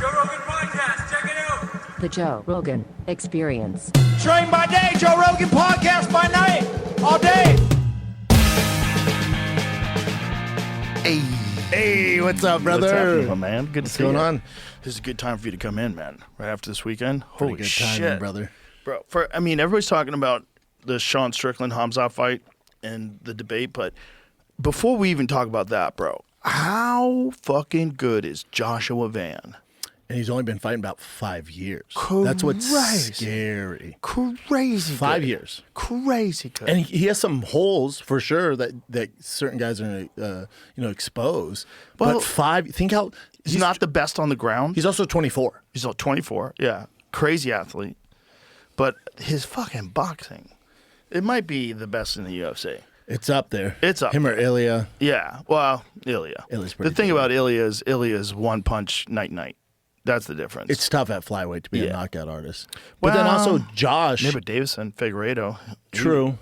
Joe Rogan Podcast. Check it out. The Joe Rogan Experience. Train by day, Joe Rogan Podcast by night, all day. Hey, what's up, brother? What's happening, my man? Good to see you. What's going on? This is a good time for you to come in, man. Right after this weekend. Pretty Holy good shit, timing, brother. Bro, everybody's talking about the Sean Strickland Hamzat fight and the debate, but before we even talk about that, bro, how fucking good is Joshua Van? And he's only been fighting about 5 years. Crazy. That's what's scary. Crazy 5 good. years. Crazy good. And he has some holes for sure that certain guys are expose. Well, but think how he's not the best on the ground. He's also 24. He's 24. Yeah, crazy athlete. But his fucking boxing, it might be the best in the UFC. It's up there. It's up him there. or Ilia. Yeah, well, Ilia. Ilia's The pretty thing good. about Ilia's one punch night. That's the difference. It's tough at flyweight to be a Yeah. knockout artist. But then Well, also Josh. Maybe Davison, Figueiredo. True.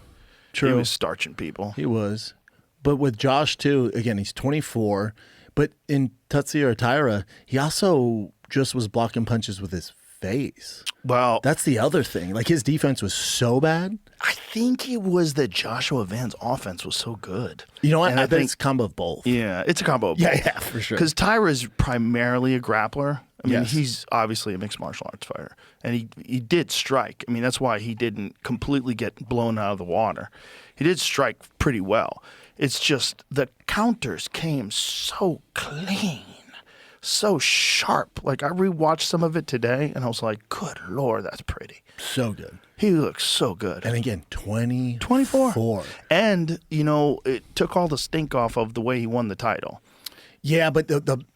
He was starching people. He was. But with Josh, too, again, he's 24. But in Tatsuya Taira, he also just was blocking punches with his face. Well, That's the other thing. Like, his defense was so bad. I think it was that Joshua Van's offense was so good. You know what? And I think it's a combo of both. Yeah, it's a combo of Yeah, both. yeah, for sure. Because Tyra's primarily a grappler. I mean, Yes. he's obviously a mixed martial arts fighter. And he did strike. I mean, that's why he didn't completely get blown out of the water. He did strike pretty well. It's just the counters came so clean, so sharp. Like, I rewatched some of it today, and I was like, good Lord, that's pretty. So good. He looks so good. And again, 24. And, it took all the stink off of the way he won the title. Yeah, but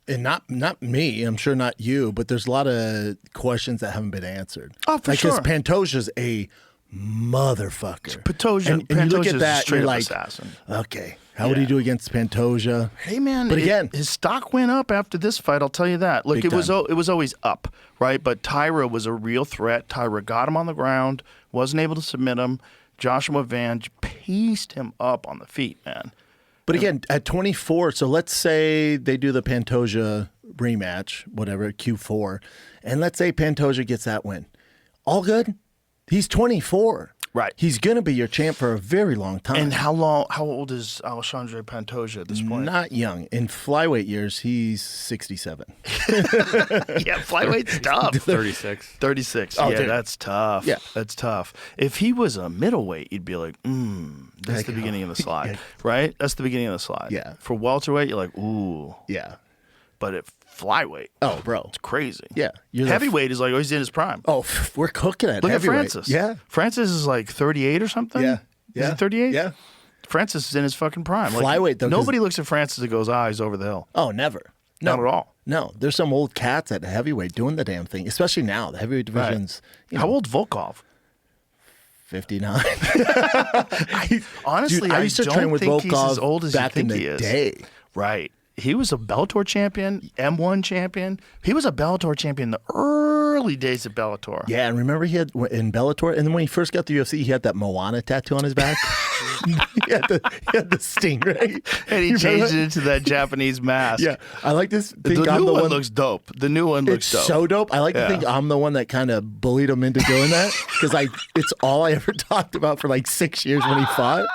and not me, I'm sure not you, but there's a lot of questions that haven't been answered. Oh, for sure. Because Pantosia's a motherfucker. Pantoja, and you look Pantoja's at that, a straight you're up like, assassin. okay, how would he do against Pantoja? Hey man, But again, his stock went up after this fight. I'll tell you that. Look, Big it was time. always up, right? But Tyra was a real threat. Tyra got him on the ground, wasn't able to submit him. Joshua Van pieced him up on the feet, man. But again, at 24, so let's say they do the Pantoja rematch, whatever, Q4, and let's say Pantoja gets that win. All good. He's 24. Right. He's going to be your champ for a very long time. And how old is Alexandre Pantoja at this point? Not young. In flyweight years, he's 67. Yeah, flyweight's tough. 36. 36. Oh, Yeah, dude. that's tough. Yeah. That's tough. If he was a middleweight, you'd be like, that's the beginning of the slide, right? That's the beginning of the slide. Yeah. For welterweight, you're like, ooh. Yeah. But at flyweight, Oh, bro. it's crazy. Yeah. You're the Heavyweight is like, he's in his prime. Oh, we're cooking at Look at heavyweight. Francis. Yeah. Francis is like 38 or something. Yeah. Is Yeah. he 38? Yeah. Francis is in his fucking prime. Flyweight, though, 'cause- Nobody looks at Francis and goes, he's over the hill. Oh, never. Not at all. No. There's some old cats at heavyweight doing the damn thing, especially now. The heavyweight division's How old Volkov? 59. Honestly, Dude, I used to don't train with think he's Volkov as old as back you in think the he is. day. Right. He was a Bellator champion, M1 champion. He was a Bellator champion in the early days of Bellator. Yeah, and remember he had in Bellator, and then when he first got to UFC, he had that Moana tattoo on his back. he had the stingray. And he You remember changed that? it into that Japanese mask. Yeah, I like this. The Think I'm new the one one. looks dope. The new one looks It's dope. so dope. I like Yeah. to think I'm the one that kind of bullied him into doing that because it's all I ever talked about for like 6 years when he fought.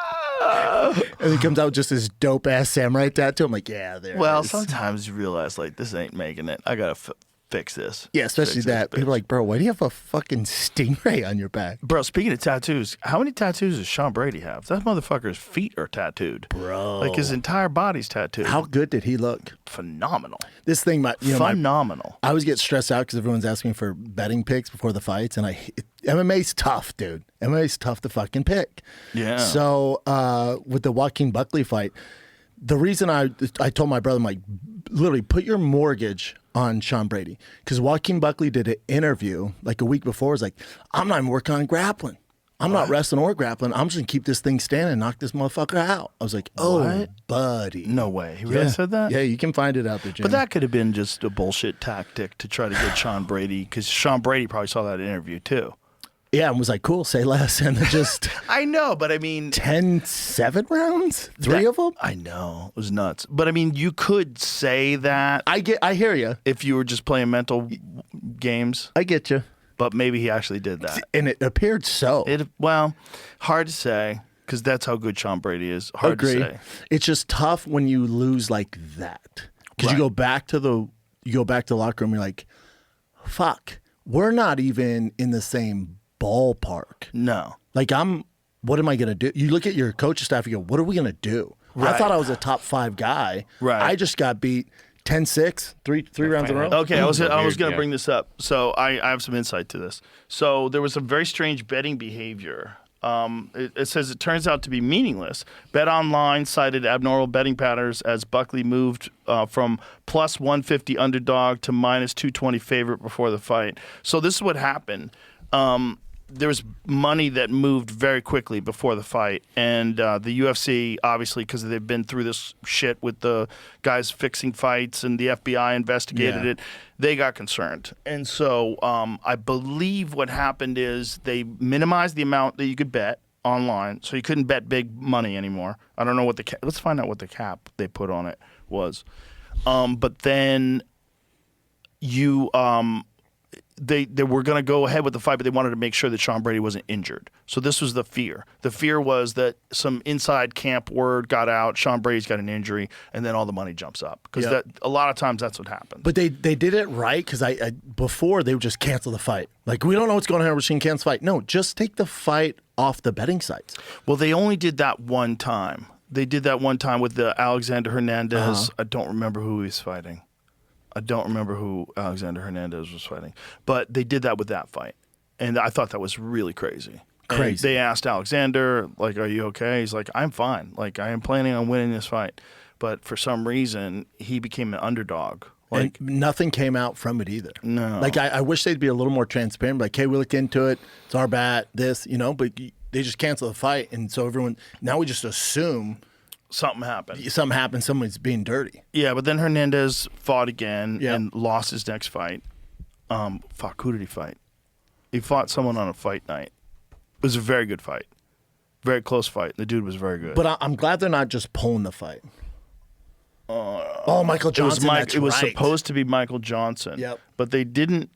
And he comes out with just this dope ass samurai tattoo. I'm like, yeah, there. Well, it is. sometimes you realize, like, this ain't making it. I got to fix this. Yeah, especially Fix that. this People are bitch. like, bro, why do you have a fucking stingray on your back? Bro, speaking of tattoos, how many tattoos does Sean Brady have? That motherfucker's feet are tattooed. Bro. Like, his entire body's tattooed. How good did he look? Phenomenal. This thing, my Phenomenal. I always get stressed out because everyone's asking for betting picks before the fights, and MMA's tough, dude. MMA's tough to fucking pick. Yeah. So with the Joaquin Buckley fight, the reason I told my brother, I'm like, literally put your mortgage on Sean Brady, because Joaquin Buckley did an interview like a week before. It's like, I'm not even working on grappling. I'm not wrestling or grappling. I'm just gonna keep this thing standing and knock this motherfucker out. I was like, oh, What? buddy. No way. He really said that? Yeah, you can find it out there, Jim. But that could have been just a bullshit tactic to try to get Sean Brady, because Sean Brady probably saw that interview too. Yeah, and was like, cool, say less. And then just I know, but I mean, 10-7 rounds? Three of them? I know. It was nuts. But I mean, you could say that I hear you. if you were just playing mental games, I get you. but maybe he actually did that. And it appeared so. Well, hard to say because that's how good Sean Brady is. Hard Agree. to say. It's just tough when you lose like that. Because Right. you go back to the locker room, you're like, fuck, we're not even in the same ballpark. No. Like what am I gonna do? You look at your coaching staff, you go, what are we gonna do? I Right. thought I was a top 5 guy. Right. I just got beat 10-6, three rounds in a row. Okay, I was going to yeah. bring this up. So I have some insight to this. So there was some very strange betting behavior. It says it turns out to be meaningless. Bet Online cited abnormal betting patterns as Buckley moved from plus 150 underdog to minus 220 favorite before the fight. So this is what happened. There was money that moved very quickly before the fight, and the UFC, obviously, because they've been through this shit with the guys fixing fights and the FBI investigated it, they got concerned. And so I believe what happened is they minimized the amount that you could bet online, so you couldn't bet big money anymore. I don't know what let's find out what the cap they put on it was. But then you they were going to go ahead with the fight, but they wanted to make sure that Sean Brady wasn't injured. So this was the fear. The fear was that some inside camp word got out, Sean Brady's got an injury, and then all the money jumps up. Because a lot of times that's what happens. But they did it right because I before they would just cancel the fight. Like, we don't know what's going on here. We're seeing cancel fight. No, just take the fight off the betting sites. Well, they only did that one time. They did that one time with the Alexander Hernandez. I don't remember who he was fighting. I don't remember who Alexander Hernandez was fighting. But they did that with that fight. And I thought that was really crazy. Crazy. And they asked Alexander, like, are you okay? He's like, I'm fine. Like, I am planning on winning this fight. But for some reason, he became an underdog. Like, and nothing came out from it either. No. Like, I wish they'd be a little more transparent. Like, hey, we looked into it. It's our bat, this, but they just cancel the fight. And so now we just assume something happened. Someone's being dirty. Yeah, but then Hernandez fought again Yeah. and lost his next fight. Who did he fight? He fought someone on a fight night. It was a very good fight. Very close fight. The dude was very good. But I'm glad they're not just pulling the fight. Michael Johnson. It was right. supposed to be Michael Johnson. Yep. But they didn't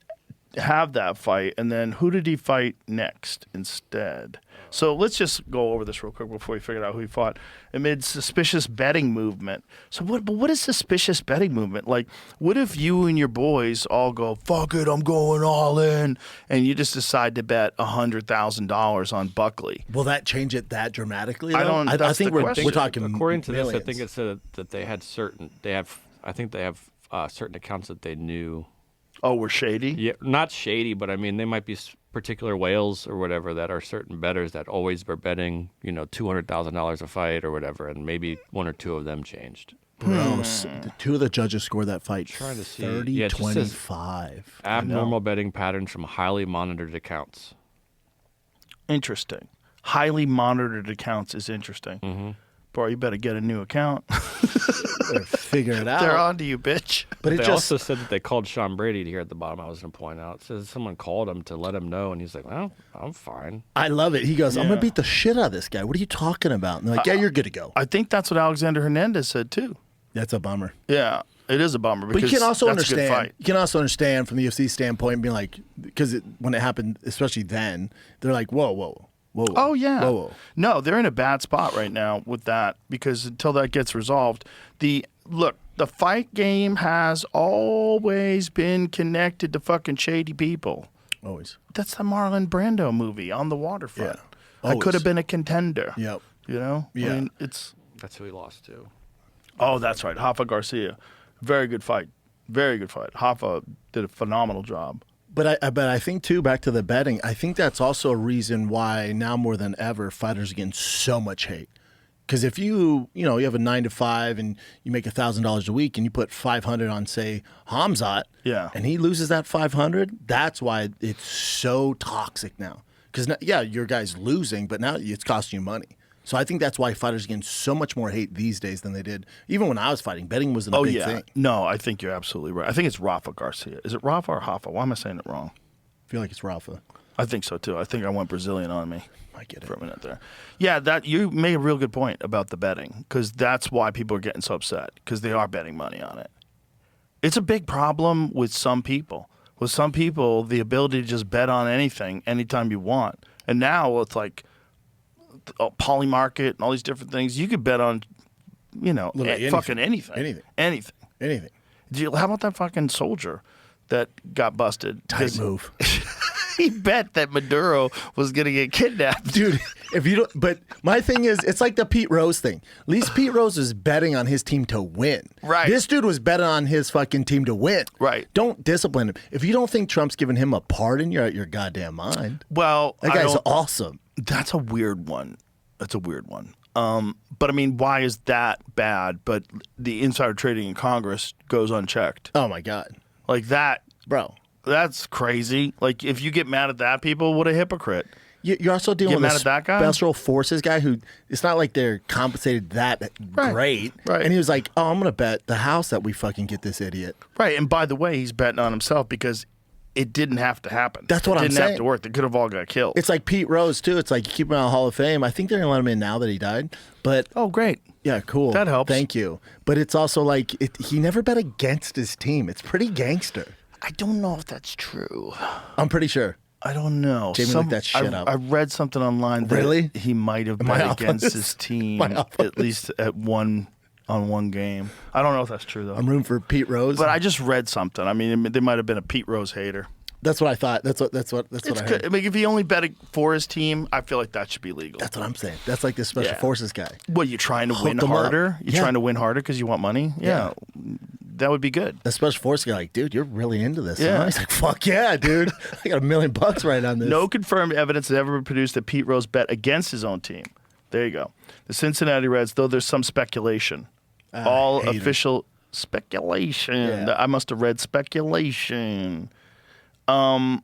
have that fight. And then who did he fight next instead? So let's just go over this real quick before we figure out who he fought. Amid suspicious betting movement. So what is suspicious betting movement? Like, what if you and your boys all go, fuck it, I'm going all in, and you just decide to bet $100,000 on Buckley? Will that change it that dramatically? I though? don't- I that's think the we're question. talking According to millions. this, I think it said that they have certain accounts that they knew. Oh, we're shady? Yeah, not shady, but I mean, they might be particular whales or whatever that are certain bettors that always were betting, $200,000 a fight or whatever, and maybe one or two of them changed. Bro, the two of the judges scored that fight Trying to see. 30, Yeah, it just says 25. Abnormal betting patterns from highly monitored accounts. Interesting. Highly monitored accounts is interesting. Mm-hmm. Bro, you better get a new account. Better figure it out. They're on to you, bitch. But it They just also said that they called Sean Brady here at the bottom. I was going to point out. It says someone called him to let him know, and he's like, well, I'm fine. I love it. He goes, I'm Yeah. gonna beat the shit out of this guy. What are you talking about? And they're like, yeah, you're good to go. I think that's what Alexander Hernandez said, too. That's a bummer. Yeah, it is a bummer because But you can also that's a good understand. fight. You can also understand from the UFC standpoint, being like, because when it happened, especially then, they're like, whoa. Oh, yeah. Whoa. No, they're in a bad spot right now with that because until that gets resolved, the fight game has always been connected to fucking shady people. Always. That's the Marlon Brando movie, On the Waterfront. Yeah, I always. could have been a contender. Yep. Yeah. I Yeah. mean, it's. That's who he lost to. Oh, that's right. Rafa Garcia. Very good fight. Very good fight. Rafa did a phenomenal job. But I think too, back to the betting, I think that's also a reason why now more than ever fighters are getting so much hate. Because if you have a 9 to 5 and you make $1,000 a week and you put 500 on, say, Hamzat, Yeah. and he loses that 500, that's why it's so toxic now. Because your guy's losing, but now it's costing you money. So I think that's why fighters are getting so much more hate these days than they did. Even when I was fighting, betting wasn't a big thing. No, I think you're absolutely right. I think it's Rafa Garcia. Is it Rafa or Rafa? Why am I saying it wrong? I feel like it's Rafa. I think so too. I think I went Brazilian on me. I get it. For a minute there. Yeah, that you made a real good point about the betting, because that's why people are getting so upset, because they are betting money on it. It's a big problem with some people. With some people, the ability to just bet on anything anytime you want. And now it's like Polymarket and all these different things. You could bet on, fucking anything. Anything. How about that fucking soldier that got busted? Tight move. He bet that Maduro was going to get kidnapped. Dude, if you don't, but my thing is, it's like the Pete Rose thing. At least Pete Rose is betting on his team to win. Right. This dude was betting on his fucking team to win. Right. Don't discipline him. If you don't think Trump's giving him a pardon, you're out your goddamn mind. Well, that guy's awesome. That's a weird one. But I mean, why is that bad? But the insider trading in Congress goes unchecked. Oh my God. Like that. Bro. That's crazy. Like, if you get mad at that, people, what a hypocrite. You're also dealing Get with mad at that guy? special forces guy who, it's not like they're compensated that great. Right. And he was like, oh, I'm going to bet the house that we fucking get this idiot. Right. And by the way, he's betting on himself because it didn't have to happen. That's what I'm saying. It didn't have to work. They could have all got killed. It's like Pete Rose, too. It's like you keep him out of the Hall of Fame. I think they're going to let him in now that he died. But oh, great. Yeah, cool. That helps. Thank you. But it's also like he never bet against his team. It's pretty gangster. I don't know if that's true. I'm pretty sure. I don't know. Jamie, look that shit up. I read something online that he might have bet against his team at least on one game. I don't know if that's true though. I'm rooting for Pete Rose. But I just read something. I mean, there might have been a Pete Rose hater. That's what I thought. That's what I heard. I mean, if he only bet for his team, I feel like that should be legal. That's what I'm saying. That's like the special forces guy. What, you trying to win harder? You're trying to win harder because you want money? Yeah. That would be good. The special forces guy, like, dude, you're really into this. Yeah. Huh? He's like, fuck yeah, dude. I got $1 million right on this. No confirmed evidence has ever been produced that Pete Rose bet against his own team. There you go. The Cincinnati Reds, though there's some speculation. All official speculation. Yeah. I must have read speculation. I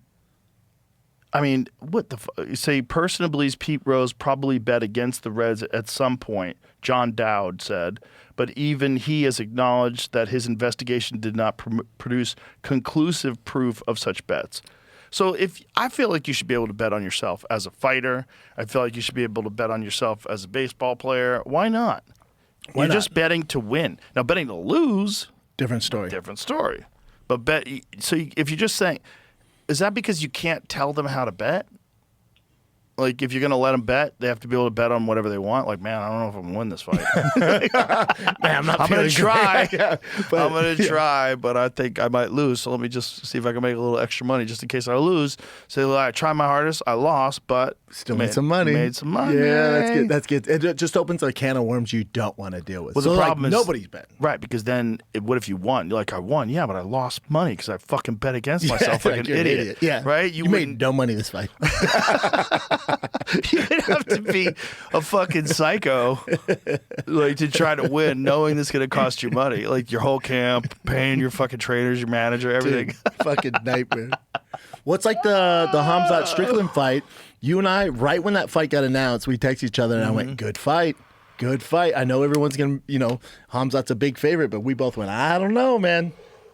mean, what the you say? Person who believes Pete Rose probably bet against the Reds at some point, John Dowd said. But even he has acknowledged that his investigation did not produce conclusive proof of such bets. So I feel like you should be able to bet on yourself as a fighter. I feel like you should be able to bet on yourself as a baseball player. Why not? You're just betting to win. Now, betting to lose, different story. But if you're just saying, is that because you can't tell them how to bet? Like, if you're going to let them bet, they have to be able to bet on whatever they want. Like, man, I don't know if I'm going to win this fight. Man, I'm going to try. I'm going to try, but I think I might lose. So let me just see if I can make a little extra money just in case I lose. Say, well, I tried my hardest. I lost, but still made some money. Yeah, that's good. It just opens a can of worms you don't want to deal with. Well, the problem is nobody's betting. Right, because then what if you won? You're like, I won. Yeah, but I lost money because I fucking bet against myself like an idiot. Yeah. Right? You made no money this fight. You'd have to be a fucking psycho, like, to try to win, knowing this is going to cost you money. Like, your whole camp, paying your fucking trainers, your manager, everything. Dude, fucking nightmare. What's like the Hamzat Strickland fight? You and I, right when that fight got announced, we texted each other and I went, good fight. Good fight. I know everyone's going to, Hamzat's a big favorite, but we both went, I don't know, man.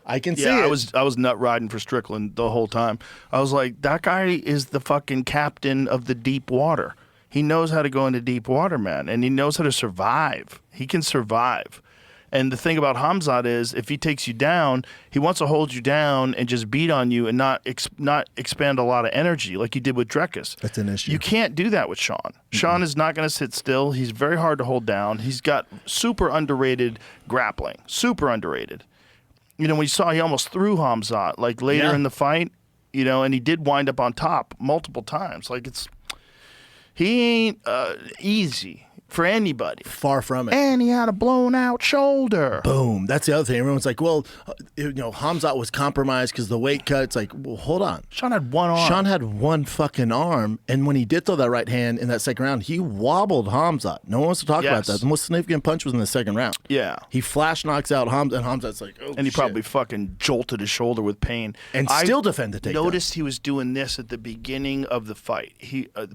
I can see it. I was nut riding for Strickland the whole time. I was like, that guy is the fucking captain of the deep water. He knows how to go into deep water, man, and he knows how to survive. He can survive. And the thing about Hamzat is, if he takes you down, he wants to hold you down and just beat on you and not expand a lot of energy like he did with Drekas. That's an issue. You can't do that with Sean. Sean is not going to sit still. He's very hard to hold down. He's got super underrated grappling. Super underrated. We saw he almost threw Hamzat, like, later in the fight, and he did wind up on top multiple times. Like, he ain't easy for anybody. Far from it. And he had a blown out shoulder. Boom. That's the other thing. Everyone's like, well, Hamzat was compromised because the weight cut. It's like, well, hold on. Sean had one arm. Sean had one fucking arm. And when he did throw that right hand in that second round, he wobbled Hamzat. No one wants to talk about that. The most significant punch was in the second round. Yeah. He flash knocks out Hamzat, and Hamzat's like, oh, and he probably fucking jolted his shoulder with pain. And still defended the takedown. Noticed he was doing this at the beginning of the fight.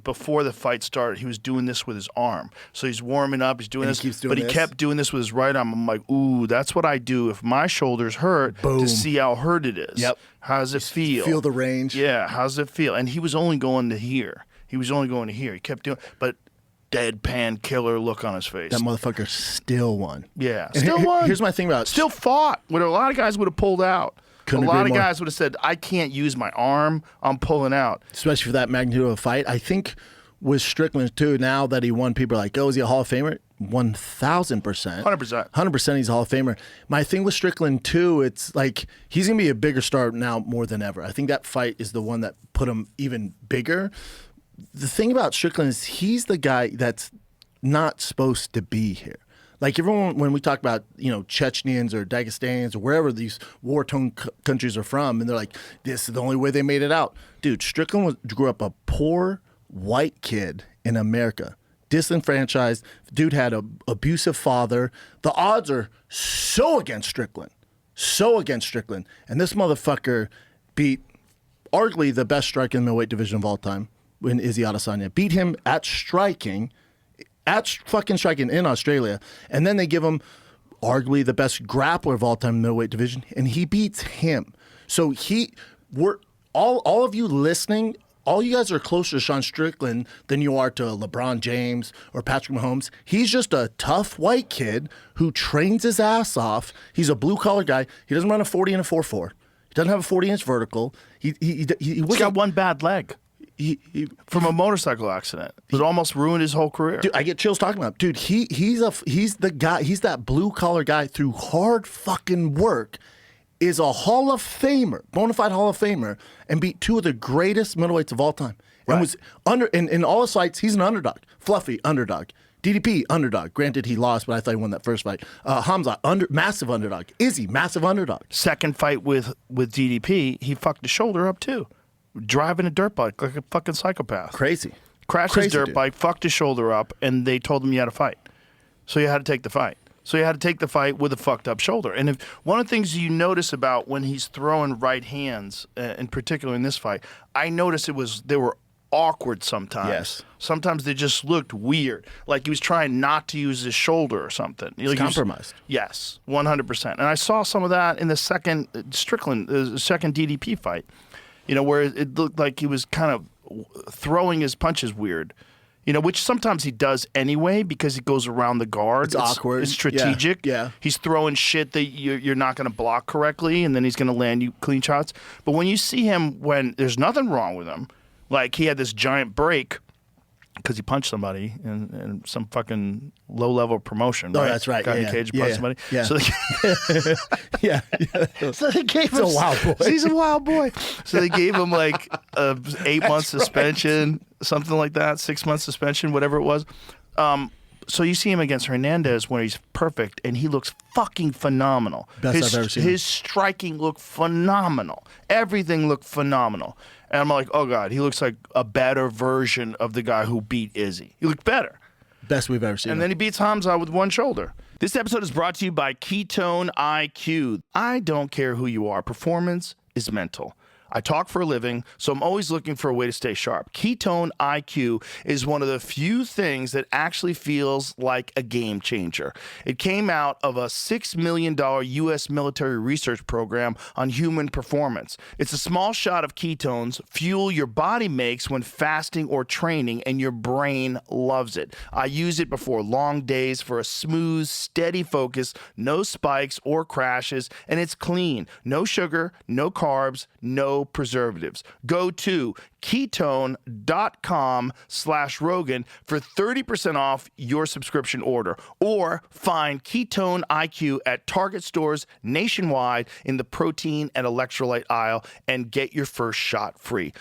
Before the fight started, he was doing this with his arm. So So he's warming up. He's doing And this. he keeps doing but he this. kept doing this with his right arm. I'm like, ooh, that's what I do if my shoulder's hurt Boom. to see how hurt it is. Yep. How does it feel? Feel the range. Yeah, how does it feel? And he was only going to here. He kept doing, but deadpan killer look on his face. That motherfucker still won. Yeah, And still won. Here's my thing about Still fought. When a lot of guys would have pulled out. Couldn't a lot agree of more. guys would have said, I can't use my arm. I'm pulling out. especially for that magnitude of a fight. I think with Strickland too, now that he won, people are like, oh, is he a Hall of Famer? 1,000%. 100%. 100% he's a Hall of Famer. My thing with Strickland too, it's like he's going to be a bigger star now more than ever. I think that fight is the one that put him even bigger. The thing about Strickland is he's the guy that's not supposed to be here. Like everyone, when we talk about, Chechens or Dagestans or wherever these war-torn countries are from, and they're like, this is the only way they made it out. Dude, Strickland grew up a poor white kid in America, disenfranchised. Dude had a abusive father. The odds are so against Strickland. And this motherfucker beat arguably the best striker in the middleweight division of all time, when Izzy Adesanya beat him at fucking striking in Australia, and then they give him arguably the best grappler of all time in the middleweight division, and he beats him. So we're all of you listening, all you guys are closer to Sean Strickland than you are to LeBron James or Patrick Mahomes. He's just a tough white kid who trains his ass off. He's a blue collar guy. He doesn't run a 40 and a 4.4. He doesn't have a 40-inch vertical. He's got one bad leg. From a motorcycle accident. It almost ruined his whole career. Dude, I get chills talking about him. Dude, he's the guy. He's that blue collar guy through hard fucking work. Is a Hall of Famer, bona fide Hall of Famer, and beat two of the greatest middleweights of all time. And was in all his fights. He's an underdog, fluffy underdog. DDP underdog. Granted, he lost, but I thought he won that first fight. Hamza massive underdog. Izzy massive underdog. Second fight with DDP, he fucked his shoulder up too. Driving a dirt bike like a fucking psychopath. Crazy. Crashed his dirt bike, fucked his shoulder up, and they told him you had to fight. So you had to take the fight. With a fucked up shoulder. And one of the things you notice about when he's throwing right hands, in particular in this fight, I noticed they were awkward sometimes. Yes. Sometimes they just looked weird. Like he was trying not to use his shoulder or something. It's compromised. Yes, 100%. And I saw some of that in the second Strickland, second DDP fight. Where it looked like he was kind of throwing his punches weird. Which sometimes he does anyway because he goes around the guard. It's awkward. It's strategic. Yeah. He's throwing shit that you're not going to block correctly, and then he's going to land you clean shots. But when you see him when there's nothing wrong with him, like he had this giant break because he punched somebody in some fucking low-level promotion. Oh, right? that's right. Got in a cage, punched somebody. Yeah. So Yeah. So they gave him. He's a wild boy. He's a wild boy. So they gave him like a 8-month suspension, something like that, 6-month suspension, whatever it was. So you see him against Hernandez where he's perfect, and he looks fucking phenomenal. Best I've ever seen. His striking looked phenomenal. Everything looked phenomenal. And I'm like, oh God, he looks like a better version of the guy who beat Izzy. He looked better. Best we've ever seen. And then he beats Hamza with one shoulder. This episode is brought to you by Ketone IQ. I don't care who you are. Performance is mental. I talk for a living, so I'm always looking for a way to stay sharp. Ketone IQ is one of the few things that actually feels like a game changer. It came out of a $6 million U.S. military research program on human performance. It's a small shot of ketones, fuel your body makes when fasting or training, and your brain loves it. I use it before long days for a smooth, steady focus, no spikes or crashes, and it's clean. No sugar, no carbs, no preservatives. Go to ketone.com/Rogan for 30% off your subscription order, or find Ketone IQ at Target stores nationwide in the protein and electrolyte aisle and get your first shot free.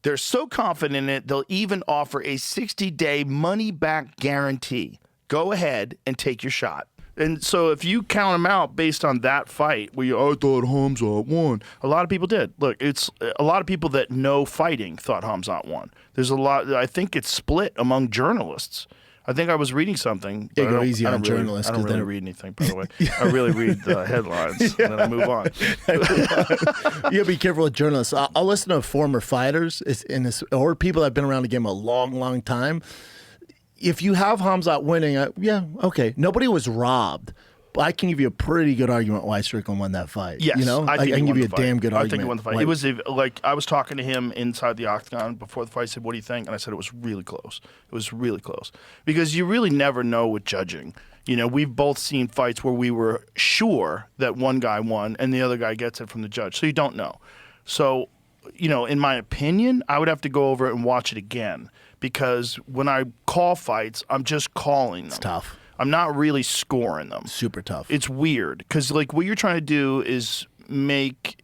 They're so confident in it, they'll even offer a 60-day money-back guarantee. Go ahead and take your shot. And so if you count them out based on that fight, I thought Hamza won. A lot of people did. Look, it's a lot of people that know fighting thought Hamza won. There's a lot. I think it's split among journalists. I think I was reading something. Yeah, go easy on journalists. I don't really read anything, by the way. I really read the headlines, and then I move on. You gotta be careful with journalists. I'll listen to former fighters or people that have been around the game a long, long time. if you have Khamzat winning, yeah, okay. Nobody was robbed. But I can give you a pretty good argument why Strickland won that fight. Yes, you know, I can give you a damn good argument. I think he won the fight. It was like I was talking to him inside the octagon before the fight. I said, "What do you think?" And I said, "It was really close. It was really close because you really never know with judging. You know, we've both seen fights where we were sure that one guy won and the other guy gets it from the judge, so you don't know. So, you know, in my opinion, I would have to go over it and watch it again because when I call fights, I'm just calling them. It's tough. I'm not really scoring them. Super tough. It's weird because, like, what you're trying to do is make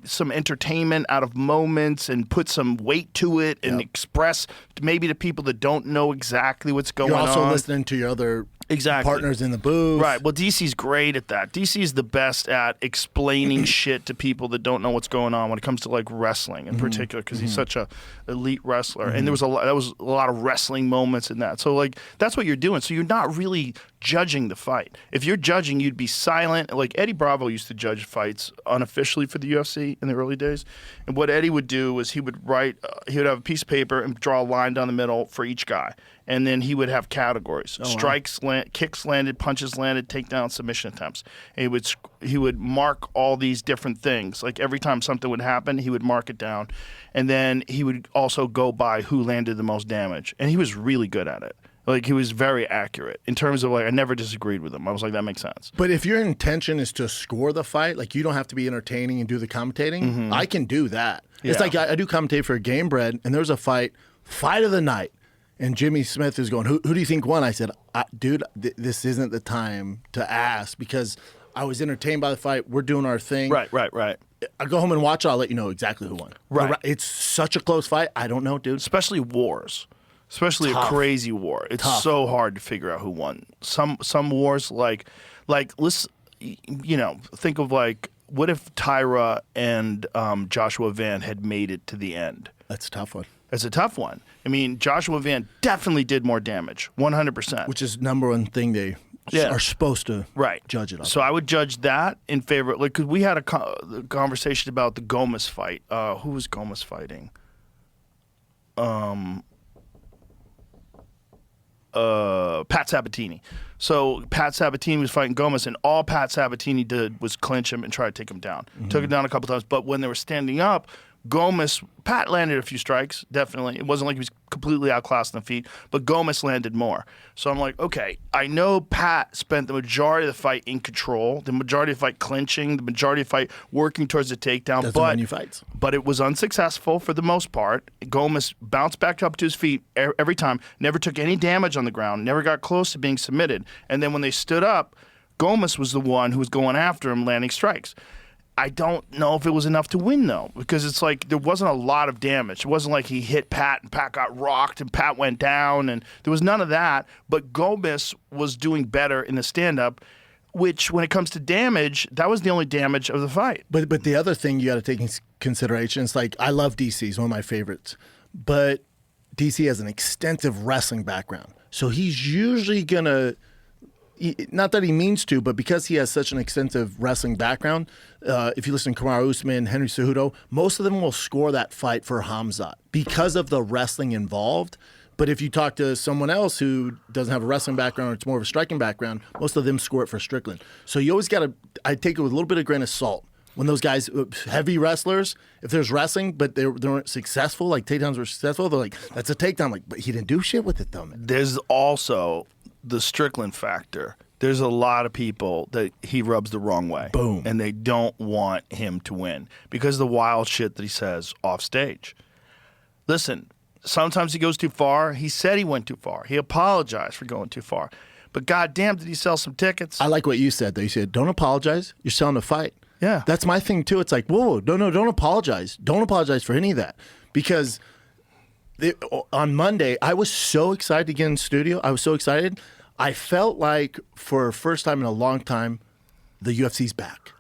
some entertainment out of moments and put some weight to it and express maybe to people that don't know exactly what's going on. You're also listening to your other partners in the booth. Right. Well, DC's great at that. DC's the best at explaining shit to people that don't know what's going on when it comes to like wrestling in particular because he's such a elite wrestler. And there was a lot of wrestling moments in that. So like that's what you're doing. So you're not really judging the fight. If you're judging, you'd be silent. Like Eddie Bravo used to judge fights unofficially for the UFC in the early days. And what Eddie would do was he would have a piece of paper and draw a line down the middle for each guy. And then he would have categories: strikes, kicks landed, punches landed, takedown, submission attempts. And he would mark all these different things. Like every time something would happen, he would mark it down, and then he would also go by who landed the most damage. And he was really good at it. Like he was very accurate in terms of like I never disagreed with him. I was like that makes sense. But if your intention is to score the fight, like you don't have to be entertaining and do the commentating. I can do that. Yeah. It's like I do commentate for a Game Bread, and there's a fight of the night. And Jimmy Smith is going, who do you think won? I said, dude, this isn't the time to ask because I was entertained by the fight. We're doing our thing. Right. I go home and watch it. I'll let you know exactly who won. Right. It's such a close fight. I don't know, dude. Especially wars. Especially Tough. a crazy war. It's so hard to figure out who won. Some wars like let's think of like what if Tyra and Joshua Van had made it to the end? That's a tough one. It's a tough one. I mean, Joshua Van definitely did more damage, 100%. Which is number one thing they are supposed to judge it on. So I would judge that in favor. Like, because we had a conversation about the Gomez fight. Who was Gomez fighting? Pat Sabatini. So Pat Sabatini was fighting Gomez, and all Pat Sabatini did was clinch him and try to take him down. Took him down a couple times, but when they were standing up, Pat landed a few strikes, definitely. It wasn't like he was completely outclassed on the feet, but Gomez landed more. So I'm like, okay, I know Pat spent the majority of the fight in control, the majority of the fight clinching, the majority of the fight working towards the takedown. Doesn't win you fights. But it was unsuccessful for the most part. Gomez bounced back up to his feet every time, never took any damage on the ground, never got close to being submitted. And then when they stood up, Gomez was the one who was going after him, landing strikes. I don't know if it was enough to win, though, because it's like there wasn't a lot of damage. It wasn't like he hit Pat and Pat got rocked and Pat went down, and there was none of that. But Gomez was doing better in the stand-up, which, when it comes to damage, that was the only damage of the fight. But the other thing you got to take into consideration is, like, I love DC. He's one of my favorites. But DC has an extensive wrestling background. So he's usually going to, not that he means to, but because he has such an extensive wrestling background, if you listen to Kamaru Usman, Henry Cejudo, most of them will score that fight for Khamzat because of the wrestling involved. But if you talk to someone else who doesn't have a wrestling background or it's more of a striking background, most of them score it for Strickland. So you always got to, I take it with a little bit of grain of salt. When those guys, heavy wrestlers, if there's wrestling, but they weren't successful, like takedowns were successful, they're like, that's a takedown. Like, but he didn't do shit with it, though, man. There's also the Strickland factor. There's a lot of people that he rubs the wrong way. Boom. And they don't want him to win because of the wild shit that he says off stage. Listen, sometimes he goes too far. He said he went too far. He apologized for going too far. But goddamn, did he sell some tickets? I like what you said, though. You said, don't apologize. You're selling a fight. Yeah. That's my thing, too. It's like, whoa, no, don't apologize. Don't apologize for any of that. Because on Monday, I was so excited to get in the studio. I was so excited. I felt like for the first time in a long time, the UFC's back.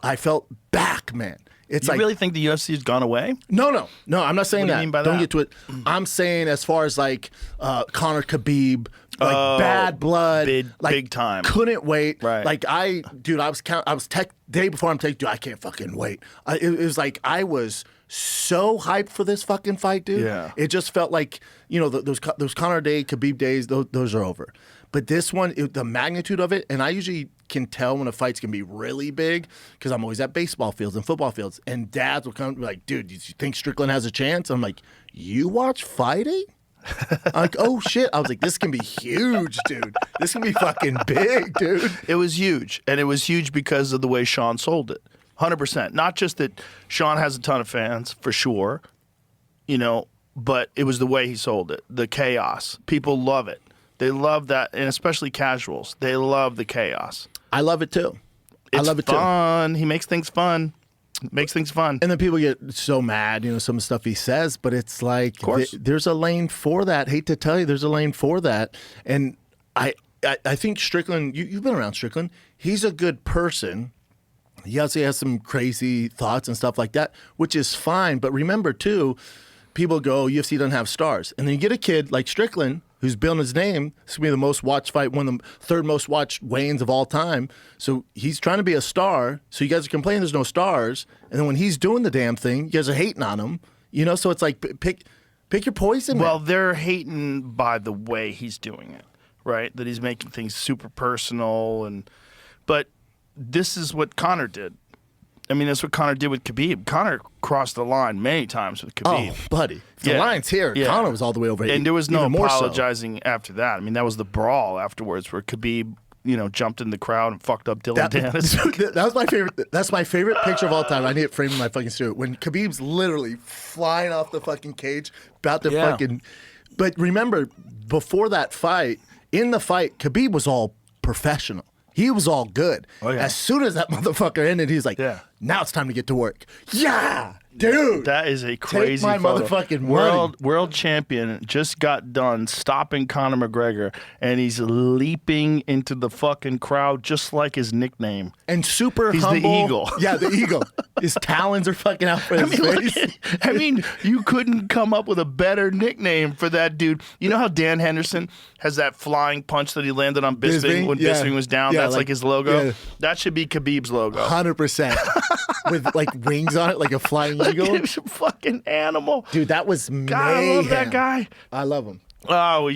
I felt back, man. It's You like really think the UFC has gone away? no. I'm not saying What do you that. mean by Don't that? get to it. I'm saying as far as like Conor Khabib, like bad blood, big time. Couldn't wait. Right. Like I was day before I'm taking. Dude, I can't fucking wait. It was like I was so hyped for this fucking fight, dude. Yeah. It just felt like those Conor day, Khabib days. Those are over. But this one, the magnitude of it, and I usually can tell when a fight's gonna be really big because I'm always at baseball fields and football fields, and dads will come and be like, "Dude, you think Strickland has a chance?" I'm like, "You watch fighting?" I'm like, "Oh shit!" I was like, "This can be huge, dude. This can be fucking big, dude." It was huge, and it was huge because of the way Sean sold it. 100%. Not just that Sean has a ton of fans, for sure, but it was the way he sold it. The chaos. People love it. They love that, and especially casuals. They love the chaos. I love it too. It's I love it fun. He makes things fun. Makes things fun. And then people get so mad, some of the stuff he says, but it's like there's a lane for that. Hate to tell you, there's a lane for that. And I think Strickland, you've been around Strickland. He's a good person. He also has some crazy thoughts and stuff like that, which is fine. But remember too, people go, UFC doesn't have stars. And then you get a kid like Strickland who's building his name. This is going to be the most watched fight, one of the third most watched weigh-ins of all time. So he's trying to be a star. So you guys are complaining there's no stars. And then when he's doing the damn thing, you guys are hating on him. So it's like pick your poison. Well, man. they're hating by the way he's doing it, right? That he's making things super personal. But this is what Conor did. I mean, that's what Conor did with Khabib. Conor crossed the line many times with Khabib. Oh, buddy. If the line's here, Conor was all the way over here. And there was no even more so. apologizing after that. I mean, that was the brawl afterwards where Khabib, jumped in the crowd and fucked up Dylan Dennis. That was my favorite. That's my favorite picture of all time. I need it framed in my fucking studio. When Khabib's literally flying off the fucking cage, about to fucking. But remember, before that fight, in the fight, Khabib was all professional. He was all good. Oh, yeah. As soon as that motherfucker ended, he's like, now it's time to get to work. Yeah, dude. That is a crazy Take my photo. motherfucking money. World champion just got done stopping Conor McGregor, and he's leaping into the fucking crowd just like his nickname. And super He's humble. the eagle. Yeah, the eagle. His talons are fucking out for his face. You couldn't come up with a better nickname for that dude. You know how Dan Henderson has that flying punch that he landed on Bisping when Bisping was down? Yeah, That's like his logo. Yeah. That should be Khabib's logo. 100%. With like wings on it, like a flying eagle. He's a fucking animal. Dude, that was mayhem. God, I love that guy. I love him. Oh,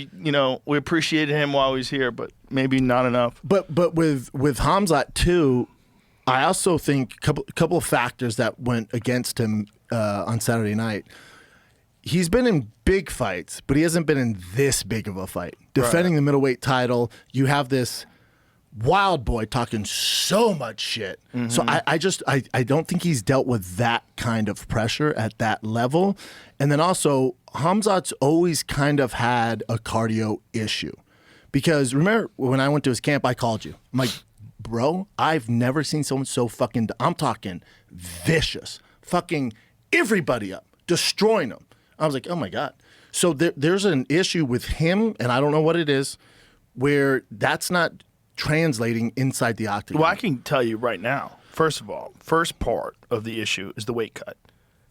we appreciated him while he was here, but maybe not enough. But with Khamzat too, I also think a couple of factors that went against him on Saturday night. He's been in big fights, but he hasn't been in this big of a fight. Defending the middleweight title, you have this wild boy talking so much shit. Mm-hmm. So I don't think he's dealt with that kind of pressure at that level. And then also, Khamzat's always kind of had a cardio issue. Because remember when I went to his camp, I called you. I'm like, bro, I've never seen someone so fucking, I'm talking vicious, fucking everybody up, destroying them. I was like, oh my God. So there's an issue with him, and I don't know what it is, where that's not translating inside the octagon. Well, I can tell you right now, first of all, first part of the issue is the weight cut.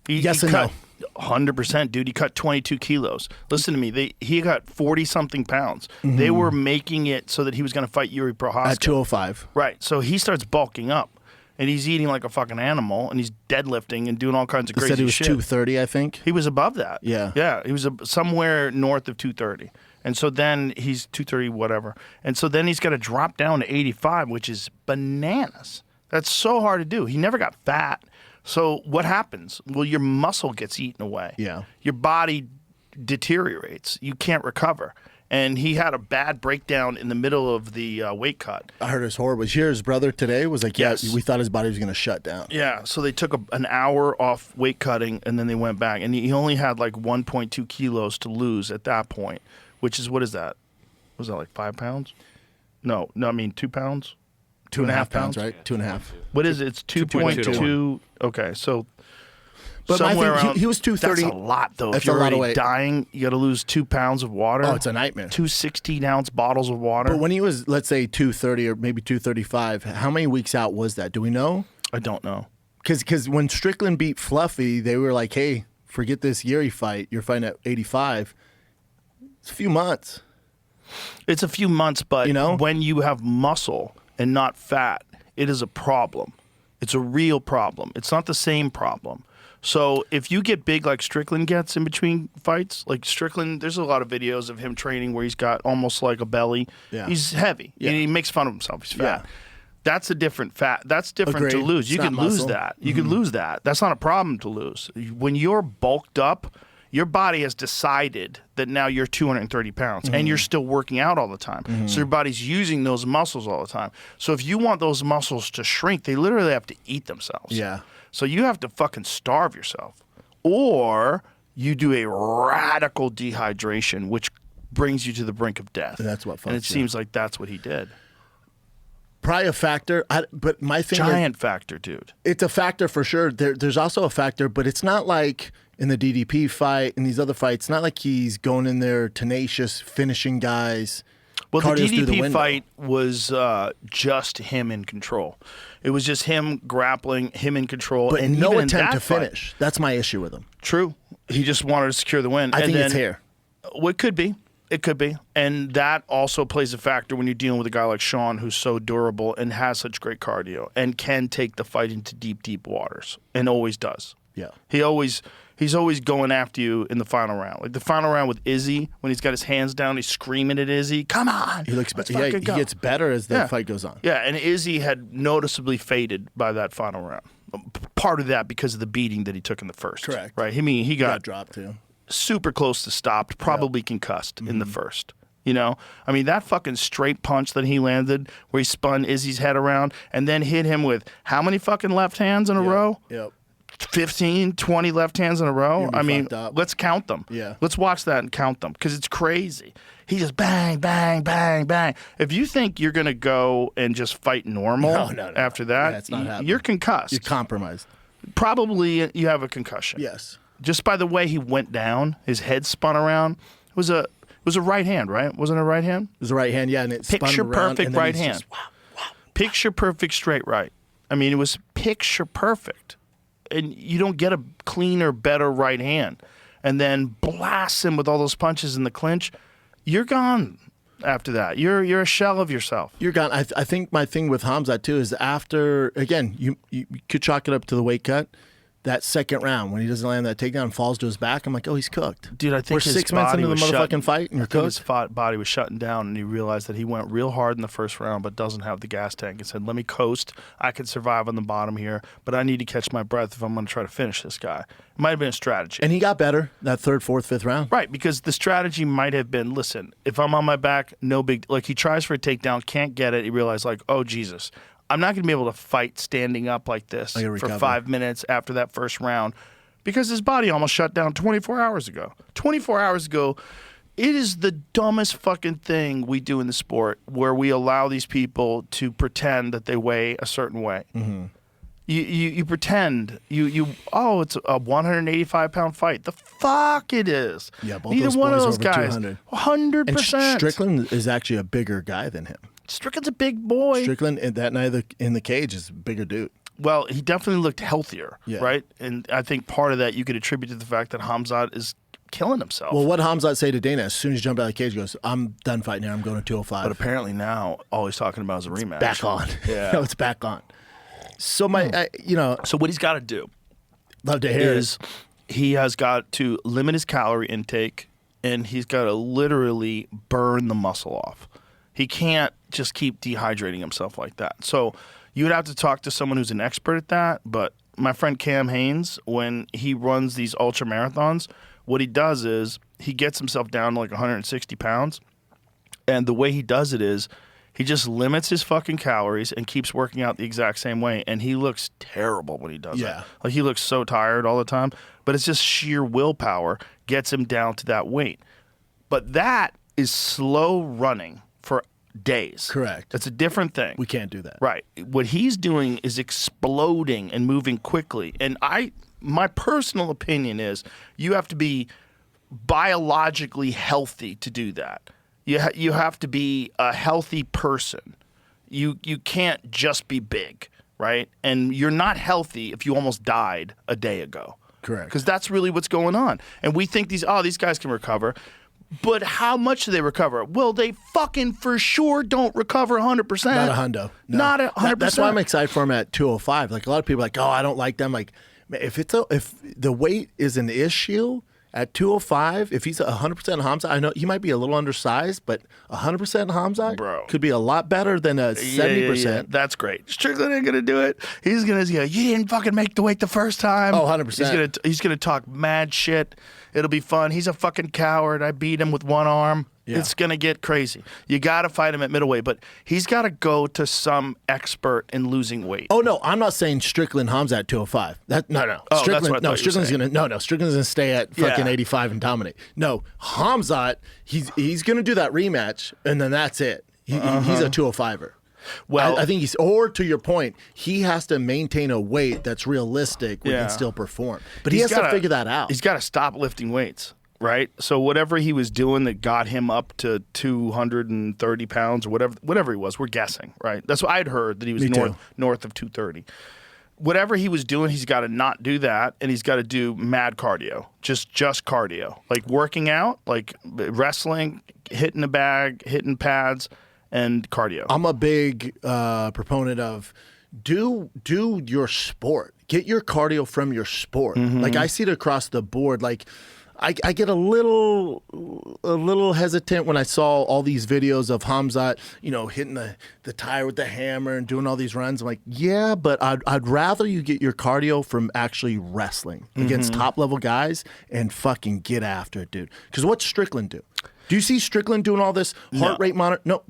Yes and no. 100%, dude. He cut 22 kilos. Listen to me. He got 40-something pounds. Mm-hmm. They were making it so that he was going to fight Yuri Prohaska. At 205. Right. So he starts bulking up, and he's eating like a fucking animal, and he's deadlifting and doing all kinds of crazy shit. He said he was 230, I think. He was above that. Yeah. Yeah. He was somewhere north of 230. And so then he's 230, whatever. And so then he's got to drop down to 85, which is bananas. That's so hard to do. He never got fat. So what happens? Well, your muscle gets eaten away. Yeah. Your body deteriorates. You can't recover. And he had a bad breakdown in the middle of the weight cut. I heard it was horrible. Here, his brother today was like, Yes. we thought his body was going to shut down. Yeah, so they took an hour off weight cutting, and then they went back. And he only had like 1.2 kilos to lose at that point, which is, what is that? Was that like 5 pounds? No, I mean 2 pounds? 2.5 pounds, right? 2.5. What is it? It's 2.2. Okay, so but somewhere my thing, around, he was 230. That's a lot, though. That's if you're a lot of already weight. dying, you got to lose 2 pounds of water. Oh, it's a nightmare. 2 16-ounce bottles of water. But when he was, let's say, 230 or maybe 235, how many weeks out was that? Do we know? I don't know. Because when Strickland beat Fluffy, they were like, hey, forget this Yuri fight. You're fighting at 85. It's a few months. It's a few months, but You know? when you have muscle and not fat, it is a problem. It's a real problem. It's not the same problem. So if you get big like Strickland gets in between fights, like Strickland, there's a lot of videos of him training where he's got almost like a belly. Yeah. He's heavy. Yeah. And he makes fun of himself. He's fat. Yeah. That's a different fat. That's different to Agreed. lose. It's You not can lose muscle. that. You can lose that. That's not a problem to lose. When you're bulked up, your body has decided that now you're 230 pounds and you're still working out all the time. So your body's using those muscles all the time. So if you want those muscles to shrink, they literally have to eat themselves. Yeah. So you have to fucking starve yourself. Or you do a radical dehydration, which brings you to the brink of death. And that's what And it fucks you. seems like that's what he did. Probably a factor. But my thing is, Giant factor, dude. it's a factor for sure. There's also a factor, but it's not like in the DDP fight and these other fights, not like he's going in there tenacious, finishing guys. Well, the Cardio's through the DDP window. fight was just him in control. It was just him grappling, him in control, But and no even in attempt that to fight- finish. That's my issue with him. True, he just wanted to secure the win. I And think then, it's here. Well, it could be. It could be. And that also plays a factor when you're dealing with a guy like Sean who's so durable and has such great cardio and can take the fight into deep, deep waters and always does. Yeah. He's always going after you in the final round. Like the final round with Izzy, when he's got his hands down, he's screaming at Izzy, come on. He looks let's better. Yeah, fucking he go." gets better as the Yeah. fight goes on. Yeah, and Izzy had noticeably faded by that final round. Part of that because of the beating that he took in the first. Correct. Right? I mean, he He got got dropped too. super close to stopped, probably concussed in Mm-hmm. the first. You know? I mean, that fucking straight punch that he landed where he spun Izzy's head around and then hit him with how many fucking left hands in a row? Yep. 15, 20 left hands in a row? You'll be I mean, fucked up. let's count them. Yeah. Let's watch that and count them because it's crazy. He just bang, bang, bang, bang. If you think you're going to go and just fight normal No. after that, Yeah, it's not happening. you're concussed. You're compromised. Probably you have a concussion. Yes. Just by the way he went down, his head spun around. It was a right hand, right? Wasn't it a right hand? It was the right hand, yeah, and it spun Picture around, perfect and then right he's hand. just- Picture perfect straight right. I mean, it was picture perfect. And you don't get a cleaner, better right hand. And then blast him with all those punches in the clinch. You're gone after that. You're a shell of yourself. You're gone. I think my thing with Hamzat too is after, again, you could chalk it up to the weight cut. That second round when he doesn't land that takedown and falls to his back, I'm like, oh, he's cooked. Dude, I think we're his 6 minutes body into the was motherfucking shutting- fight and you're I think his cooked. body was shutting down, and he realized that he went real hard in the first round, but doesn't have the gas tank. He said, "Let me coast. I can survive on the bottom here, but I need to catch my breath if I'm going to try to finish this guy." It might have been a strategy, And he got better that third, fourth, fifth round. right? Because the strategy might have been, listen, if I'm on my back, no big. Like he tries for a takedown, can't get it. He realized, like, oh Jesus, I'm not going to be able to fight standing up like this gotta for recover. 5 minutes after that first round. Because his body almost shut down 24 hours ago. 24 hours ago, it is the dumbest fucking thing we do in the sport where we allow these people to pretend that they weigh a certain way. Mm-hmm. You pretend it's a 185 pound fight. The fuck it is. Yeah, both Neither those one of boys those over guys. 200. 100%. And Strickland is actually a bigger guy than him. Strickland's a big boy. Strickland that night in the cage is a bigger dude. Well, he definitely looked healthier, Yeah. right? And I think part of that you could attribute to the fact that Hamzat is killing himself. Well, what Hamzat say to Dana as soon as he jumped out of the cage, he goes, I'm done fighting here. I'm going to 205. But apparently now all he's talking about is a rematch. back on. Yeah. No, it's back on. So So what he's got to do love to hear is he has got to limit his calorie intake, and he's got to literally burn the muscle off. He can't just keep dehydrating himself like that. So you would have to talk to someone who's an expert at that. But my friend Cam Haynes, when he runs these ultra marathons, what he does is he gets himself down to like 160 pounds. And the way he does it is he just limits his fucking calories and keeps working out the exact same way. And he looks terrible when he does Yeah. it. Like he looks so tired all the time. But it's just sheer willpower gets him down to that weight. But that is slow running for days. Correct. That's a different thing. we can't do that. Right. What he's doing is exploding and moving quickly. And my personal opinion is you have to be biologically healthy to do that. You have to be a healthy person. You can't just be big, right? And you're not healthy if you almost died a day ago. Correct. Because that's really what's going on. And we think these guys can recover. But how much do they recover? Well, they fucking for sure don't recover 100%. Not a hundo. No. Not 100%. That's why I'm excited for him at 205. Like a lot of people are like, oh, I don't like them. Like, man, if the weight is an issue at 205, if he's 100% Hamzat, I know he might be a little undersized, but 100% Hamzat could be a lot better than a 70%. Yeah. That's great. Strickland ain't gonna do it. He's gonna you didn't fucking make the weight the first time. Oh, 100%. He's gonna talk mad shit. It'll be fun. He's a fucking coward. I beat him with one arm. Yeah. It's going to get crazy. You got to fight him at middleweight, but he's got to go to some expert in losing weight. Oh, no, I'm not saying Strickland Hamzat at 205. No. Oh, Strickland's going to stay at fucking 85 and dominate. No, Hamzat, he's going to do that rematch, and then that's it. He's a 205er. Well, I think or to your point, he has to maintain a weight that's realistic where he can still perform. But he has to figure that out. He's got to stop lifting weights, right? So whatever he was doing that got him up to 230 pounds or whatever he was, we're guessing, right? That's what I'd heard, that he was north of 230. Whatever he was doing, he's got to not do that, and he's got to do mad cardio, just cardio, like working out, like wrestling, hitting the bag, hitting pads, and cardio. I'm a big proponent of do your sport. Get your cardio from your sport. Mm-hmm. Like I see it across the board. Like I get a little hesitant when I saw all these videos of Hamzat, hitting the tire with the hammer and doing all these runs. I'm like, yeah, but I'd rather you get your cardio from actually wrestling against top level guys and fucking get after it, dude. Because what's Strickland do? Do you see Strickland doing all this heart rate monitor? No.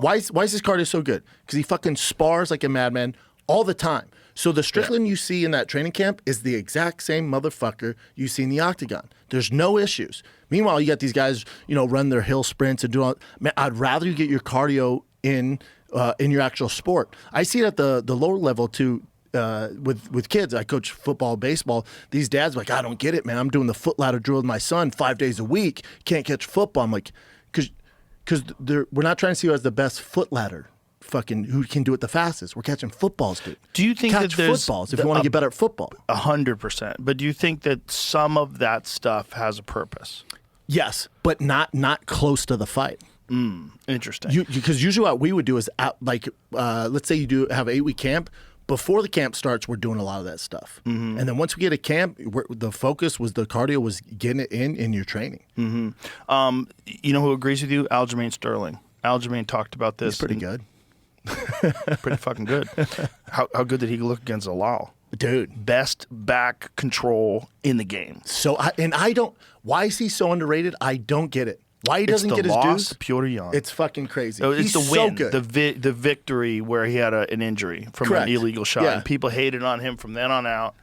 Why is his cardio so good? Because he fucking spars like a madman all the time. So the Strickland you see in that training camp is the exact same motherfucker you see in the octagon. There's no issues. Meanwhile, you got these guys, run their hill sprints and do all. Man, I'd rather you get your cardio in your actual sport. I see it at the lower level too. With kids, I coach football, baseball. These dads are like, I don't get it, man. I'm doing the foot ladder drill with my son 5 days a week. Can't catch football. I'm like, because we're not trying to see who has the best foot ladder. Fucking who can do it the fastest. We're catching footballs, dude. Do you think catch that there's footballs if you want to get better at football? 100%. But do you think that some of that stuff has a purpose? Yes, but not close to the fight. Interesting. Because usually what we would do is let's say you do have an 8-week camp. Before the camp starts, we're doing a lot of that stuff. Mm-hmm. And then once we get a camp, the focus was the cardio was getting it in your training. Mm-hmm. You know who agrees with you? Aljamain Sterling. Aljamain talked about this. He's pretty good. Pretty fucking good. How good did he look against Alal? Dude. Best back control in the game. Why is he so underrated? I don't get it. Why he doesn't get his dues? Pure Young. It's fucking crazy. It's He's the win, so good. the victory where he had an injury from an illegal shot. Yeah. And people hated on him from then on out.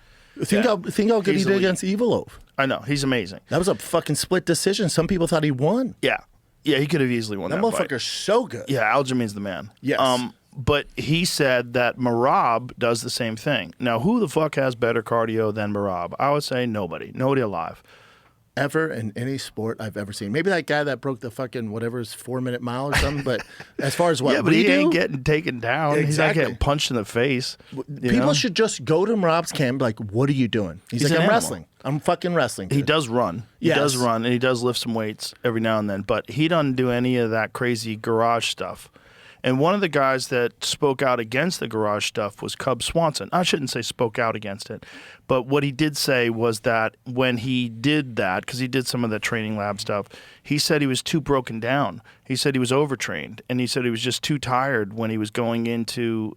Think how good he did against Evilov. I know. He's amazing. That was a fucking split decision. Some people thought he won. Yeah. Yeah, he could have easily won that fight. That motherfucker's so good. Yeah, Aljamain's the man. Yes. But he said that Merab does the same thing. Now, who the fuck has better cardio than Merab? I would say nobody. Nobody alive. Ever in any sport I've ever seen. Maybe that guy that broke the fucking whatever's 4-minute mile or something. But as far as what but we he do, ain't getting taken down. Exactly. He's not getting punched in the face. People should just go to Merab's camp and be like, what are you doing? He's like, I'm wrestling. I'm fucking wrestling. He does run. He does run, and he does lift some weights every now and then. But he doesn't do any of that crazy garage stuff. And one of the guys that spoke out against the garage stuff was Cub Swanson. I shouldn't say spoke out against it, but what he did say was that when he did that, because he did some of the training lab stuff, he said he was too broken down. He said he was overtrained, and he said he was just too tired when he was going into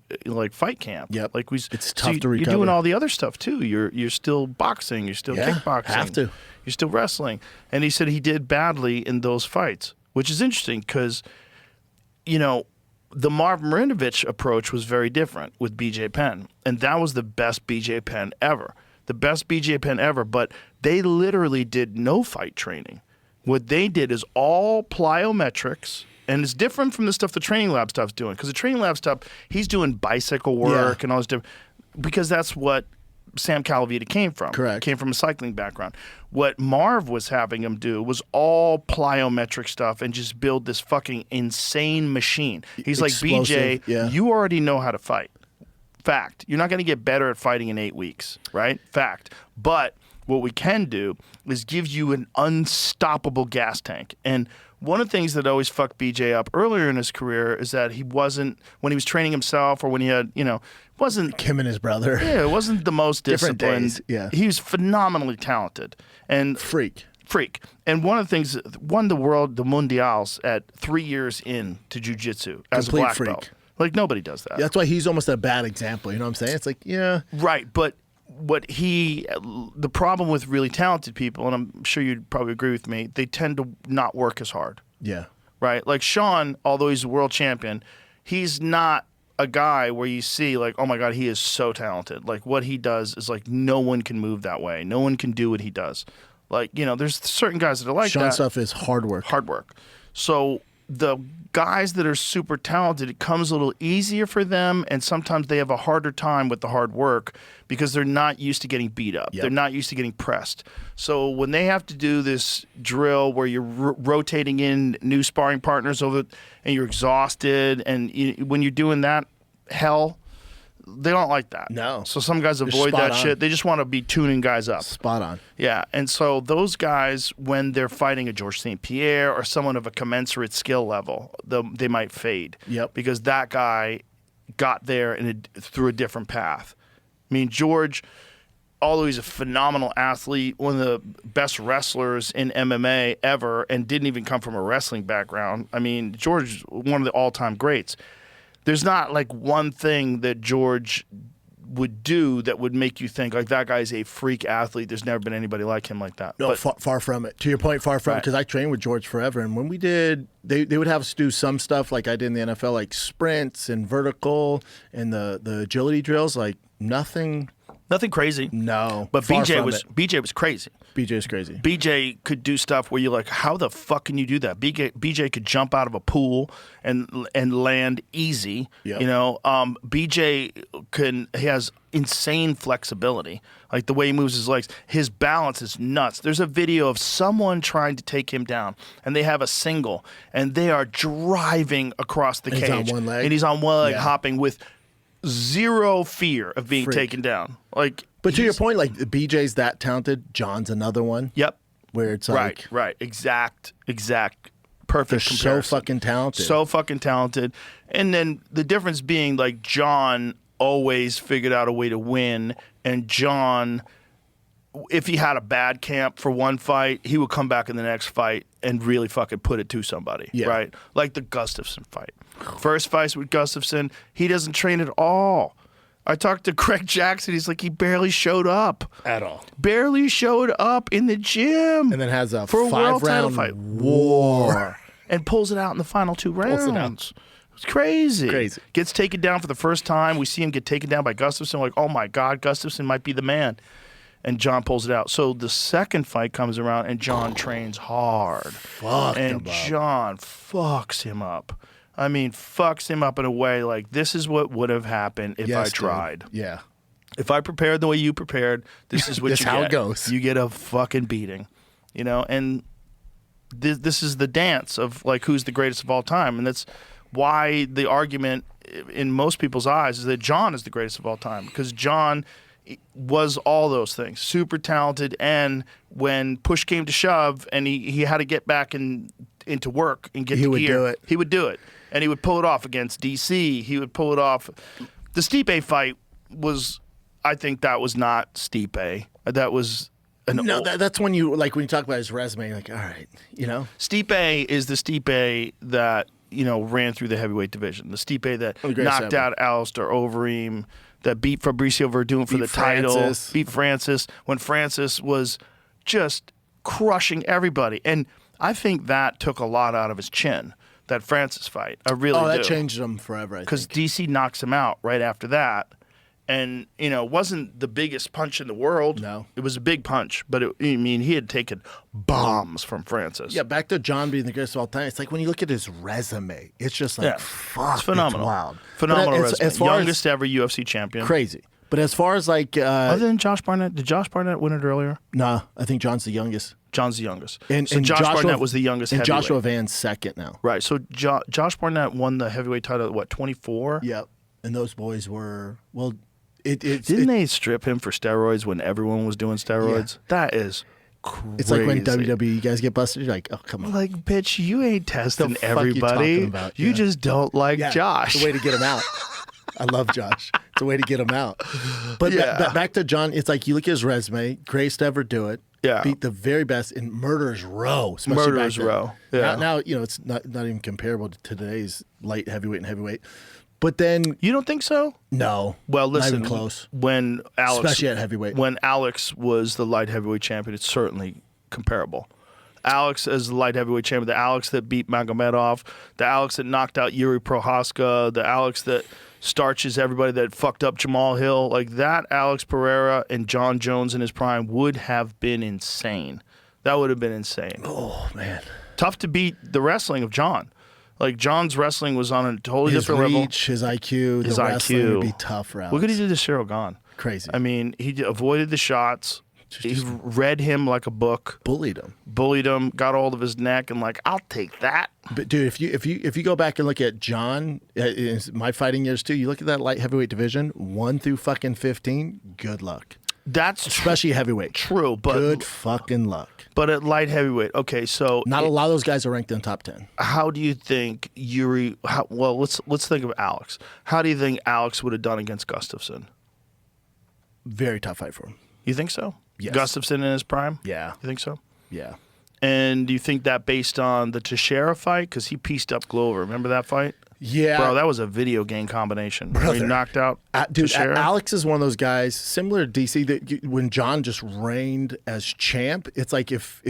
fight camp. Yep. It's tough to recover. You're doing all the other stuff too. You're still boxing. You're still kickboxing. Have to. You're still wrestling. And he said he did badly in those fights, which is interesting because, the Marv Marinovich approach was very different with BJ Penn, and that was the best BJ Penn ever. The best BJ Penn ever, but they literally did no fight training. What they did is all plyometrics, and it's different from the stuff the training lab stuff's doing, because the training lab stuff, he's doing bicycle work and all this different, because that's what Sam Calavita came from. Correct. Came from a cycling background. What Marv was having him do was all plyometric stuff and just build this fucking insane machine. He's like, Explosive, BJ, you already know how to fight. Fact. You're not going to get better at fighting in 8 weeks, right? Fact. But what we can do is give you an unstoppable gas tank. And one of the things that always fucked BJ up earlier in his career is that he wasn't, when he was training himself or when he had, wasn't Him and his brother. Yeah, it wasn't the most Different disciplined. days, yeah. He was phenomenally talented and Freak. And one of the things, won the Mundials at 3 years in to jiu-jitsu as Complete a black freak. belt. Like nobody does that. That's why he's almost a bad example. You know what I'm saying? It's like, yeah. Right, but the problem with really talented people, and I'm sure you'd probably agree with me, they tend to not work as hard. Yeah. Right? Like Sean, although he's a world champion, he's not a guy where you see like, oh my God, he is so talented. Like what he does is like no one can move that way. No one can do what he does. Like, there's certain guys that are like Sean's that. stuff is hard work. Hard work. So the guys that are super talented, it comes a little easier for them, and sometimes they have a harder time with the hard work because they're not used to getting beat up. Yep. They're not used to getting pressed. So when they have to do this drill where you're rotating in new sparring partners over, and you're exhausted, and when you're doing that hell, they don't like that. No. So some guys You're avoid spot that on. shit. They just want to be tuning guys up. Spot on. Yeah, and so those guys, when they're fighting a Georges St. Pierre or someone of a commensurate skill level, they might fade. Yep. Because that guy got there through a different path. I mean, George, although he's a phenomenal athlete, one of the best wrestlers in MMA ever, and didn't even come from a wrestling background. I mean, George is one of the all-time greats. There's not like one thing that George would do that would make you think like that guy's a freak athlete. There's never been anybody like him like that. No, But far from it. To your point, far from it, Right. because I trained with George forever. And when we did, they would have us do some stuff like I did in the NFL, like sprints and vertical and the agility drills, like nothing. nothing crazy. No. But far BJ from was it. BJ was crazy. BJ's crazy. BJ could do stuff where you're like, how the fuck can you do that? BJ could jump out of a pool and land easy. Yep. BJ he has insane flexibility. Like the way he moves his legs, his balance is nuts. There's a video of someone trying to take him down, and they have a single, and they are driving across the And cage. he's on one leg? And he's on one leg, Yeah. hopping with zero fear of being Freak. taken down. Like, But to your he's- point, like BJ's that talented. John's another one. Yep. Where it's like Right. Exact. they're Perfect so comparison. fucking talented. So fucking talented. And then the difference being like John always figured out a way to win, and John, if he had a bad camp for one fight, he would come back in the next fight and really fucking put it to somebody. Yeah. Right? Like the Gustafsson fight. First fight with Gustafsson, he doesn't train at all. I talked to Craig Jackson. He's like, he barely showed up. at all. Barely showed up in the gym. And then has a for a world title 5-round fight. war. And pulls it out in the final 2 rounds. Pulls it out. It's crazy. Crazy. Gets taken down for the first time. We see him get taken down by Gustafsson. Like, oh my God, Gustafsson might be the man. And John pulls it out. So the second fight comes around, and John trains hard. Fucked And him up. John fucks him up. I mean, fucks him up in a way like this is what would have happened if I Yes, dude. tried. Yeah. If I prepared the way you prepared, this is what This you how get. it goes. You get a fucking beating, and this is the dance of like who's the greatest of all time, and that's why the argument in most people's eyes is that John is the greatest of all time, because John was all those things, super talented, and when push came to shove and he had to get back into work and get He to would gear, do it. he would do it, and he would pull it off against DC. He would pull it off. The Stipe fight was, I think that was not Stipe. That was No, that's when you talk about his resume, like, all right, Stipe is the Stipe that ran through the heavyweight division. The Stipe that Oh, the great knocked seven. out Alistair Overeem, that beat Fabricio Verdun for Beat the title, Francis. beat Francis when Francis was just crushing everybody. And I think that took a lot out of his chin, that Francis fight. I really do. that changed him forever. Because Because DC knocks him out right after that. And, it wasn't the biggest punch in the world. No. It was a big punch, but he had taken bombs from Francis. yeah, back to John being the greatest of all time. It's like when you look at his resume, it's just like, Yeah. fuck, It's phenomenal. wild. Phenomenal But resume. as far Youngest ever UFC champion. crazy. But as far as like, Other than Josh Barnett, did Josh Barnett win it earlier? nah, I think John's the youngest. John's the youngest. And So Josh Joshua, Barnett was the youngest and heavyweight. Joshua Van's second now. Right. So Josh Barnett won the heavyweight title at what, 24? Yep. and those boys were Didn't they strip him for steroids when everyone was doing steroids? Yeah. That is crazy. It's like when WWE guys get busted. You're like, oh come on, Like, bitch, you ain't testing fuck you everybody. talking about? You Yeah. just don't like yeah, Josh. It's a way to get him out. I love Josh. It's a way to get him out. But Yeah. back to Jon, it's like you look at his resume. Greatest to ever do it. Yeah. Beat the very best in Murderer's Row. especially back Murderer's then. Row. Yeah. Now it's not even comparable to today's light heavyweight and heavyweight. But then You don't think so? no. Well, listen. not even close. When Alex, Especially at heavyweight. when Alex was the light heavyweight champion, it's certainly comparable. Alex as the light heavyweight champion, the Alex that beat Magomedov, the Alex that knocked out Yuri Prohaska, the Alex that starches everybody, that fucked up Jamal Hill, like that Alex Pereira and Jon Jones in his prime would have been insane. That would have been insane. Oh man. Tough to beat the wrestling of Jon. Like, John's wrestling was on a totally His different level. reach, his IQ, His the wrestling IQ would be tough for Alex. Look what he did to Cyril Gahn. Crazy. I mean, he avoided the shots. He read him like a book, bullied him. bullied him, got hold of his neck, and like, I'll take that. But dude, if you go back and look at Jon, in my fighting years too, you look at that light heavyweight division, 1 through fucking 15. Good luck, That's especially heavyweight. true, but Good fucking luck. but at light heavyweight, okay. So Not a lot of those guys are ranked in the top 10. how do you think Yuri? Well, let's think of Alex. How do you think Alex would have done against Gustafsson? Very tough fight for him. You think so? Yes. Gustafsson in his prime. Yeah, You think so? yeah. And do you think that based on the Teixeira fight? Because he pieced up Glover. Remember that fight? Yeah. Bro, that was a video game combination. Where he Brother. knocked out Dude, Teixeira. Alex is one of those guys, similar to DC, that when Jon just reigned as champ, it's like if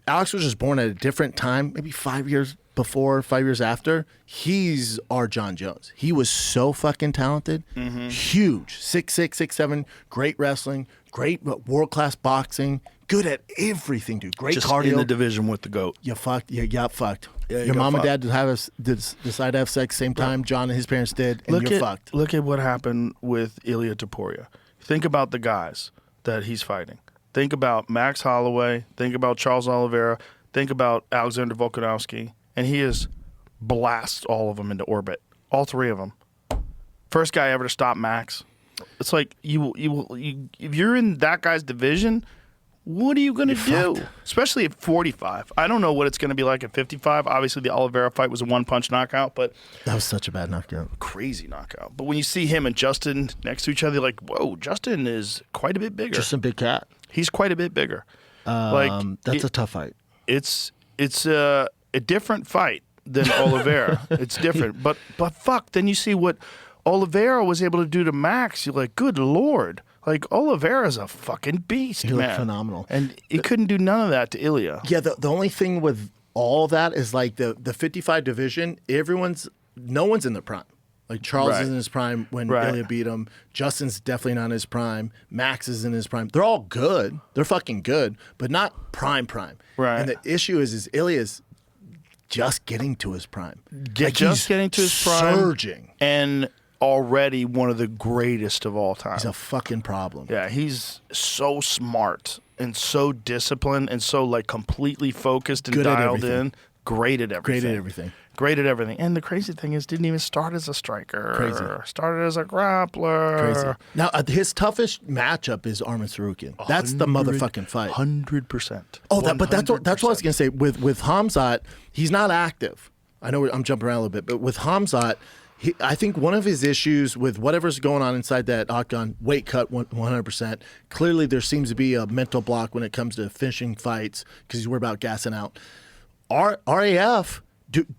Alex was just born at a different time, maybe 5 years before, 5 years after, he's our Jon Jones. He was so fucking talented, huge, 6'6", 6'7", great wrestling, great world-class boxing, good at everything, dude. Great just cardio. in the division with the GOAT. You fucked. You got fucked. Yeah, you Your got mom fucked. and dad decide to have sex same time Jon and his parents did, and you're fucked. Look at what happened with Ilia Topuria. Think about the guys that he's fighting. Think about Max Holloway. Think about Charles Oliveira. Think about Alexander Volkanovski. And he has blasts all of them into orbit. All three of them. First guy ever to stop Max. It's like you if you're in that guy's division, what are you going to do? fucked. Especially at 45. I don't know what it's going to be like at 55. Obviously, the Oliveira fight was a one-punch knockout, but That was such a bad knockout. crazy knockout. But when you see him and Justin next to each other, you're like, whoa, Justin is quite a bit bigger. Just a big cat. He's quite a bit bigger. That's a tough fight. It's a different fight than Oliveira. It's different. But fuck, then you see what Oliveira was able to do to Max. You're like, good Lord. Like, Oliveira's a fucking beast, He man. looked phenomenal. And he couldn't do none of that to Ilia. Yeah, the only thing with all that is like the 55 division, no one's in their prime. Like Charles Right. is in his prime when Right. Ilia beat him. Justin's definitely not in his prime. Max is in his prime. They're all good. They're fucking good, but not prime. Right. And the issue is Ilia's just getting to his prime. Like, just he's getting to his prime. surging. And already one of the greatest of all time. He's a fucking problem. Yeah, he's so smart and so disciplined and so like completely focused and Good at dialed everything. in. Great at everything. Great at everything. Great at everything. And the crazy thing is, didn't even start as a striker. Crazy. Started as a grappler. Crazy. Now, his toughest matchup is Arman Tsarukyan. That's the motherfucking fight. 100%. Oh, but that's what I was gonna say. With Hamzat, he's not active. I know I'm jumping around a little bit, but with Hamzat, I think one of his issues with whatever's going on inside that octagon, weight cut 100%. Clearly, there seems to be a mental block when it comes to finishing fights because he's worried about gassing out. RAF,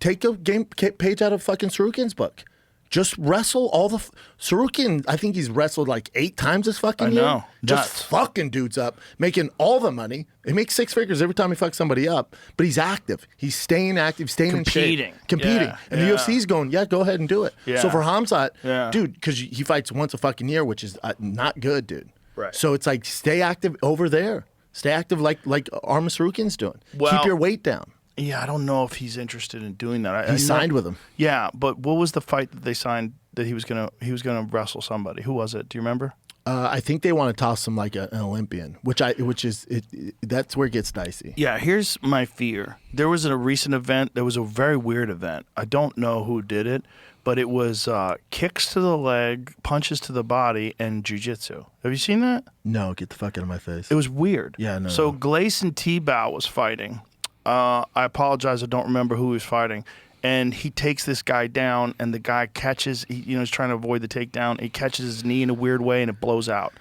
take a page out of fucking Tsarukyan's book. Just wrestle all the Tsarukyan. I think he's wrestled like 8 times this fucking year. know. Just Nuts. fucking dudes up, making all the money. He makes 6 figures every time he fucks somebody up. But he's active. He's staying active, staying in shape, competing. Yeah, And yeah. the UFC's going, yeah, go ahead and do it. Yeah. So for Hamzat, Yeah. dude, because he fights once a fucking year, which is not good, dude. Right. So it's like stay active over there. Stay active like Arman Tsarukyan's doing. Well, Keep your weight down. Yeah, I don't know if he's interested in doing that. He signed with him. Yeah, but what was the fight that they signed that he was gonna wrestle somebody? Who was it? Do you remember? I think they want to toss him like an Olympian, that's where it gets dicey. Yeah, here's my fear. There was a recent event. There was a very weird event. I don't know who did it, but it was kicks to the leg, punches to the body, and jiu-jitsu. Have you seen that? No, get the fuck out of my face. It was weird. Yeah, no. So Gleison Tebow was fighting. I apologize, I don't remember who he was fighting. And he takes this guy down, and the guy catches, he's trying to avoid the takedown. He catches his knee in a weird way, and it blows out.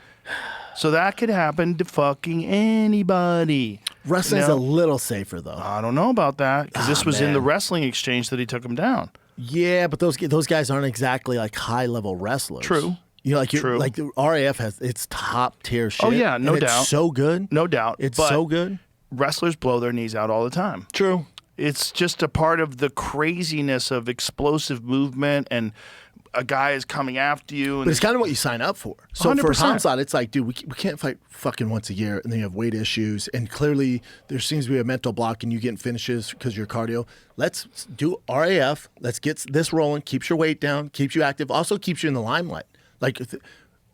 So that could happen to fucking anybody. Wrestling's a little safer, though. I don't know about that, because this was in the wrestling exchange that he took him down. Yeah, but those guys aren't exactly like high-level wrestlers. True. True. Like the RAF has its top-tier shit. Oh, yeah, no doubt. It's so good. No doubt. It's but so good. Wrestlers blow their knees out all the time. True. It's just a part of the craziness of explosive movement, and a guy is coming after you. And But it's kind of what you sign up for. So 100%. for Hamzat, it's like, dude, we can't fight fucking once a year, and then you have weight issues, and clearly there seems to be a mental block, and you getting finishes because of your cardio. Let's do RAF. Let's get this rolling. Keeps your weight down. Keeps you active. Also keeps you in the limelight. Like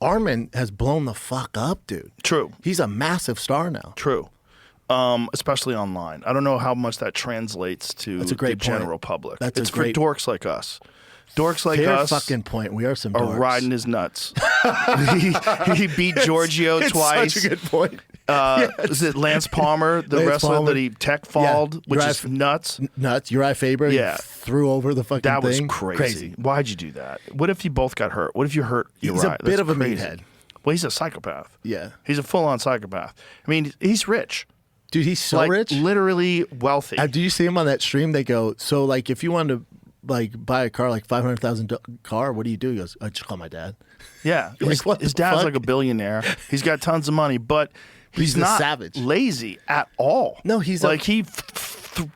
Arman has blown the fuck up, dude. True. He's a massive star now. True. Especially online. I don't know how much that translates to That's a great the point. general public. That's a it's great- for dorks like us. Dorks like Fair us fucking point. We are some are dorks. riding his nuts. he beat Giorgio It's twice. such a good point. Is it Lance Palmer, the Lance wrestler Palmer. that he tech-falled, which Uriah is nuts? Nuts. Uriah Faber. Yeah. He threw over the fucking That was thing. crazy. Why'd you do that? What if you both got hurt? What if you hurt Uriah? He's a bit That's of a crazy. meathead. Well, he's a psychopath. Yeah. He's a full-on psychopath. I mean, he's rich. Dude, he's so like, rich. Literally wealthy. Do you see him on that stream? They go, so like if you wanted to like buy a car, like $500,000 car, what do you do? He goes, I just call my dad. Yeah, You're his, like, what his the dad's fuck? like a billionaire. He's got tons of money, but he's a not savage. lazy at all. No, he's like he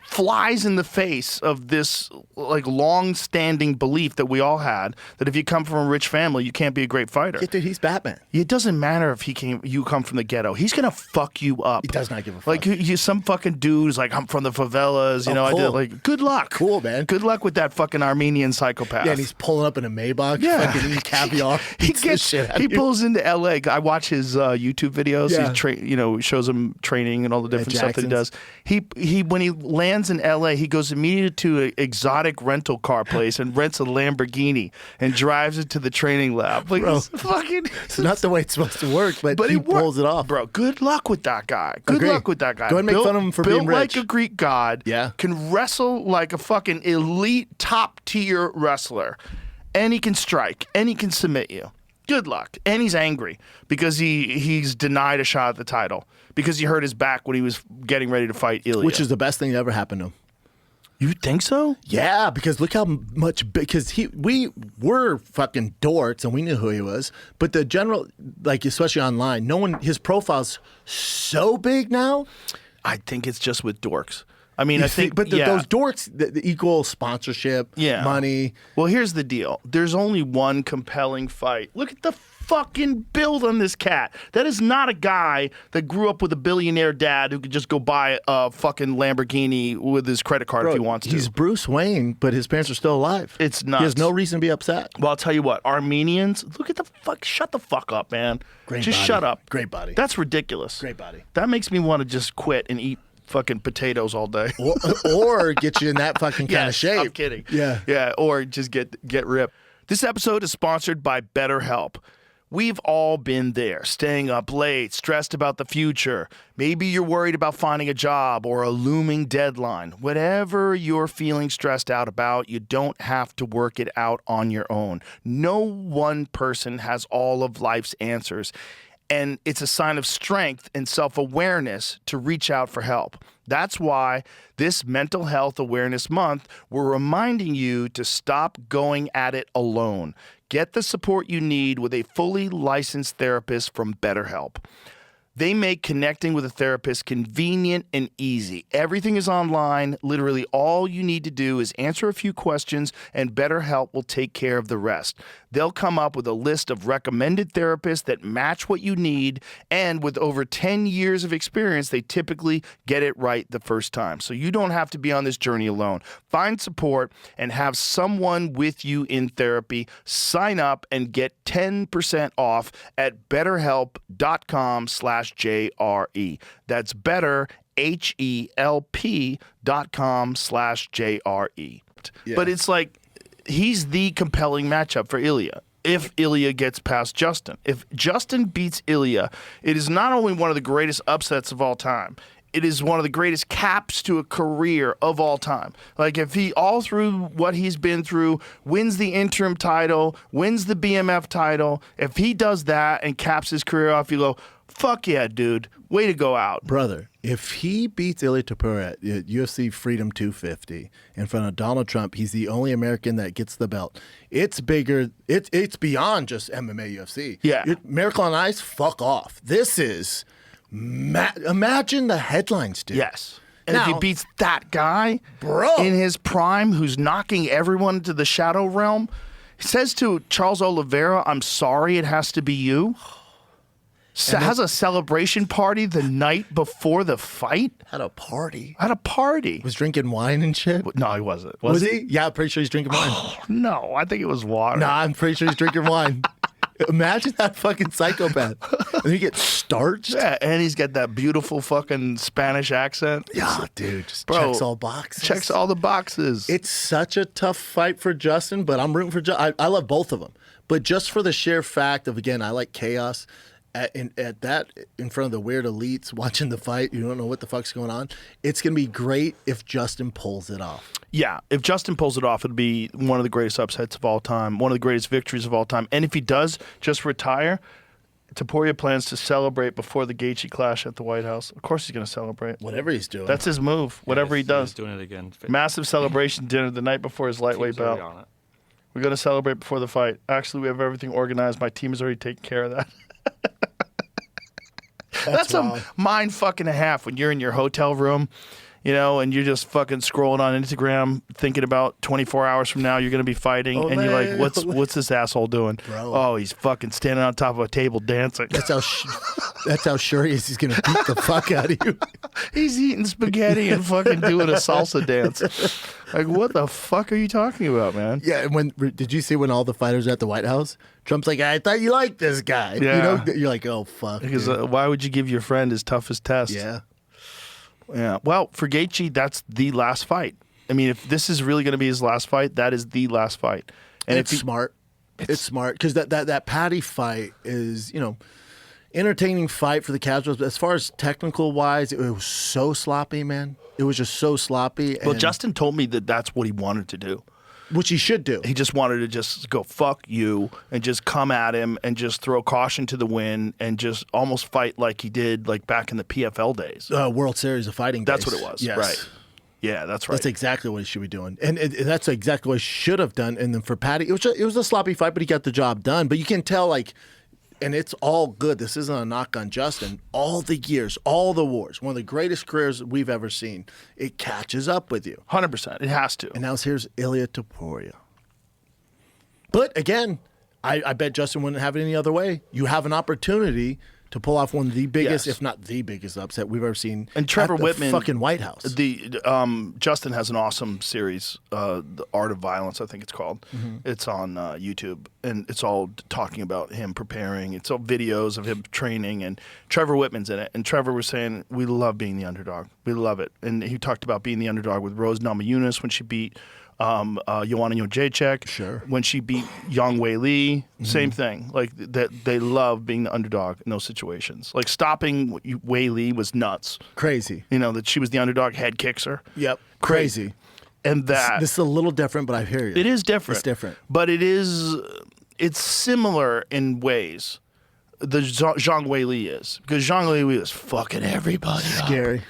flies in the face of this like long-standing belief that we all had that if you come from a rich family, you can't be a great fighter. Yeah, dude, he's Batman. It doesn't matter if you come from the ghetto. He's gonna fuck you up. He does not give a fuck. Like some fucking dude who's like, I'm from the favelas. You know, cool. I did like. Good luck. Cool, man. Good luck with that fucking Armenian psychopath. Yeah, and he's pulling up in a Maybach, Yeah. fucking eating caviar. He pulls into LA. I watch his YouTube videos. Yeah. He shows him training and all the different stuff that he Jackson's. does. He when he lands in LA, he goes immediately to an exotic rental car place and rents a Lamborghini and drives it to the training lab. Like Bro. it's fucking. It's not the way it's supposed to work, but he pulls it off. Bro, good luck with that guy. Good Agree. luck with that guy. Go ahead and make fun of him for being built rich. like a Greek god. Yeah. Can wrestle like a fucking elite top tier wrestler. And he can strike. And he can submit you. Good luck. And he's angry because he's denied a shot at the title because he hurt his back when he was getting ready to fight Ilia. Which is the best thing that ever happened to him. You think so? Yeah, because look how much because we were fucking dorks and we knew who he was, but the general, like especially online, no one, his profile's so big now. I think it's just with dorks. I mean, I think, but those dorks the equal sponsorship, money. Well, here's the deal. There's only one compelling fight. Look at the fucking build on this cat. That is not a guy that grew up with a billionaire dad who could just go buy a fucking Lamborghini with his credit card if he wants to. He's Bruce Wayne, but his parents are still alive. It's nuts. He has no reason to be upset. Well, I'll tell you what. Armenians, look at the fuck. Shut the fuck up, man. Great just body. shut up. Great body. That's ridiculous. Great body. That makes me want to just quit and eat fucking potatoes all day. or get you in that fucking kind of shape. I'm kidding. Yeah. Yeah, or just get ripped. This episode is sponsored by BetterHelp. We've all been there, staying up late, stressed about the future. Maybe you're worried about finding a job or a looming deadline. Whatever you're feeling stressed out about, you don't have to work it out on your own. No one person has all of life's answers. And it's a sign of strength and self-awareness to reach out for help. That's why this Mental Health Awareness Month, we're reminding you to stop going at it alone. Get the support you need with a fully licensed therapist from BetterHelp. They make connecting with a therapist convenient and easy. Everything is online. Literally all you need to do is answer a few questions and BetterHelp will take care of the rest. They'll come up with a list of recommended therapists that match what you need, and with over 10 years of experience, they typically get it right the first time. So you don't have to be on this journey alone. Find support and have someone with you in therapy. Sign up and get 10% off at betterhelp.com/JRE. That's better, HELP.com/JRE. Yeah. But it's like, he's the compelling matchup for Ilia. If Ilia gets past Justin. If Justin beats Ilia, it is not only one of the greatest upsets of all time, it is one of the greatest caps to a career of all time. Like, if he, all through what he's been through, wins the interim title, wins the BMF title, if he does that and caps his career off, you go, fuck yeah, dude. Way to go out. Brother, if he beats Ilia Topuria at UFC Freedom 250 in front of Donald Trump, he's the only American that gets the belt. It's bigger. It's beyond just MMA UFC. Yeah. Miracle on Ice, fuck off. This is, imagine the headlines, dude. Yes. And Now, if he beats that guy Bro. in his prime who's knocking everyone into the shadow realm, he says to Charles Oliveira, I'm sorry it has to be you. Has a celebration party the night before the fight. Had a party. At a party. Was drinking wine and shit. No, he wasn't. Was he? Yeah, I'm pretty sure he's drinking wine. No, I think it was water. No, I'm pretty sure he's drinking wine. Imagine that fucking psychopath. And he gets starched. Yeah, and he's got that beautiful fucking Spanish accent. Yeah, dude, just Bro, checks all boxes. Checks all the boxes. It's such a tough fight for Justin, but I'm rooting for Justin. I love both of them. But just for the sheer fact of, again, I like chaos. In front of the weird elites watching the fight, you don't know what the fuck's going on. It's going to be great if Justin pulls it off. Yeah, if Justin pulls it off, it'll be one of the greatest upsets of all time, one of the greatest victories of all time. And if he does just retire, Topuria plans to celebrate before the Gaethje clash at the White House. Of course he's going to celebrate. Whatever he's doing. That's his move, whatever he He's does. doing it again. Massive celebration dinner the night before his lightweight Team's already bout. on it. We're going to celebrate before the fight. Actually, we have everything organized. My team has already taken care of that. That's a mind fucking and a half when you're in your hotel room, you know, and you're just fucking scrolling on Instagram thinking about 24 hours from now you're going to be fighting, and you're like, what's this asshole doing? Bro. Oh, he's fucking standing on top of a table dancing. That's how sure he is he's going to beat the fuck out of you. He's eating spaghetti and fucking doing a salsa dance. Like, what the fuck are you talking about, man? Yeah, and did you see when all the fighters are at the White House? Trump's like, I thought you liked this guy. Yeah. You know, you're like, oh, fuck. Because dude. why would you give your friend his toughest test? Yeah. Yeah. Well, for Gaethje, that's the last fight. I mean, if this is really going to be his last fight, that is the last fight. And it's smart. It's smart because that Patty fight is, you know, entertaining fight for the casuals. But as far as technical wise, it was so sloppy, man. It was just so sloppy. Well, Justin told me that that's what he wanted to do. Which he should do. He just wanted to just go, fuck you, and just come at him and just throw caution to the wind and just almost fight like he did like back in the PFL days. World Series of Fighting That's days. what it was. Yes. Right. Yeah, that's right. That's exactly what he should be doing. And that's exactly what he should have done. And then for Patty, it was a sloppy fight, but he got the job done. But you can tell, like, and it's all good. This isn't a knock on Justin. All the years, all the wars, one of the greatest careers we've ever seen. It catches up with you. 100%. It has to. And now here's Ilia Topuria. But again, I bet Justin wouldn't have it any other way. You have an opportunity to pull off one of the biggest, Yes. if not the biggest upset we've ever seen. And Trevor at the Whitman, fucking White House. Justin has an awesome series, The Art of Violence, I think it's called. Mm-hmm. It's on YouTube, and it's all talking about him preparing. It's all videos of him training, and Trevor Whitman's in it. And Trevor was saying, we love being the underdog. We love it. And he talked about being the underdog with Rose Namajunas when she beat Joanna Jędrzejczyk. Sure. When she beat Yang Wei Li, same thing. Like that, they love being the underdog in those situations. Like stopping Wei Li was nuts. Crazy. You know that she was the underdog, head kicks her. Yep. Crazy. And that This is a little different, but I hear you. it is different. It's different. But it's similar in ways. The Zhang Wei Li is, because Zhang Wei Li is fucking everybody up. Scary.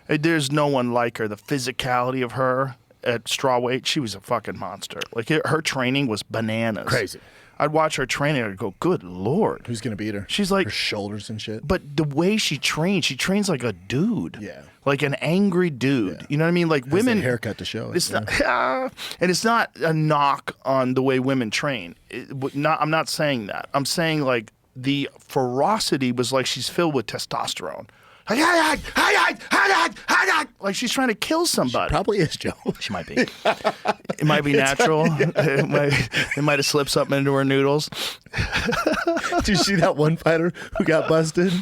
There's no one like her. The physicality of her at strawweight, she was a fucking monster. Like her training was bananas. Crazy. I'd watch her training and I'd go, good Lord. Who's going to beat her? She's like- her shoulders and shit. But the way she trains like a dude. Yeah. Like an angry dude. Yeah. You know what I mean? Like Has women. the haircut to show it. It's yeah. not, and it's not a knock on the way women train. I'm not saying that. I'm saying like the ferocity was like she's filled with testosterone. Like she's trying to kill somebody. Probably is, Joe. She might be. It might be natural. It might have slipped something into her noodles. Did you see that one fighter who got busted?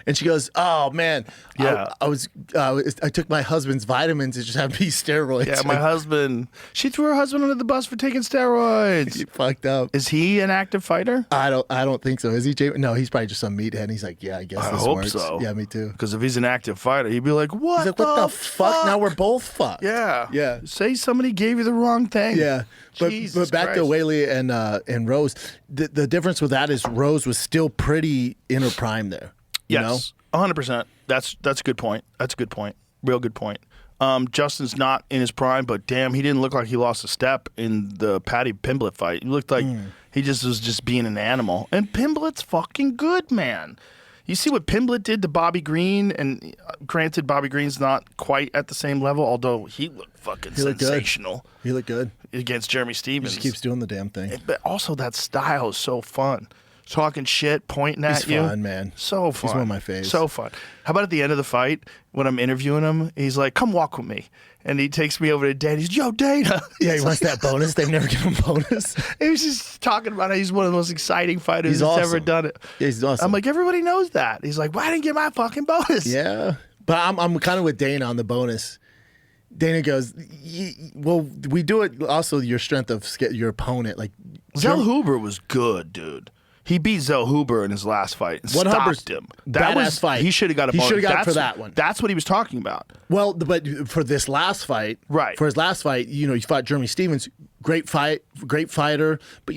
And she goes, "Oh man, Yeah. I took my husband's vitamins. It just happened to be steroids." Yeah, my husband. She threw her husband under the bus for taking steroids. He fucked up. Is he an active fighter? I don't think so. Is he? No, he's probably just some meathead. He's like, yeah, I guess I this hope works. so. Yeah, me too. Because if he's an active fighter, he'd be like, "What? He's like, what the fuck? Now we're both fucked. Yeah. Yeah. Say somebody gave you the wrong thing. Yeah, but back to Christ. Whaley and Rose. The difference with that is Rose was still pretty in her prime there. You know? Yes, 100%. That's a good point. That's a good point. Real good point. Justin's not in his prime, but damn, he didn't look like he lost a step in the Patty Pimblett fight. He looked like he was just being an animal. And Pimblett's fucking good, man. You see what Pimblett did to Bobby Green, and granted, Bobby Green's not quite at the same level, although he looked fucking sensational. He looked good Against Jeremy He Stevens. just keeps doing the damn thing. But also that style is so fun. Talking shit, pointing at He's you. fun, man. So fun. He's one of my faves. So fun. How about at the end of the fight, when I'm interviewing him, he's like, "Come walk with me." And he takes me over to Dana. He's, "Yo, Dana." Yeah, he wants that bonus. They've never given him a bonus. He was just talking about how he's one of the most exciting fighters He's that's awesome. ever done it. Yeah, he's awesome. I'm like, everybody knows that. He's like, "Why didn't you get my fucking bonus?" Yeah, but I'm kind of with Dana on the bonus. Dana goes, well, we do it also your strength of your opponent. Like Zell Huber was good, dude. He beat Zell Huber in his last fight and stopped him. That badass was fight. He should have got a He bonus. should have got it for That's- that one. That's what he was talking about. Well, but for this last fight, Right. For his last fight, he fought Jeremy Stevens. Great fight, great fighter. But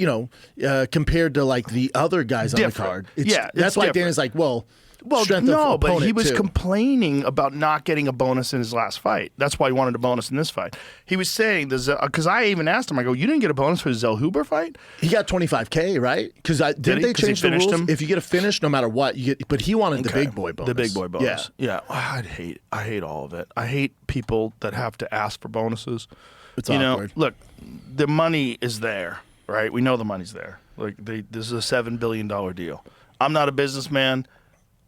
compared to like the other guys on the Different. card, It's that's why different. Dana's like, well, Well, strength no, of but he opponent, was too. complaining about not getting a bonus in his last fight. That's why he wanted a bonus in this fight. He was saying, because I even asked him, I go, "You didn't get a bonus for the Zell Huber fight?" He got $25K, right? Because didn't he? they 'Cause he change the finished rules? him? If you get a finish, no matter what, you get. But he wanted the Okay. big boy bonus. The big boy bonus. Yeah. I hate all of it. I hate people that have to ask for bonuses. It's you awkward. know, look, the money is there, right? We know the money's there. Like this is a $7 billion deal. I'm not a businessman.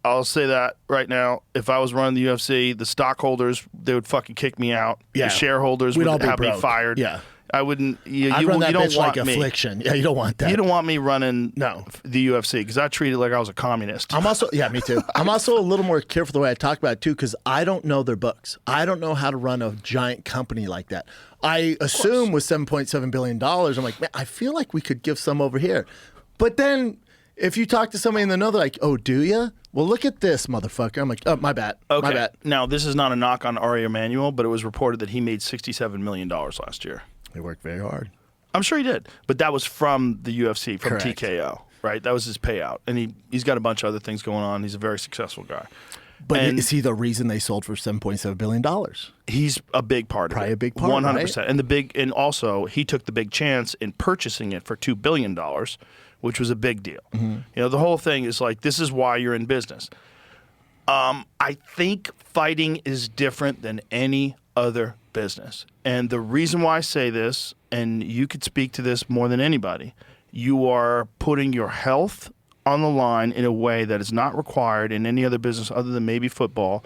I'll say that right now. If I was running the UFC, the stockholders, they would fucking kick me out. Yeah. The shareholders We'd all would be have me broke. fired. Yeah. I wouldn't. You I'd run that don't bitch want like me. affliction. Yeah, you don't want that. You don't want me running No. the UFC because I treat it like I was a communist. I'm also, yeah, me too. I'm also a little more careful the way I talk about it too, because I don't know their books. I don't know how to run a giant company like that. I assume with $7.7 billion, I'm like, man, I feel like we could give some over here. But then if you talk to somebody in the know, they're like, oh, do you? Well, look at this, motherfucker. I'm like, oh, my bad. Okay. My bad. Now, this is not a knock on Ari Emanuel, but it was reported that he made $67 million last year. They worked very hard. I'm sure he did, but that was from the UFC, from Correct. TKO, right? That was his payout, and he's got a bunch of other things going on. He's a very successful guy. But And- is he the reason they sold for $7.7 billion? He's a big part of it. Probably a big part, 100%. And also he took the big chance in purchasing it for $2 billion, which was a big deal. Mm-hmm. The whole thing is like, this is why you're in business. I think fighting is different than any other business. And the reason why I say this, and you could speak to this more than anybody, you are putting your health on the line in a way that is not required in any other business other than maybe football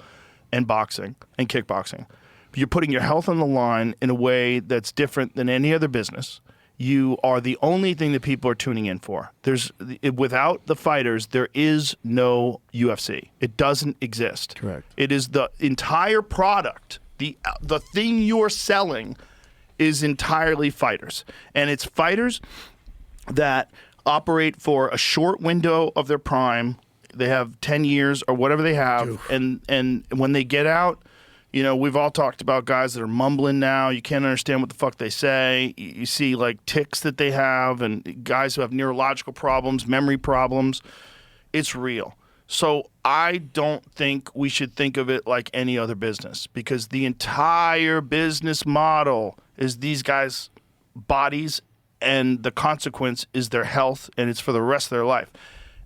and boxing and kickboxing. But you're putting your health on the line in a way that's different than any other business. You are the only thing that people are tuning in for. Without the fighters, there is no UFC. It doesn't exist. Correct. It is the entire product. The thing you're selling is entirely fighters. And it's fighters that operate for a short window of their prime. They have 10 years or whatever they have. And when they get out, we've all talked about guys that are mumbling now. You can't understand what the fuck they say. You see like tics that they have and guys who have neurological problems, memory problems. It's real. So I don't think we should think of it like any other business because the entire business model is these guys' bodies and the consequence is their health and it's for the rest of their life.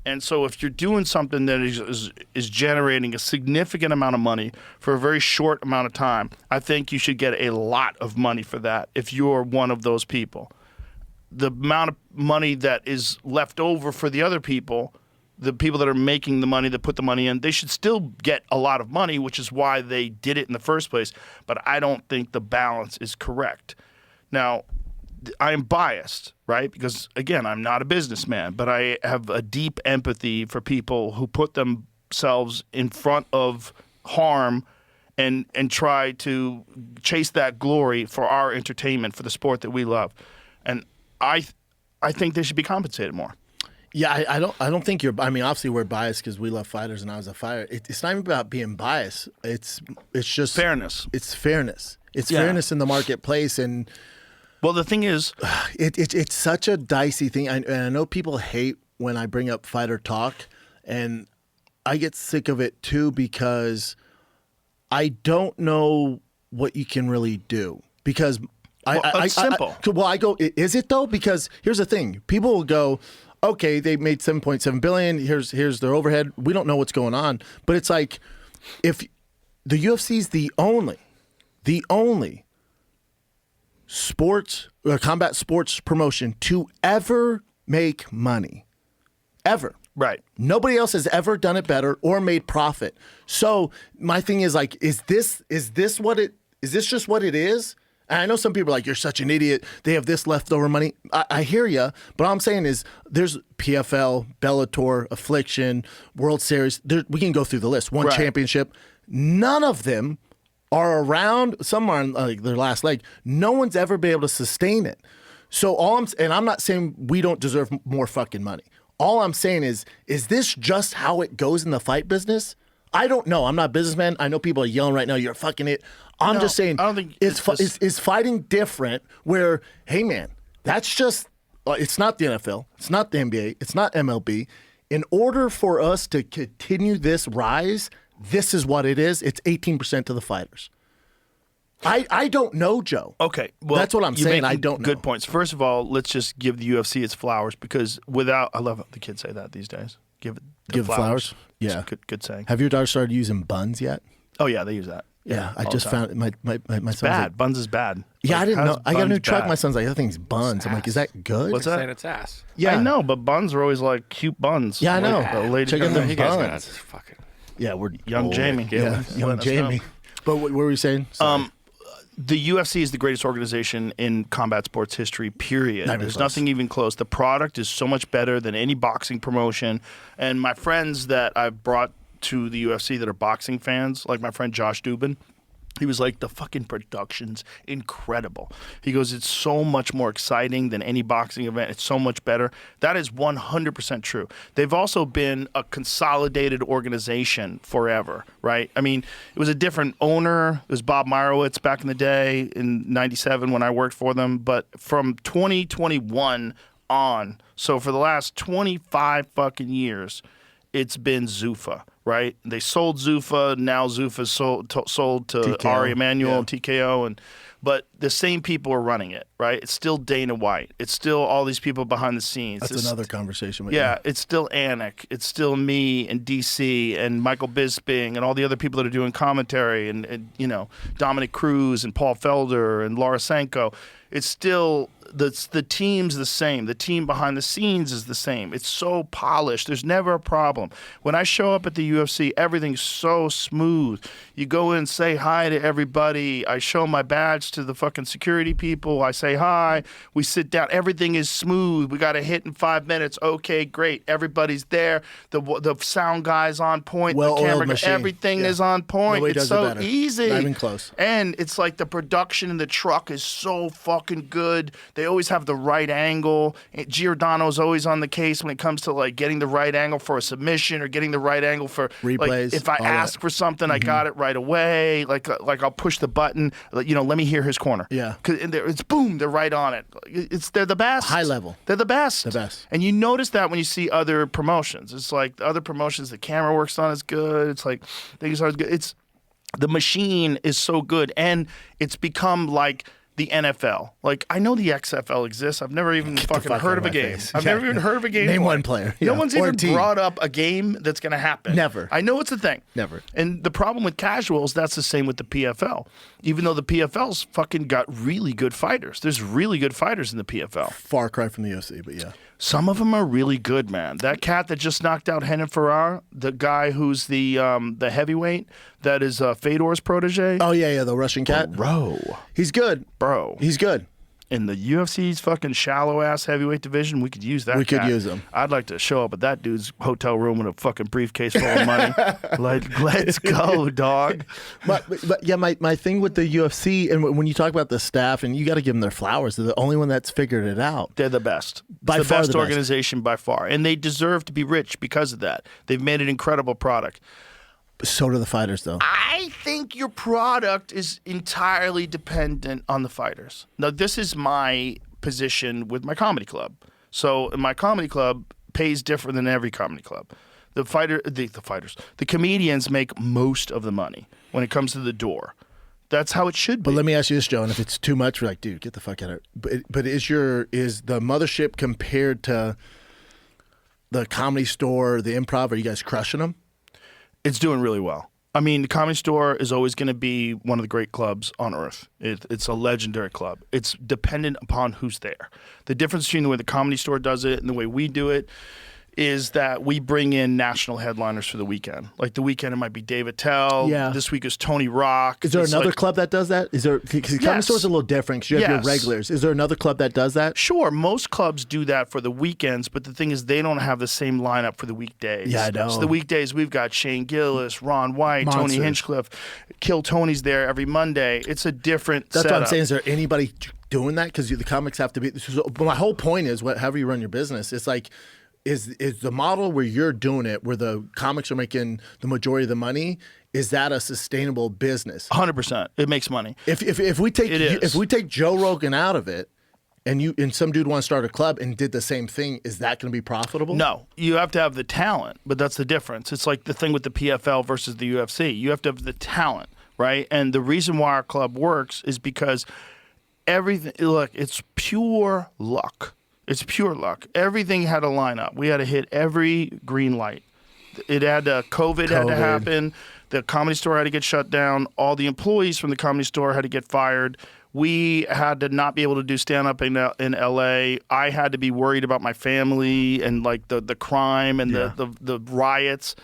And so if you're doing something that is generating a significant amount of money for a very short amount of time, I think you should get a lot of money for that if you're one of those people. The amount of money that is left over for the other people, the people that are making the money, that put the money in, they should still get a lot of money, which is why they did it in the first place. But I don't think the balance is correct. Now, I am biased, right? Because again, I'm not a businessman, but I have a deep empathy for people who put themselves in front of harm and try to chase that glory for our entertainment, for the sport that we love. And I think they should be compensated more. Yeah, I don't think you're. I mean, obviously we're biased because we love fighters, and I was a fighter. It's not even about being biased. It's just Fairness. It's fairness. It's Yeah. fairness in the marketplace, and Well, the thing is, it's such a dicey thing. And I know people hate when I bring up fighter talk, and I get sick of it too because I don't know what you can really do because it's simple. I go, is it though? Because here's the thing: people will go, okay, they made $7.7 billion. Here's their overhead. We don't know what's going on, but it's like if the UFC is the only sports or combat sports promotion to ever make money, ever. right. Nobody else has ever done it better or made profit. So my thing is like, is this just what it is? And I know some people are like, you're such an idiot. They have this leftover money. I hear you, but all I'm saying is there's PFL, Bellator, Affliction, World Series. We can go through the list. One Right. championship. None of them are around. Some are on like their last leg. No one's ever been able to sustain it. So I'm not saying we don't deserve more fucking money. All I'm saying is this just how it goes in the fight business? I don't know. I'm not a businessman. I know people are yelling right now, you're fucking it. I'm just saying, I don't think is fighting different where, hey man, that's just, it's not the NFL, it's not the NBA, it's not MLB. In order for us to continue this rise, this is what it is. It's 18% to the fighters. I don't know, Joe. Okay, well, that's what I'm you're saying. making I don't know. Good points. First of all, let's just give the UFC its flowers because I love how the kids say that these days. Give it the flowers? It's Yeah. a good saying. Have your daughter started using buns yet? Oh yeah, they use that. Yeah, I all just the time. found my son's Bad. like, Buns is bad. yeah, Like, I didn't how's know. I got a new buns truck. bad? My son's like, that thing's buns. I'm like, is that good? What's Saying that? it's ass. Yeah, I know, but buns are always like cute buns. Yeah, I know. Like, a lady Check out comes them in, You guys buns. got this fucking. Yeah, we're Young old. Jamie. Yeah, young Let us know. Jamie. But what were we saying? Sorry. The UFC is the greatest organization in combat sports history, period. Not even There's close. nothing even close. The product is so much better than any boxing promotion. And my friends that I've brought to the UFC that are boxing fans, like my friend Josh Dubin, he was like, the fucking production's incredible. He goes, it's so much more exciting than any boxing event. It's so much better. That is 100% true. They've also been a consolidated organization forever, right? I mean, it was a different owner. It was Bob Meyerowitz back in the day in 97 when I worked for them. But from 2021 on, so for the last 25 fucking years, it's been Zuffa, right? They sold Zuffa. Now Zuffa's sold to TKO, Ari Emanuel yeah. and TKO, but the same people are running it, right? It's still Dana White. It's still all these people behind the scenes. That's It's- another conversation. But yeah, it's still Anik. It's still me and DC and Michael Bisping and all the other people that are doing commentary and Dominic Cruz and Paul Felder and Laura Sanko. It's still the team's the same. The team behind the scenes is the same. It's so polished. There's never a problem. When I show up at the UFC, everything's so smooth. You go in, say hi to everybody. I show my badge to the fucking security people. I say hi. We sit down. Everything is smooth. We got a hit in 5 minutes. Okay, great. Everybody's there. The sound guy's on point. Well-oiled the camera, machine. everything Yeah. is on point. Nobody It's does it so better. easy. Not even close. And it's like the production in the truck is so fucking good. They always have the right angle. Giordano's always on the case when it comes to like getting the right angle for a submission or getting the right angle for Replays, Like, if I all ask that. for something, I got it right away. Like I'll push the button. Let me hear his corner. Yeah. And it's boom. They're right on it. They're the best. High level. They're the best. The best. And you notice that when you see other promotions. It's like the other promotions the camera works on is good. It's like things are good. The machine is so good, and it's become like the NFL. Like, I know the XFL exists. I've never even fucking fuck heard out of a of my game. face. I've Yeah. never even heard of a game. Name for one it. player. No Yeah. one's Or a even team. brought up a game that's going to happen. Never. I know it's a thing. Never. And the problem with casuals, that's the same with the PFL. Even though the PFL's fucking got really good fighters. There's really good fighters in the PFL. Far cry from the UFC, but yeah. Some of them are really good, man. That cat that just knocked out Renan Ferrar, the guy who's the heavyweight, that is Fedor's protege. Oh yeah, the Russian cat. Bro. He's good. Bro. He's good. in the UFC's fucking shallow ass heavyweight division, we could use that. We could cat. use him. I'd like to show up at that dude's hotel room with a fucking briefcase full of money. Like, let's go, dog. But yeah, my thing with the UFC, and when you talk about the staff, and you got to give them their flowers, they're the only one that's figured it out. They're the best. By It's the far best the best. organization by far. And they deserve to be rich because of that. They've made an incredible product. So do the fighters, though. I think your product is entirely dependent on the fighters. Now, this is my position with my comedy club. So my comedy club pays different than every comedy club. The comedians make most of the money when it comes to the door. That's how it should be. But let me ask you this, Joe, and if it's too much, we're like, dude, get the fuck out of it. But is the mothership compared to the Comedy Store, the Improv, are you guys crushing them? It's doing really well. I mean, the Comedy Store is always going to be one of the great clubs on earth. It's a legendary club. It's dependent upon who's there. The difference between the way the Comedy Store does it and the way we do it is that we bring in national headliners for the weekend. Like the weekend, it might be Dave Attell. Yeah. This week is Tony Rock. Is there It's another like- club that does that? Is there? Because the Comedy Yes. Store's a little different because you have Yes. your regulars. Is there another club that does that? Sure, most clubs do that for the weekends, but the thing is they don't have the same lineup for the weekdays. Yeah, I know. So the weekdays, we've got Shane Gillis, Ron White, Tony Monsters. Hinchcliffe. Kill Tony's there every Monday. It's a different That's setup. what I'm saying. Is there anybody doing that? Because the comics have to be. But my whole point is, however you run your business, it's like, is the model where you're doing it, where the comics are making the majority of the money, is that a sustainable business? 100%. It makes money. If we take It is. if we take Joe Rogan out of it, and some dude wants to start a club and did the same thing, is that going to be profitable? No, you have to have the talent, but that's the difference. It's like the thing with the PFL versus the UFC. You have to have the talent, right? And the reason why our club works is because everything, look, it's pure luck. It's pure luck. Everything had to line up. We had to hit every green light. It had to, COVID had to happen. The Comedy Store had to get shut down. All the employees from the Comedy Store had to get fired. We had to not be able to do stand-up in L.A. I had to be worried about my family and like the crime and the riots.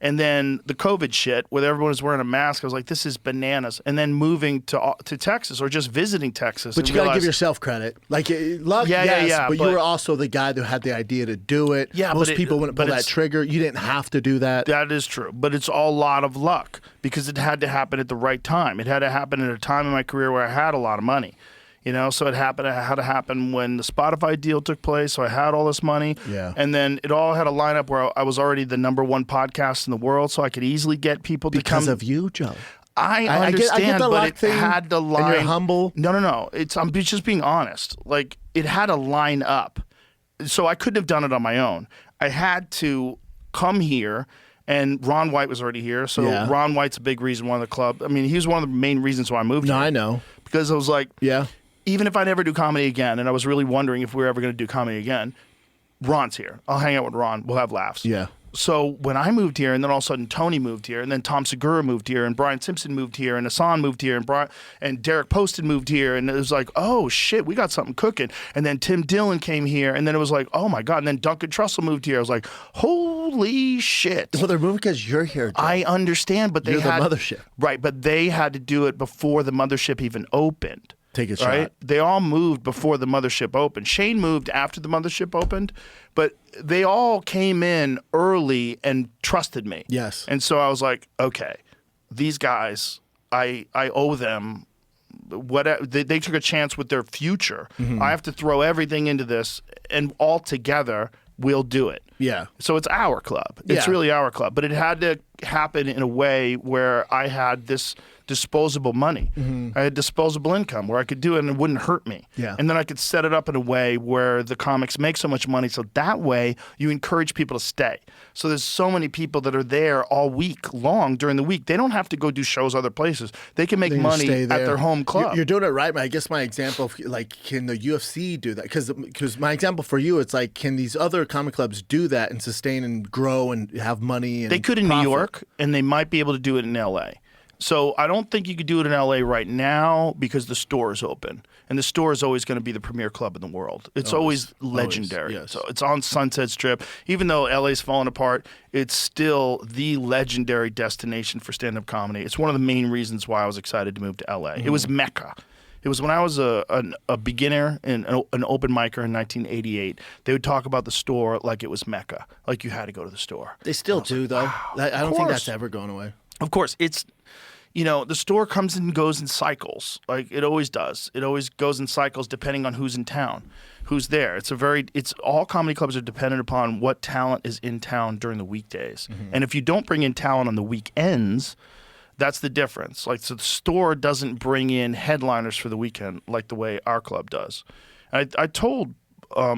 And then the COVID shit, where everyone was wearing a mask, I was like, this is bananas. And then moving to Texas or just visiting Texas. But you got to give yourself credit. Like, luck, yes, but you were also the guy that had the idea to do it. Yeah, most people wouldn't pull that trigger. You didn't have to do that. That is true. But it's all a lot of luck because it had to happen at the right time. It had to happen at a time in my career where I had a lot of money. You know, so it had to happen when the Spotify deal took place. So I had all this money. Yeah. And then it all had a lineup where I was already the #1 podcast in the world. So I could easily get people to come. Because of you, Joe. I understand, I get the but luck it thing, had to line. and you're humble. No. I'm just being honest. Like, it had to line up. So I couldn't have done it on my own. I had to come here. And Ron White was already here. So Yeah. Ron White's a big reason why the club. I mean, he was one of the main reasons why I moved No, here. I know. Because I was like, Yeah. even if I never do comedy again, and I was really wondering if we were ever going to do comedy again, Ron's here. I'll hang out with Ron. We'll have laughs. Yeah. So when I moved here, and then all of a sudden Tony moved here, and then Tom Segura moved here, and Brian Simpson moved here, and Hassan moved here, and Derek Poston moved here, and it was like, oh shit, we got something cooking. And then Tim Dillon came here, and then it was like, oh my god. And then Duncan Trussell moved here. I was like, holy shit. Well, they're moving because you're here, Joe. I understand, but they You're the had mothership. right, but they had to do it before the mothership even opened. Take a Right? shot. They all moved before the mothership opened. Shane moved after the mothership opened, but they all came in early and trusted me. Yes. And so I was like, okay, these guys, I owe them. They took a chance with their future. Mm-hmm. I have to throw everything into this, and all together we'll do it. Yeah. So it's our club. It's Yeah. really our club. But it had to happen in a way where I had this disposable money. I had disposable income where I could do it and it wouldn't hurt me. Yeah. And then I could set it up in a way where the comics make so much money. So that way you encourage people to stay. So there's so many people that are there all week long during the week. They don't have to go do shows other places. They can make They just money stay at there. their home club. You're doing it right. I guess my example, like, can the UFC do that? Because my example for you, it's like, can these other comic clubs do that and sustain and grow and have money? And They could in profit? New York, and they might be able to do it in L.A. So I don't think you could do it in L.A. right now because the store is open. And the store is always going to be the premier club in the world. It's always legendary. yes. So it's on Sunset Strip. Even though L.A.'s fallen apart, it's still the legendary destination for stand-up comedy. It's one of the main reasons why I was excited to move to L.A. It was Mecca. It was when I was a beginner and an open micer in 1988. They would talk about the store like it was Mecca, like you had to go to the store. They still do, though. I don't think that's course. ever going away. Of course, it's, the store comes and goes in cycles. Like it always does. It always goes in cycles depending on who's in town, who's there. It's all comedy clubs are dependent upon what talent is in town during the weekdays. And if you don't bring in talent on the weekends, that's the difference. Like, so the store doesn't bring in headliners for the weekend like the way our club does. I told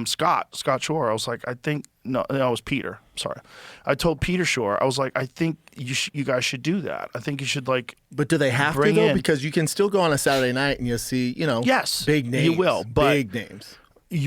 Scott Shore, I was like, it was Peter. Sorry. I told Peter Shore, I was like, I think you guys should do that. I think you should But do they have to though? Because you can still go on a Saturday night and you'll see, yes, big names. You will, but big names.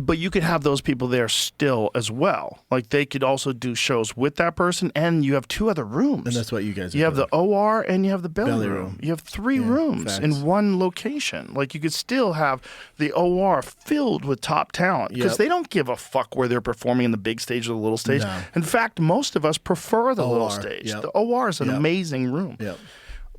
But you could have those people there still as well. Like they could also do shows with that person, and you have 2 other rooms. And that's what you guys are You have doing. the OR and you have the belly Belly room. room. You have 3 rooms facts. in one location. Like you could still have the OR filled with top talent because Yep. they don't give a fuck where they're performing in the big stage or the little stage. No. In fact, most of us prefer the little OR, stage. yep. The OR is an Yep. amazing room. Yep.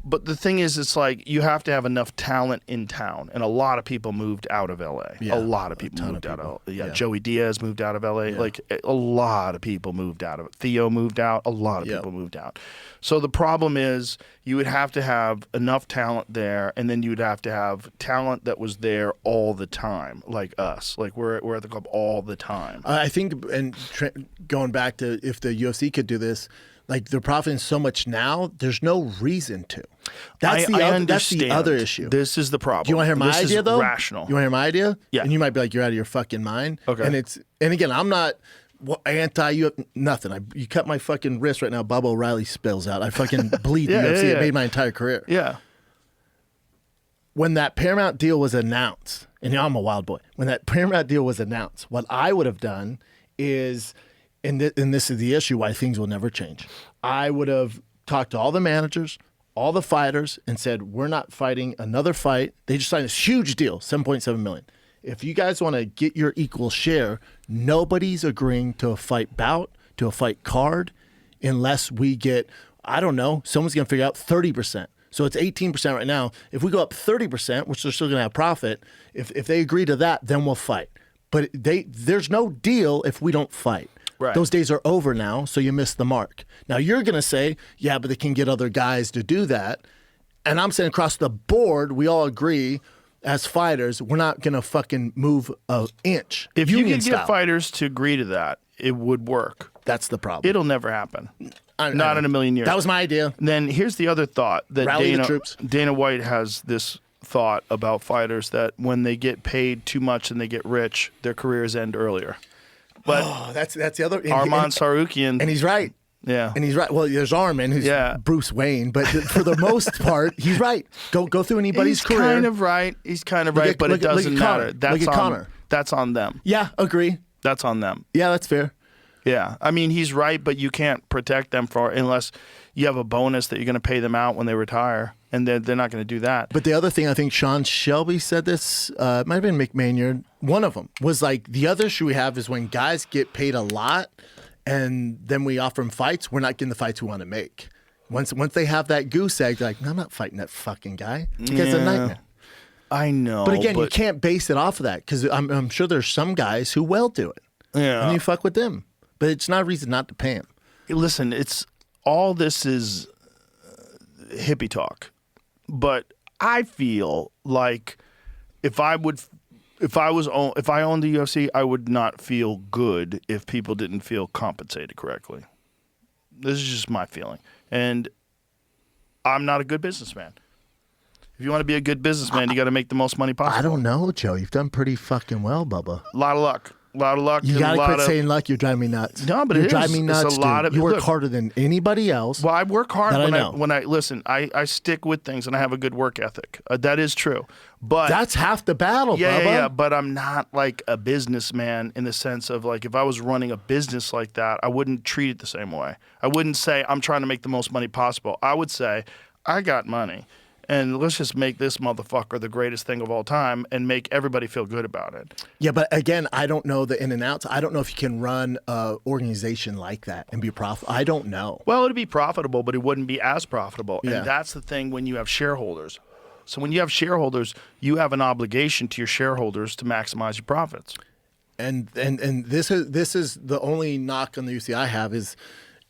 But the thing is, it's like you have to have enough talent in town, and a lot of people moved out of LA. Yeah, A lot of people ton of moved out people. of Yeah. Joey Diaz moved out of LA. Like a lot of people moved out of it. Theo moved out. A lot of Yep. people moved out. So the problem is you would have to have enough talent there, and then you would have to have talent that was there all the time, like us. Like we're at the club all the time. I think, and going back to if the UFC could do this, like they're profiting so much now, there's no reason to. That's the other issue. This is the problem. Do you want to hear my this idea is though? Rational. You want to hear my idea? Yeah. And you might be like, you're out of your fucking mind. Okay. And again, I'm not anti you. Nothing. You cut my fucking wrist right now. Bubba O'Reilly spills out. I fucking bleed Yeah, the UFC. yeah, It yeah. made my entire career. Yeah. When that Paramount deal was announced, and I'm a wild boy. When that Paramount deal was announced, what I would have done is, and this is the issue why things will never change. I would have talked to all the managers, all the fighters, and said, we're not fighting another fight. They just signed this huge deal, $7.7 million. If you guys want to get your equal share, nobody's agreeing to a fight bout, to a fight card, unless we get, I don't know, someone's going to figure out 30%. So it's 18% right now. If we go up 30%, which they're still going to have profit, if they agree to that, then we'll fight. But there's no deal if we don't fight. Right. Those days are over now, so you missed the mark. Now you're going to say, yeah, but they can get other guys to do that. And I'm saying across the board, we all agree as fighters, we're not going to fucking move an inch. If you Union could style. get fighters to agree to that, it would work. That's the problem. It'll never happen. I Not know. in a million years. That was my idea. Then here's the other thought that Rally the troops. Dana White has this thought about fighters that when they get paid too much and they get rich, their careers end earlier. But Oh, that's the other. Arman Tsarukyan, And he's right. yeah, And he's right. Well, there's Arman, who's Yeah. Bruce Wayne, but for the most part, he's right. Go through anybody's he's career. kind of right. He's kind of Look right, at- but look it at- look doesn't at Connor. matter. That's Look at on Connor. That's on them. Yeah, agree. That's on them. Yeah, that's fair. Yeah, I mean he's right, but you can't protect them for unless you have a bonus that you're going to pay them out when they retire, and they're not going to do that. But the other thing, I think Sean Shelby said this, it might have been McManiard, one of them, was like the other issue we have is when guys get paid a lot and then we offer them fights, we're not getting the fights we want to make. Once they have that goose egg, they're like, no, I'm not fighting that fucking guy. That guy's a nightmare. I know, But again, you can't base it off of that because I'm sure there's some guys who will do it. Yeah. And you fuck with them. But it's not a reason not to pay them. Listen, it's all this is hippie talk, but I feel like if I owned the UFC, I would not feel good if people didn't feel compensated correctly. This is just my feeling, and I'm not a good businessman. If you want to be a good businessman, you got to make the most money possible. I don't know, Joe. You've done pretty fucking well, Bubba. A lot of luck. A lot of luck. You and gotta a lot quit of, saying luck. You're driving me nuts. No, but you're it is. driving me It's a nuts. lot dude. of- You work look. harder than anybody else. Well, I work hard That I when know. when I listen. I stick with things and I have a good work ethic. That is true. But That's half the battle, yeah, Bubba. yeah, yeah. But I'm not like a businessman in the sense of like if I was running a business like that, I wouldn't treat it the same way. I wouldn't say I'm trying to make the most money possible. I would say I got money. And let's just make this motherfucker the greatest thing of all time and make everybody feel good about it. Yeah, but again, I don't know the in and outs. I don't know if you can run an organization like that and be profitable. I don't know. Well, it'd be profitable, but it wouldn't be as profitable. Yeah. And that's the thing when you have shareholders. So when you have shareholders, you have an obligation to your shareholders to maximize your profits. And this is the only knock on the UFC I have is,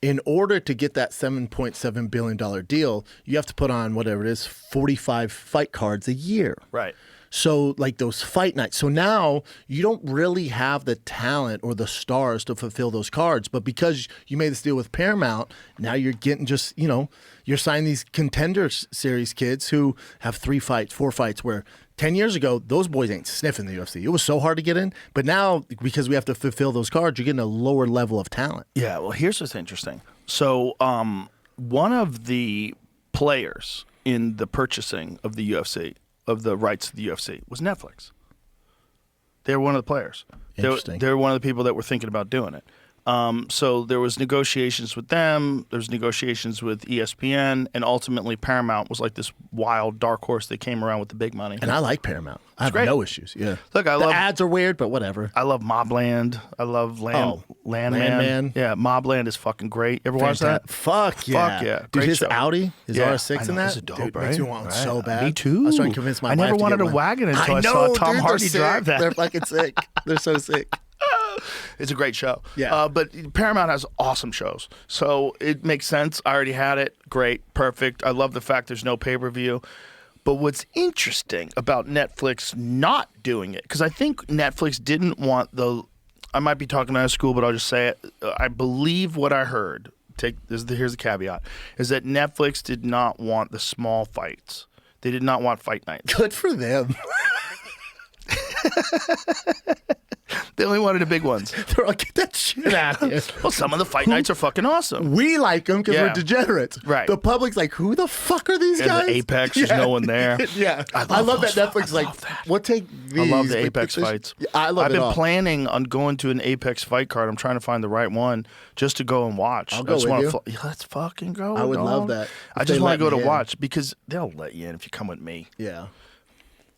in order to get that $7.7 billion deal, you have to put on whatever it is, 45 fight cards a year. Right. So like those fight nights. So now you don't really have the talent or the stars to fulfill those cards. But because you made this deal with Paramount, now you're getting just, you're signing these contenders series kids who have 3 fights, 4 fights, where 10 years ago, those boys ain't sniffing the UFC. It was so hard to get in. But now, because we have to fulfill those cards, you're getting a lower level of talent. Yeah, well, here's what's interesting. So one of the players in the purchasing of the UFC, of the rights to the UFC, was Netflix. They were one of the players. Interesting. They were one of the people that were thinking about doing it. So there was negotiations with them. There's negotiations with ESPN, and ultimately Paramount was like this wild dark horse that came around with the big money. And I like Paramount. I have great. no issues. Yeah. Look, the ads are weird, but whatever. I love Mobland. I love Landman. Yeah, Mobland is fucking great. You ever watch that? Fuck yeah. Fuck yeah. Dude, Great his show. Audi, his Yeah, RS6 I in know, that. this is dope, Dude, right? makes me want so Right. bad. Me too. I was trying to convince my I wife never to wanted get a one. wagon until I know, saw Tom dude, Hardy they're sick. drive that. They're fucking sick. They're so sick. It's a great show. Yeah. But Paramount has awesome shows. So it makes sense. I already had it. Great. Perfect. I love the fact there's no pay-per-view. But what's interesting about Netflix not doing it, because I think Netflix didn't want I might be talking out of school, but I'll just say it. I believe what I heard, here's the caveat, is that Netflix did not want the small fights. They did not want fight nights. Good for them. They only wanted the big ones. They're like, get that shit out of here. Well, some of the fight nights are fucking awesome. We like them because Yeah. we're degenerates. Right. The public's like, who the fuck are these And guys? the Apex, there's no one there. Yeah. I love that those. Netflix is I like, love that. we'll take these. I love the like, Apex this- fights. Yeah, I love I've it been all. planning on going to an Apex fight card. I'm trying to find the right one just to go and watch. I'll go I just with wanna you. let's fucking go. I would dog. love that. I If just they want let to go me to in. watch because they'll let you in if you come with me. Yeah.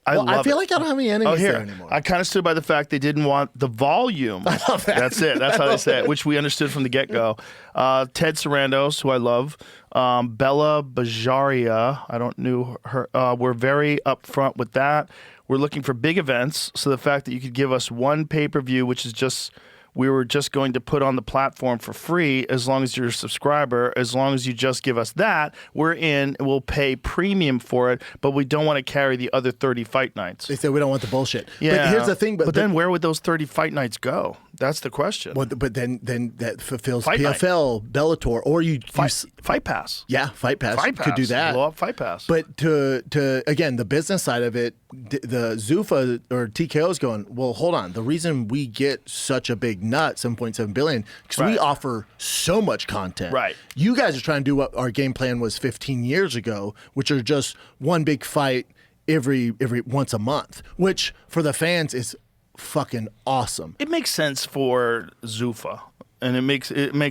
I Well, I love feel it. like I don't have any enemies here. there anymore. I kind of stood by the fact they didn't want the volume. I love that. That's it. That's how they say it, which we understood from the get-go. Ted Sarandos, who I love, Bella Bajaria, I don't know her. We're very upfront with that. We're looking for big events, so the fact that you could give us one pay-per-view, which is just we were just going to put on the platform for free as long as you're a subscriber, as long as you just give us that, we're in, we'll pay premium for it, but we don't want to carry the other 30 fight nights. They say we don't want the bullshit. Yeah. But here's the thing. But then where would those 30 fight nights go? That's the question. But then that fulfills Fight night. PFL, Bellator, or you Fight Pass. yeah, Fight Pass. Fight Pass. Could do that. Blow up Fight Pass. But to again, the business side of it, the Zuffa or TKO is going, well, hold on. The reason we get such a big nut, 7.7 billion, because we Right. offer so much content. Right. You guys are trying to do what our game plan was 15 years ago, which are just one big fight every once a month, which for the fans is fucking awesome. It makes sense for Zuffa, and it makes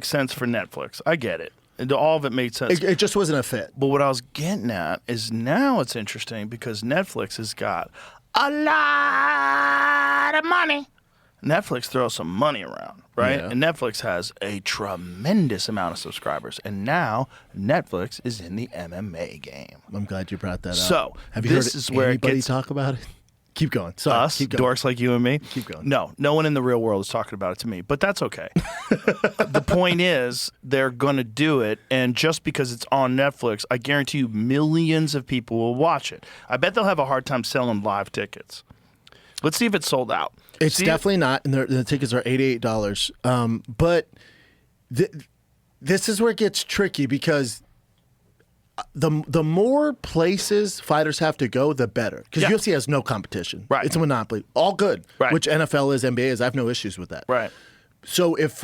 sense for Netflix. I get it. And all of it made sense. It just wasn't a fit. But what I was getting at is now it's interesting because Netflix has got a lot of money. Netflix throws some money around, right? Yeah. And Netflix has a tremendous amount of subscribers. And now Netflix is in the MMA game. I'm glad you brought that up. So, have you this heard is where it anybody gets- talk about it? Keep going. Sorry, Us, keep going. dorks like you and me. Keep going. No one in the real world is talking about it to me, but that's okay. The point is, they're going to do it, and just because it's on Netflix, I guarantee you millions of people will watch it. I bet they'll have a hard time selling live tickets. Let's see if it's sold out. It's See- definitely not, and the tickets are $88. But this is where it gets tricky because the more places fighters have to go, the better. Because Yeah. UFC has no competition. Right. It's a monopoly. All good. Right. Which NFL is, NBA is. I have no issues with that. Right. So if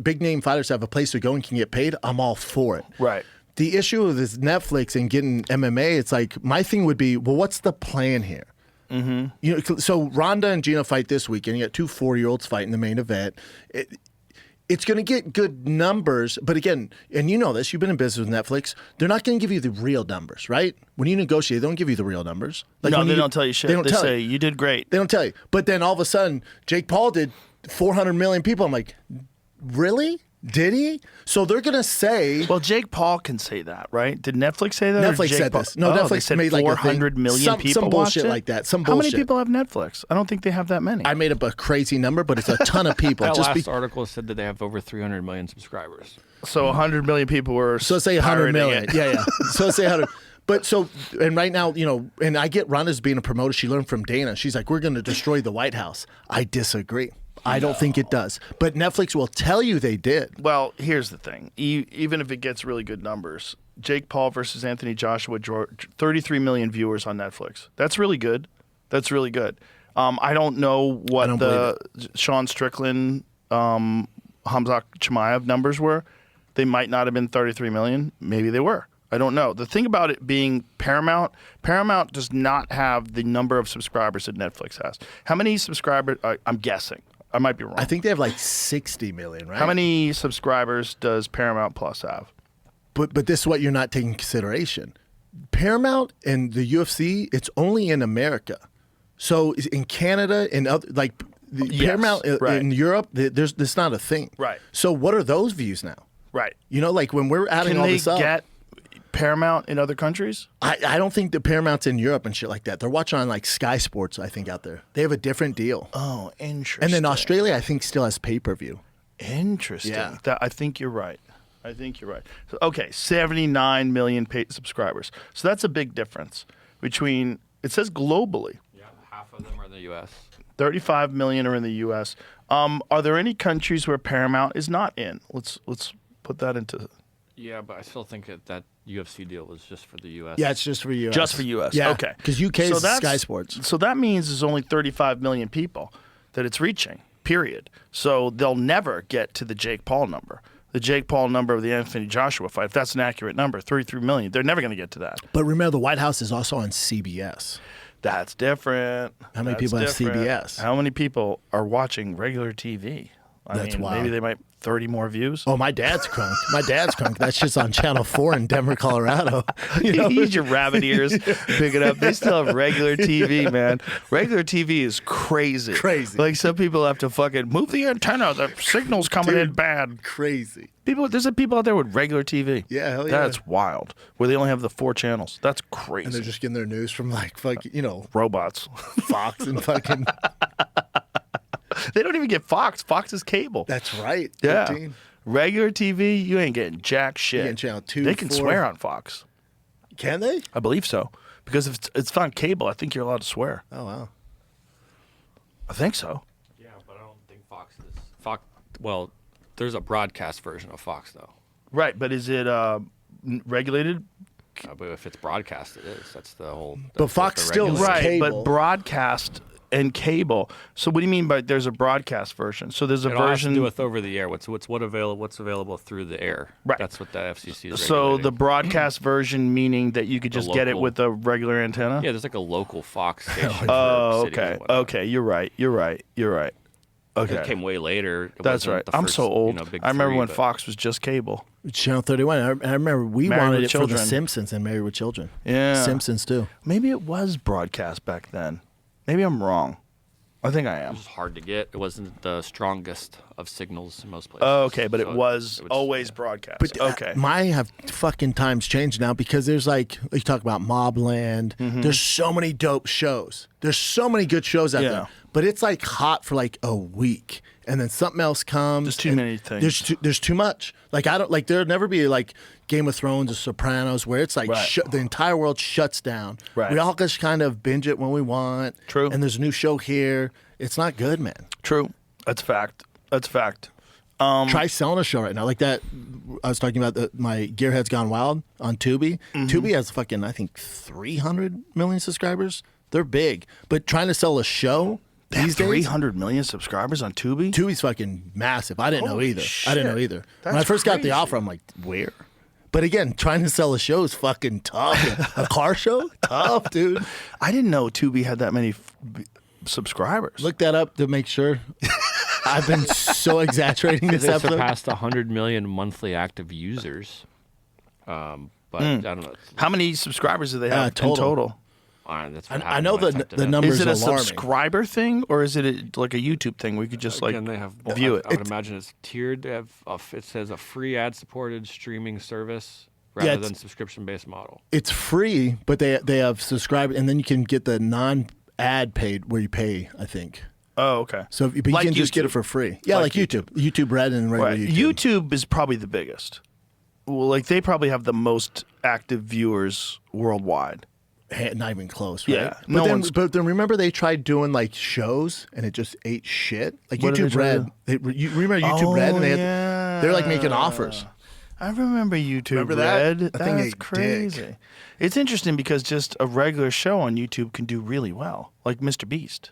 big name fighters have a place to go and can get paid, I'm all for it. Right. The issue with this Netflix and getting MMA, it's like my thing would be, well, what's the plan here? Mm-hmm. You know, so Ronda and Gina fight this weekend. You got 2 4-year-olds fighting the main event. It's going to get good numbers, but again, and you know this, you've been in business with Netflix, they're not going to give you the real numbers, right? When you negotiate, they don't give you the real numbers. Like No, when they you- don't tell you shit. They don't tell say, you. you did great. They don't tell you. But then all of a sudden, Jake Paul did 400 million people. I'm like, really? Did he? So they're gonna say. Well, Jake Paul can say that, right? Did Netflix say that? Netflix or Jake said Paul? this. No, They Netflix said made like 400 million people some bullshit watched it? like that. Some How bullshit. many people have Netflix? I don't think they have that many. I made up a crazy number, but it's a ton of people. That Just last article said that they have over 300 million subscribers. So 100 million people were. So say 100 pirating million. it. Yeah. So say 100. But so, and right now, and I get Rhonda's being a promoter. She learned from Dana. She's like, we're going to destroy the White House. I disagree. I don't think it does. But Netflix will tell you they did. Well, here's the thing. Even if it gets really good numbers, Jake Paul versus Anthony Joshua, 33 million viewers on Netflix. That's really good. That's really good. I don't know what the Sean Strickland, Hamzat Chimaev numbers were. They might not have been 33 million. Maybe they were. I don't know. The thing about it being Paramount does not have the number of subscribers that Netflix has. How many subscribers? I'm guessing. I might be wrong. I think they have like 60 million, right? How many subscribers does Paramount Plus have? But this is what you're not taking consideration. Paramount and the UFC, it's only in America. So in Canada and other Paramount right. in Europe, there's not a thing. Right. So what are those views now? Right. Like when we're adding Can all they this up. get Paramount in other countries? I don't think the Paramount's in Europe and shit like that. They're watching on like Sky Sports, I think, out there. They have a different deal. Oh, interesting. And then Australia, I think, still has pay-per-view. Interesting. Yeah. I think you're right. So, okay, 79 million paid subscribers. So that's a big difference between, it says globally. Yeah, half of them are in the U.S. 35 million are in the U.S. Are there any countries where Paramount is not in? Let's put that into... Yeah, but I still think that UFC deal was just for the U.S. Yeah, it's just for U.S. Just for U.S. Yeah, Okay. because UK is Sky Sports. So that means there's only 35 million people that it's reaching, period. So they'll never get to the Jake Paul number. The Jake Paul number of the Anthony Joshua fight, if that's an accurate number, 33 million. They're never going to get to that. But remember, the White House is also on CBS. That's different. How many people have CBS? How many people are watching regular TV? That's wild. Maybe they might 30 more views. Oh, my dad's crunk. That's just on Channel 4 in Denver, Colorado. Use your rabbit ears, pick it up. They still have regular TV, man. Regular TV is crazy. Crazy. Like some people have to fucking move the antenna. The signal's coming in bad. Crazy. There's people out there with regular TV. Yeah, hell yeah. That's wild. Where they only have the 4 channels. That's crazy. And they're just getting their news from robots. Fox and fucking. They don't even get Fox. Fox is cable. That's right. Yeah. 13. Regular TV, you ain't getting jack shit. You getting channel 2, They can 4. swear on Fox. Can they? I believe so. Because if it's on cable, I think you're allowed to swear. Oh, wow. I think so. Yeah, but I don't think Fox is. Well, there's a broadcast version of Fox, though. Right, but is it regulated? But if it's broadcast, it is. That's the whole. But Fox still is Right, cable. but broadcast and cable. So what do you mean by there's a broadcast version? So there's a It all has version. to do with over the air. What's available through the air. Right. That's what the FCC is. So regulating. the broadcast version meaning that you could just get it local. with a regular antenna? Yeah, there's like a local Fox station. Oh, for cities okay. and whatnot. Okay, you're right. Okay. It came way later. It That's wasn't right. the I'm first, so old. big I remember three, when but- Fox was just cable. Channel 31. I remember we Married wanted with it for Children. The Simpsons and Married with Children. Yeah. Simpsons, too. Maybe it was broadcast back then. Maybe I'm wrong. I think I It am. was hard to get. It wasn't the strongest of signals in most places. Oh, okay, but So it was always yeah. broadcast. But okay. my have fucking times changed now because there's like you talk about Mobland. There's so many dope shows. There's so many good shows out Yeah. there. But it's like hot for like a week, and then something else comes. There's too and many things. There's too much. Like I don't like there'll never be like Game of Thrones or Sopranos where it's like Right. the entire world shuts down. Right. We all just kind of binge it when we want. True. And there's a new show here. It's not good, man. True. That's fact. Try selling a show right now. Like that, I was talking about my Gearhead's Gone Wild on Tubi. Tubi has fucking, I think, 300 million subscribers. They're big. But trying to sell a show They have these days, 300 million subscribers on Tubi? Tubi's fucking massive. I didn't know Holy either. shit. I didn't know either. When I That's first got the crazy. offer, I'm like, where? But again, trying to sell a show is fucking tough. A car show? Tough, dude. I didn't know Tubi had that many subscribers. Look that up to make sure. I've been so exaggerating this They episode. surpassed 100 million monthly active users. But I don't know. How many subscribers do they have in total. total? That's what I know happened when I typed the in. numbers Is it a alarming. subscriber thing, or is it like a YouTube thing where you could just Again, they have view it? I would imagine it's tiered. They have it says a free ad-supported streaming service rather it's- than subscription-based model. It's free, but they have subscribed, and then you can get the non-ad paid where you pay, I think. Oh, okay. So but you Like can just get it YouTube. for free. Yeah, like YouTube. YouTube Red and regular Right. YouTube. YouTube is probably the biggest. Well, like they probably have the most active viewers worldwide. Not even close, right? Yeah, But, no then, one's- but then remember they tried doing like shows and it just ate shit? Like What did YouTube they try Red. You remember YouTube Red? And they're like making offers. I remember YouTube Remember that? Red. That thing That's ate crazy. dick. It's interesting because just a regular show on YouTube can do really well, like Mr. Beast.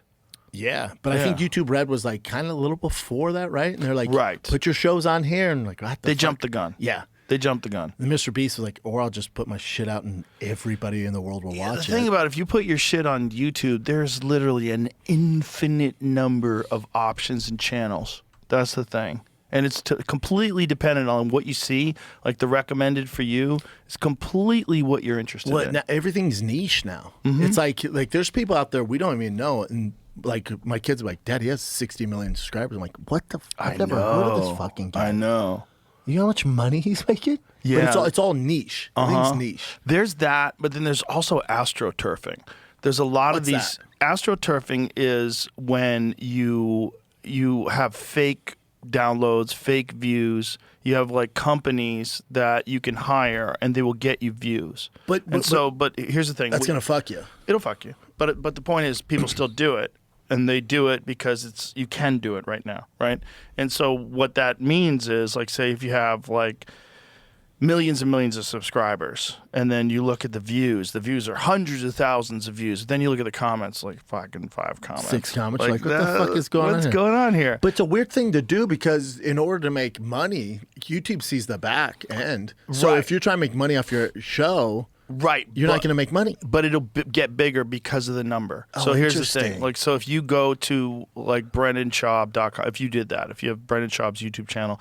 Yeah, but I think YouTube Red was like kind of a little before that, right? And they're like, Right. put your shows on here, and like, what the They fuck? jumped the gun. Yeah. They jumped the gun. And Mr. Beast was like, or I'll just put my shit out and everybody in the world will The watch thing it. about if you put your shit on YouTube, there's literally an infinite number of options and channels. That's the thing. And it's completely dependent on what you see. Like the recommended for you is completely what you're interested Well, in. now, everything's niche now. Mm-hmm. It's like there's people out there we don't even know, and like my kids are like, Dad, he has 60 million subscribers. I'm like, what the? I've never heard of this fucking guy. I know. You know how much money he's making? Yeah. But it's all niche. Everything's niche. There's that, but then there's also astroturfing. There's a lot of What's these. Astroturfing is when you have fake downloads, fake views. You have like companies that you can hire, and they will get you views. But here's the thing. That's gonna fuck you. It'll fuck you. But the point is, people still do it, and they do it because you can do it right now, right? And so what that means is, like, say if you have like millions and millions of subscribers, and then you look at the views are hundreds of thousands of views. Then you look at the comments, like fucking 5 comments, 6 comments. Like, what the fuck is going on? What's here? going on here? But it's a weird thing to do because in order to make money, YouTube sees the back end. So Right. if you're trying to make money off your show, Right, you're not going to make money. But it'll get bigger because of the number. Oh, So here's the interesting. thing. Like, so if you go to like BrendonSchaub.com, if you did that, if you have Brendan Schaub's YouTube channel,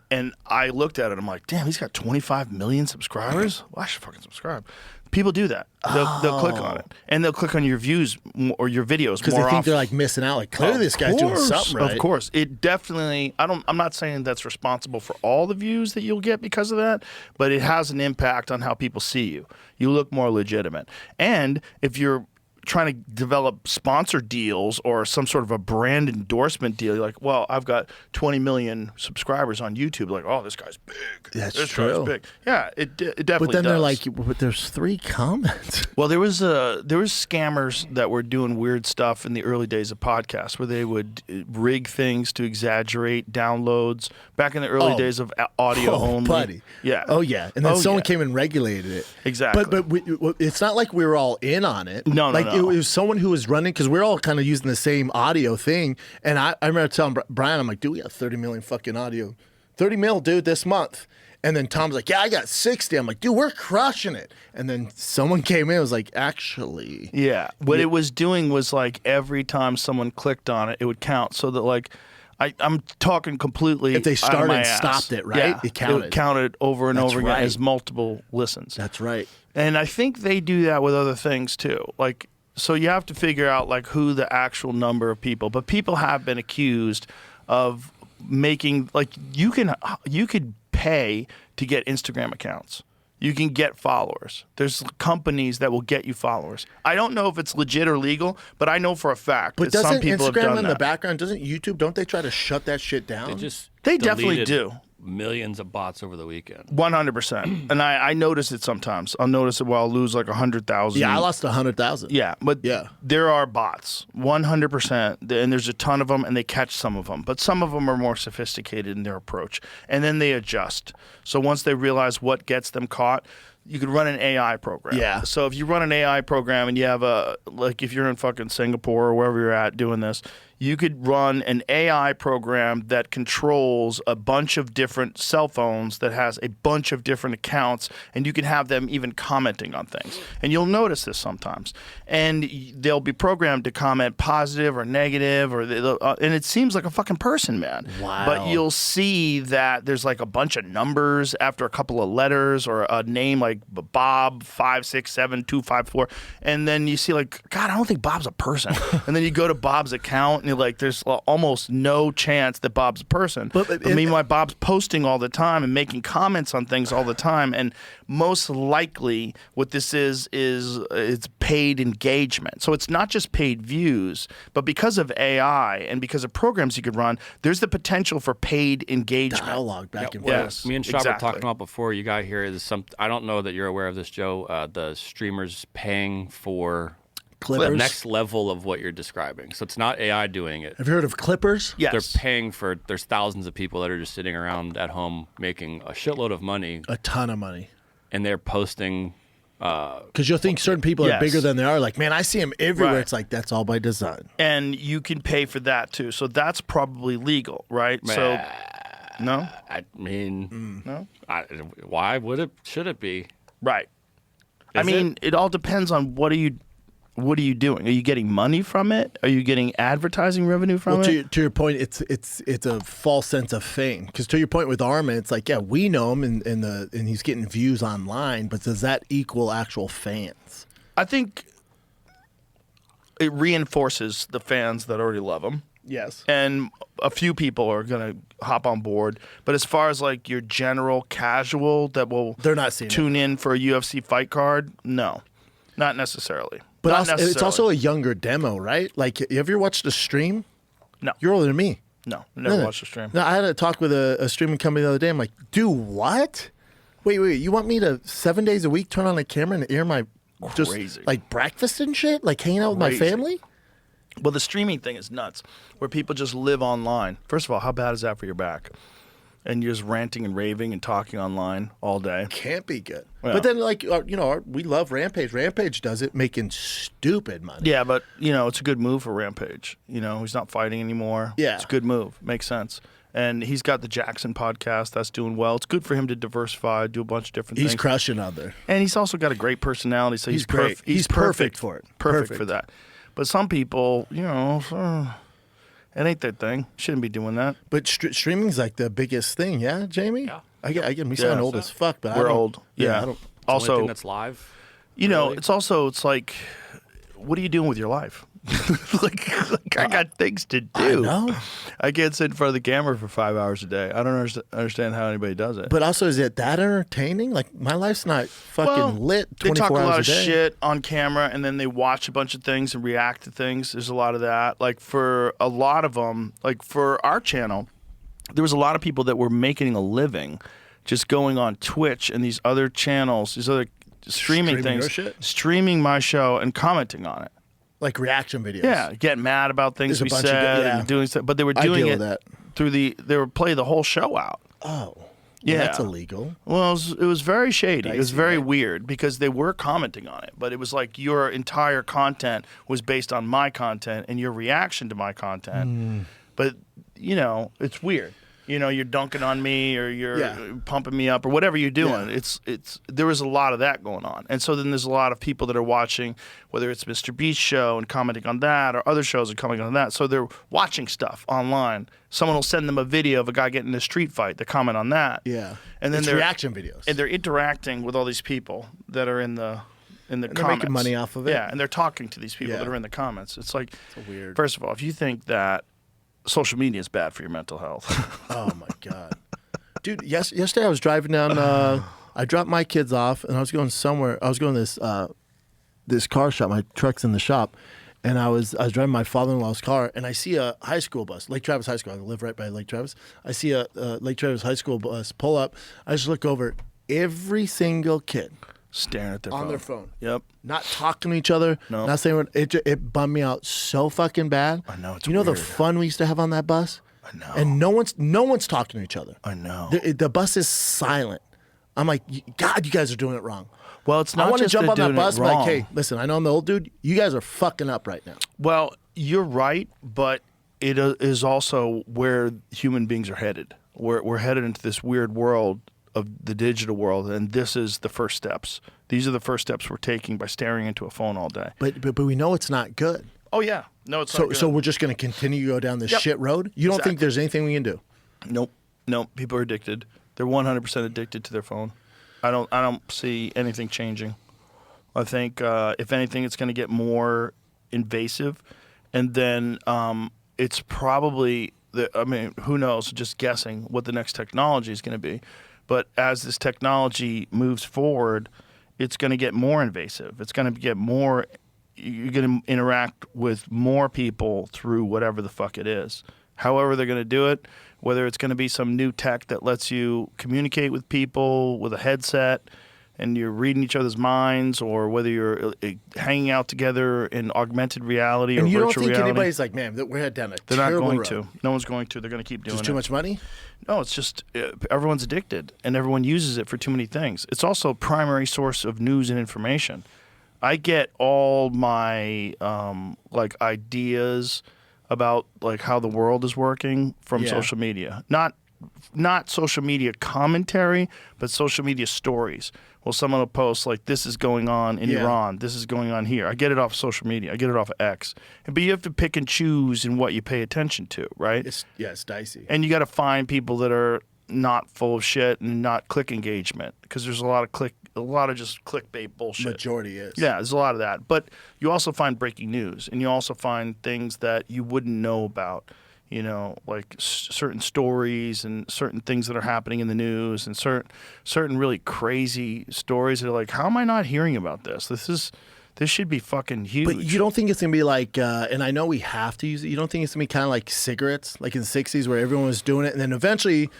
and I looked at it, I'm like, damn, he's got 25 million subscribers. Well, I should fucking subscribe. People do that. They'll click on it, and they'll click on your views or your videos Because more they think often. they're like missing out. Like, clearly this guy's doing something right. Of course. It definitely, I'm not saying that's responsible for all the views that you'll get because of that, but it has an impact on how people see you. You look more legitimate. And if you're trying to develop sponsor deals or some sort of a brand endorsement deal, you're like, well, I've got 20 million subscribers on YouTube. Like, oh, this guy's big. That's this true. Guy's big. Yeah, it definitely But then they're does. like, but there's 3 comments. Well, there was scammers that were doing weird stuff in the early days of podcasts where they would rig things to exaggerate downloads. Back in the early days of audio only. Buddy. Yeah. Oh, yeah. And then someone yeah. came and regulated it. Exactly. But it's not like we were all in on it. No, like, no. It was someone who was running, because we're all kind of using the same audio thing. And I remember telling Brian, I'm like, dude, we got 30 million fucking audio. 30 mil, dude, this month. And then Tom's like, yeah, I got 60. I'm like, dude, we're crushing it. And then someone came in and was like, actually. Yeah. What it was doing was like every time someone clicked on it, it would count. So that like, I'm talking completely. If they out of started my and ass. stopped it, right? Yeah, It counted. counted over and That's over again right. as multiple listens. That's right. And I think they do that with other things too. Like, so you have to figure out like who the actual number of people. But people have been accused of making like you could pay to get Instagram accounts. You can get followers. There's companies that will get you followers. I don't know if it's legit or legal, but I know for a fact But that some doesn't people have Instagram done in that. the background, doesn't YouTube, don't they try to shut that shit down? They definitely deleted do. Millions of bots over the weekend. 100%. And I notice it sometimes. I'll notice it while I'll lose like 100,000. Yeah, I lost 100,000. Yeah, but Yeah. there are bots, 100%, and there's a ton of them, and they catch some of them. But some of them are more sophisticated in their approach, and then they adjust. So once they realize what gets them caught, you could run an AI program. Yeah. So if you run an AI program and you have like if you're in fucking Singapore or wherever you're at doing this, you could run an AI program that controls a bunch of different cell phones that has a bunch of different accounts, and you can have them even commenting on things. And you'll notice this sometimes. And they'll be programmed to comment positive or negative, and it seems like a fucking person, man. Wow. But you'll see that there's like a bunch of numbers after a couple of letters or a name like Bob 567254, and then you see like, God, I don't think Bob's a person. And then you go to Bob's account and you're like, there's almost no chance that Bob's a person. But meanwhile, Bob's posting all the time and making comments on things all the time. And most likely what this is it's paid engagement. So it's not just paid views, but because of AI and because of programs you could run, there's the potential for paid engagement. Dialogue back and forth. Yes, Me and Schaub were exactly. talking about before you got here. Is some I don't know that you're aware of this, Joe. The streamers paying for Clippers. the next level of what you're describing. So it's not AI doing it. Have you heard of Clippers? Yes. They're paying for. There's thousands of people that are just sitting around at home making a shitload of money, A ton of money. and they're posting. Because you'll think certain people are Yes. bigger than they are. Like, man, I see them everywhere. Right. It's like, that's all by design. And you can pay for that too. So that's probably legal, right? So no? I mean, No? why would it? Should it be? Right. I Is mean, it all depends on what are you doing? Are you getting money from it? Are you getting advertising revenue from Well, it? to your point, it's a false sense of fame. Because to your point with Arman, it's like, yeah, we know him and he's getting views online, but does that equal actual fans? I think it reinforces the fans that already love him. Yes. And a few people are going to hop on board. But as far as like your general casual that will They're not seeing it. tune in for a UFC fight card, no, not necessarily. But Not also, it's necessarily. also a younger demo, right? Like, you ever watched a stream? No. You're older than me. No, never Yeah. watched the stream. No, I had a talk with a streaming company the other day. I'm like, dude, what? Wait, you want me to 7 days a week turn on a camera and air my just Crazy. like breakfast and shit? Like hanging out with my Crazy. family? Well, the streaming thing is nuts, where people just live online. First of all, how bad is that for your back? And you're just ranting and raving and talking online all day. Can't be good. Yeah. But then, like, we love Rampage. Rampage does it making stupid money. Yeah, but, it's a good move for Rampage. He's not fighting anymore. Yeah. It's a good move. Makes sense. And he's got the Jackson podcast. That's doing well. It's good for him to diversify, do a bunch of different He's things. crushing out there. And he's also got a great personality, so He's great. He's perfect for it. Perfect Perfect. for that. But some people, it ain't their thing. Shouldn't be doing that. But streaming's like the biggest thing, yeah, Jamie? Yeah. I get me sound Yeah. old as fuck, but We're I don't, old. Yeah, Yeah. I don't. The only Also, thing that's live. it's like, what are you doing with your life? like I got things to do. I know. I can't sit in front of the camera for 5 hours a day. I don't understand how anybody does it. But also, is it that entertaining? Like, my life's not fucking lit They 24 talk a hours lot a of day. shit on camera, and then they watch a bunch of things and react to things. There's a lot of that. Like for a lot of them, like for our channel, there was a lot of people that were making a living just going on Twitch and these other channels, these other streaming Streaming your things, shit? streaming my show and commenting on it. Like reaction videos. Yeah, getting mad about things There's a we bunch of said yeah. and doing stuff, but they were I doing deal it with that. through they would play the whole show out. Oh. Yeah. That's illegal. Well, it was very shady. It was Dicey, very right? weird because they were commenting on it, but it was like your entire content was based on my content and your reaction to my content. Hmm. But it's weird. You're dunking on me or you're Yeah. pumping me up or whatever you're doing. Yeah. It's there was a lot of that going on, and so then there's a lot of people that are watching, whether it's Mr. Beast's show and commenting on that, or other shows and commenting on that. So they're watching stuff online. Someone will send them a video of a guy getting in a street fight. They comment on that. Yeah. And then it's they're reaction videos. and they're interacting with all these people that are in the they're comments. making money off of it. Yeah, and they're talking to these people Yeah. that are in the comments. It's like, weird. First of all, if you think that social media is bad for your mental health, Oh my god, dude! Yesterday I was driving down. I dropped my kids off, and I was going somewhere. I was going to this car shop. My truck's in the shop, and I was driving my father-in-law's car, and I see a high school bus, Lake Travis High School. I live right by Lake Travis. I see a Lake Travis High School bus pull up. I just look over. Every single kid staring at their on phone. their phone. Yep. Not talking to each other. No. Not saying it bummed me out so fucking bad. I know, it's You know the weird. fun we used to have on that bus? I know. And no one's talking to each other. I know. The bus is silent. I'm like, God, you guys are doing it wrong. Well, it's not I want to just jump they're on that doing bus it and be like, wrong. hey, listen, I know I'm the old dude. You guys are fucking up right now. Well, you're right, but it is also where human beings are headed. We're headed into this weird world of the digital world, and this is the first steps. These are the first steps we're taking by staring into a phone all day. But we know it's not good. Oh yeah, no, it's not good. So we're just going to continue to go down this Yep. shit road. You don't think there's anything we can do? Nope. People are addicted. They're 100% addicted to their phone. I don't see anything changing. I think if anything, it's going to get more invasive, and then it's probably who knows? Just guessing what the next technology is going to be. But as this technology moves forward, it's going to get more invasive. It's going to get more. You're going to interact with more people through whatever the fuck it is. However they're going to do it, whether it's going to be some new tech that lets you communicate with people with a headset and you're reading each other's minds, or whether you're hanging out together in augmented reality And or you don't virtual think reality. anybody's like, man, we're headed down a They're not terrible going road. to. No one's going to. They're going to keep doing Just it. too much money? No, it's just everyone's addicted, and everyone uses it for too many things. It's also a primary source of news and information. I get all my ideas about like how the world is working from social media. Not social media commentary, but social media stories. Well, someone will post like, this is going on in Iran, this is going on here. I get it off social media. I get it off of X. But you have to pick and choose in what you pay attention to, right? It's dicey. And you got to find people that are not full of shit and not click engagement, because there's a lot of just clickbait bullshit. Majority is. Yeah, there's a lot of that. But you also find breaking news, and you also find things that you wouldn't know about. You know, like certain stories and certain things that are happening in the news, and certain really crazy stories that are like, how am I not hearing about this? This should be fucking huge. But you don't think it's going to be like, and I know we have to use it, you don't think it's going to be kind of like cigarettes, like in the 60s where everyone was doing it, and then eventually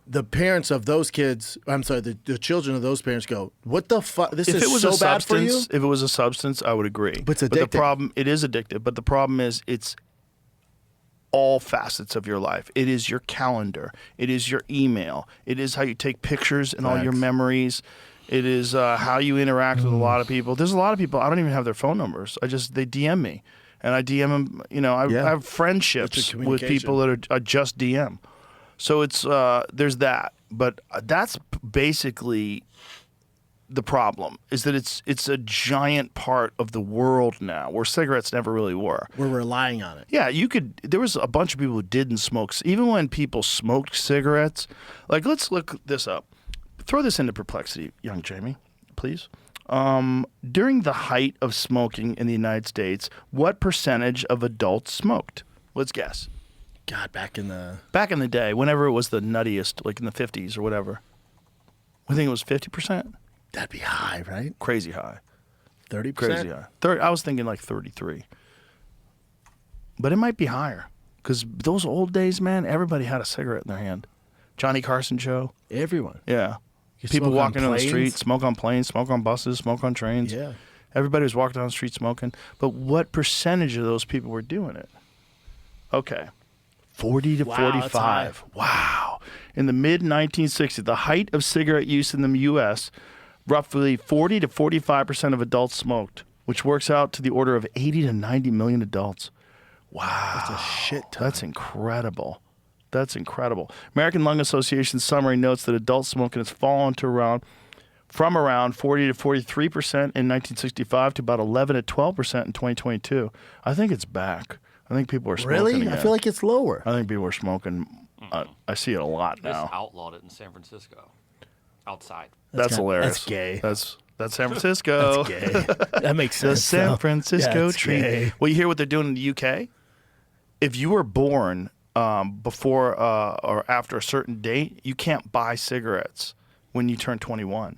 the parents of those kids, I'm sorry, the children of those parents go, what the fuck? This is so bad for you? If it was a substance, I would agree. But it's addictive. But the problem, it is addictive, but the problem is it's all facets of your life. It is your calendar. It is your email. It is how you take pictures and all your memories. It is how you interact with a lot of people. There's a lot of people, I don't even have their phone numbers. They DM me. And I DM them, I have friendships with people that are just DM. So it's there's that. But that's basically the problem, is that it's a giant part of the world now, where cigarettes never really were. We're relying on it. Yeah, there was a bunch of people who didn't smoke. Even when people smoked cigarettes, like, let's look this up. Throw this into perplexity, young Jamie, please. During the height of smoking in the United States, what percentage of adults smoked? Let's guess. God, back in the day, whenever it was the nuttiest, like in the 50s or whatever. I think it was 50%. That'd be high, right? Crazy high. 30%? Crazy high. I was thinking like 33. But it might be higher. Because those old days, man, everybody had a cigarette in their hand. Johnny Carson show. Everyone. Yeah. You People smoke on walking on the planes? street, smoke on planes, smoke on buses, smoke on trains. Yeah. Everybody was walking down the street smoking. But what percentage of those people were doing it? Okay. 40 to Wow, that's 45. Wow. In the mid-1960s, the height of cigarette use in the U.S., roughly 40 to 45% of adults smoked, which works out to the order of 80 to 90 million adults. Wow. That's a shit ton. That's incredible. That's incredible. American Lung Association summary notes that adult smoking has fallen to from around 40 to 43% in 1965 to about 11 to 12% in 2022. I think it's back. I think people are smoking Really? again. I feel like it's lower. I think people are smoking. I see it a lot They now. just outlawed it in San Francisco, outside. That's hilarious. That's gay. That's San Francisco. That's gay. That makes The sense. San though. Francisco Yeah, it's tree. gay. Well, you hear what they're doing in the UK? If you were born before or after a certain date, you can't buy cigarettes when you turn 21.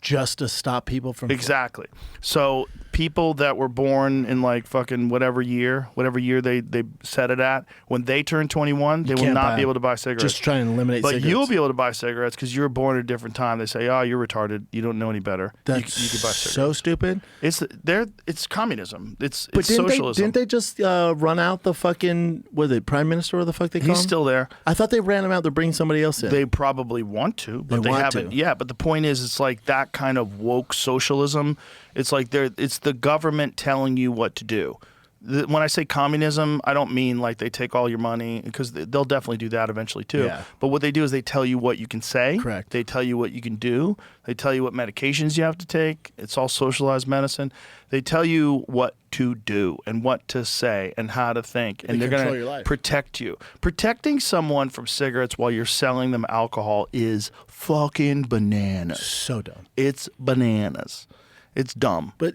Just to stop people from... Exactly. So people that were born in like fucking whatever year they set it at, when they turn 21, they will can't not buy be able to buy cigarettes. Just trying to eliminate But cigarettes. you'll be able to buy cigarettes because you were born at a different time. They say, "Oh, you're retarded. You don't know any better." That's you can buy cigarettes. so stupid. It's communism. It's But socialism. didn't they just run out the fucking... Was it Prime Minister or the fuck they call He's him? still there. I thought they ran him out to bring somebody else in. They probably want to, but They they want haven't. to. Yeah, but the point is, it's like that kind of woke socialism. It's like it's the government telling you what to do. When I say communism, I don't mean like they take all your money, because they'll definitely do that eventually too. Yeah. But what they do is they tell you what you can say. Correct. They tell you what you can do. They tell you what medications you have to take. It's all socialized medicine. They tell you what to do and what to say and how to think. And they're control going your to life. protect you. Protecting someone from cigarettes while you're selling them alcohol is fucking bananas. So dumb. It's bananas. It's dumb. But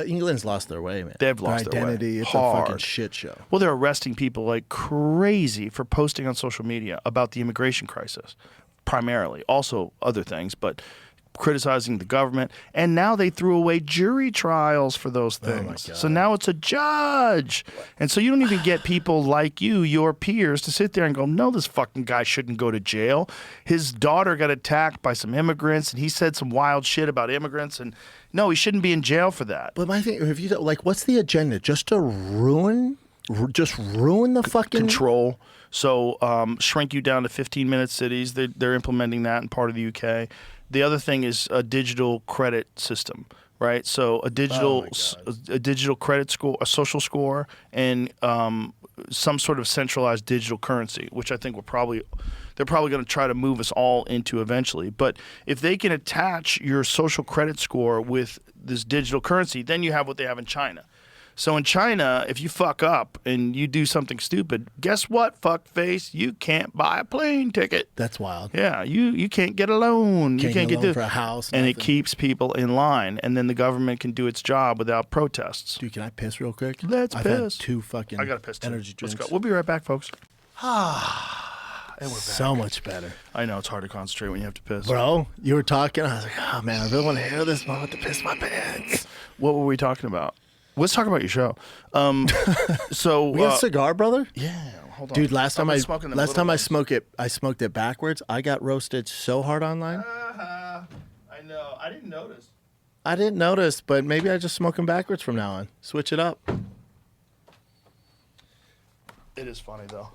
England's lost their way, man. They've lost their way. identity. It's Hard. a fucking shit show. Well, they're arresting people like crazy for posting on social media about the immigration crisis, primarily. Also other things, but criticizing the government. And now they threw away jury trials for those things. God. So now it's a judge. And so you don't even get people like you, your peers, to sit there and go, no, this fucking guy shouldn't go to jail. His daughter got attacked by some immigrants, and he said some wild shit about immigrants, and no, he shouldn't be in jail for that. But my thing, if you like, what's the agenda? Just to ruin the fucking Control. So shrink you down to 15-minute cities. They're implementing that in part of the UK. The other thing is a digital credit system, right? So a digital credit score, a social score, and some sort of centralized digital currency, which I think they're probably going to try to move us all into eventually. But if they can attach your social credit score with this digital currency, then you have what they have in China. So in China, if you fuck up and you do something stupid, guess what, fuckface? You can't buy a plane ticket. That's wild. Yeah, you can't get a loan. You can't get a loan get for a house. and it nothing. keeps people in line, and then the government can do its job without protests. Dude, can I piss real quick? Let's I've piss. Had 2 fucking I got to piss too. energy drinks. Let's go. We'll be right back, folks. And we're back. So much better. I know it's hard to concentrate when you have to piss. Bro, you were talking. I was like, oh, man, I really want to hear this. I'm about to piss my pants. What were we talking about? Let's talk about your show. So We got a cigar, brother? yeah, hold on, Dude, last time I smoking them little ones. smoked it backwards. I got roasted so hard online. I know. I didn't notice. I didn't notice, but maybe I just smoke them backwards from now on. Switch it up. It is funny though,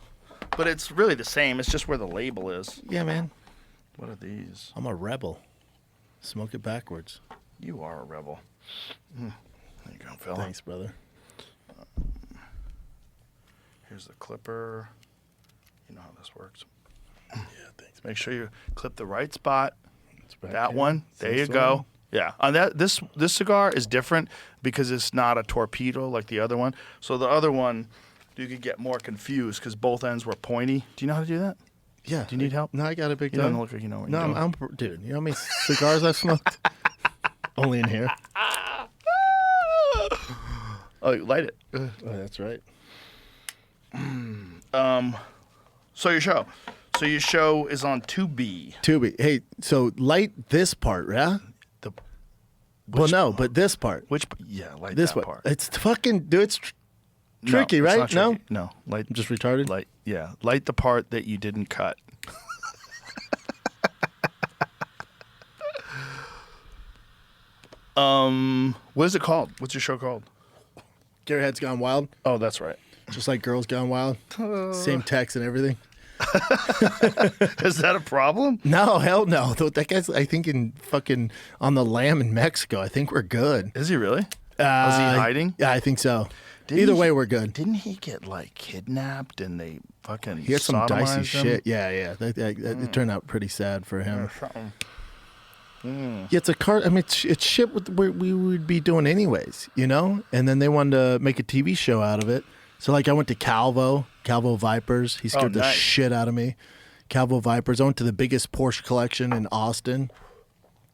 but it's really the same. It's just where the label is. Yeah, man. What are these? I'm a rebel. Smoke it backwards. You are a rebel. There you go, fella. Thanks, brother. Here's the clipper. You know how this works. Yeah, thanks. Make sure you clip the right spot. It's back That here. one. There you This go. one. Yeah. On that, this cigar is different because it's not a torpedo like the other one. So the other one, you could get more confused because both ends were pointy. Do you know how to do that? Yeah. Do you need help? No, I got a big You don't gun. look like you know what No, you're doing. dude, you know how many cigars I've smoked? Only in here. Oh, light it. Oh, that's right. So your show. So your show is on Tubi. Tubi. Hey, so light this part, yeah? Well, no, but this part. Light This that part. part. It's fucking, dude, it's tricky, No, it's right? not No? tricky. No. Light. I'm just retarded? Light the part that you didn't cut. What is it called? What's your show called? Gearhead's Gone Wild, Oh, that's right. just like Girls Gone Wild. Same text and everything. Is that a problem? No, hell no. That guy's, I think, in fucking on the lam in Mexico. I think we're good. Is he really? Was he hiding? Yeah, I think so. Didn't Either he- way, we're good. Didn't he get like kidnapped and they fucking He had some dicey sodomized him? shit. Yeah. It turned out pretty sad for him. Yeah, it's a car. I mean, it's shit we would be doing anyways, you know? And then they wanted to make a TV show out of it. So, like, I went to Calvo Vipers. He scared the nice. shit out of me. Calvo Vipers. I went to the biggest Porsche collection in Austin.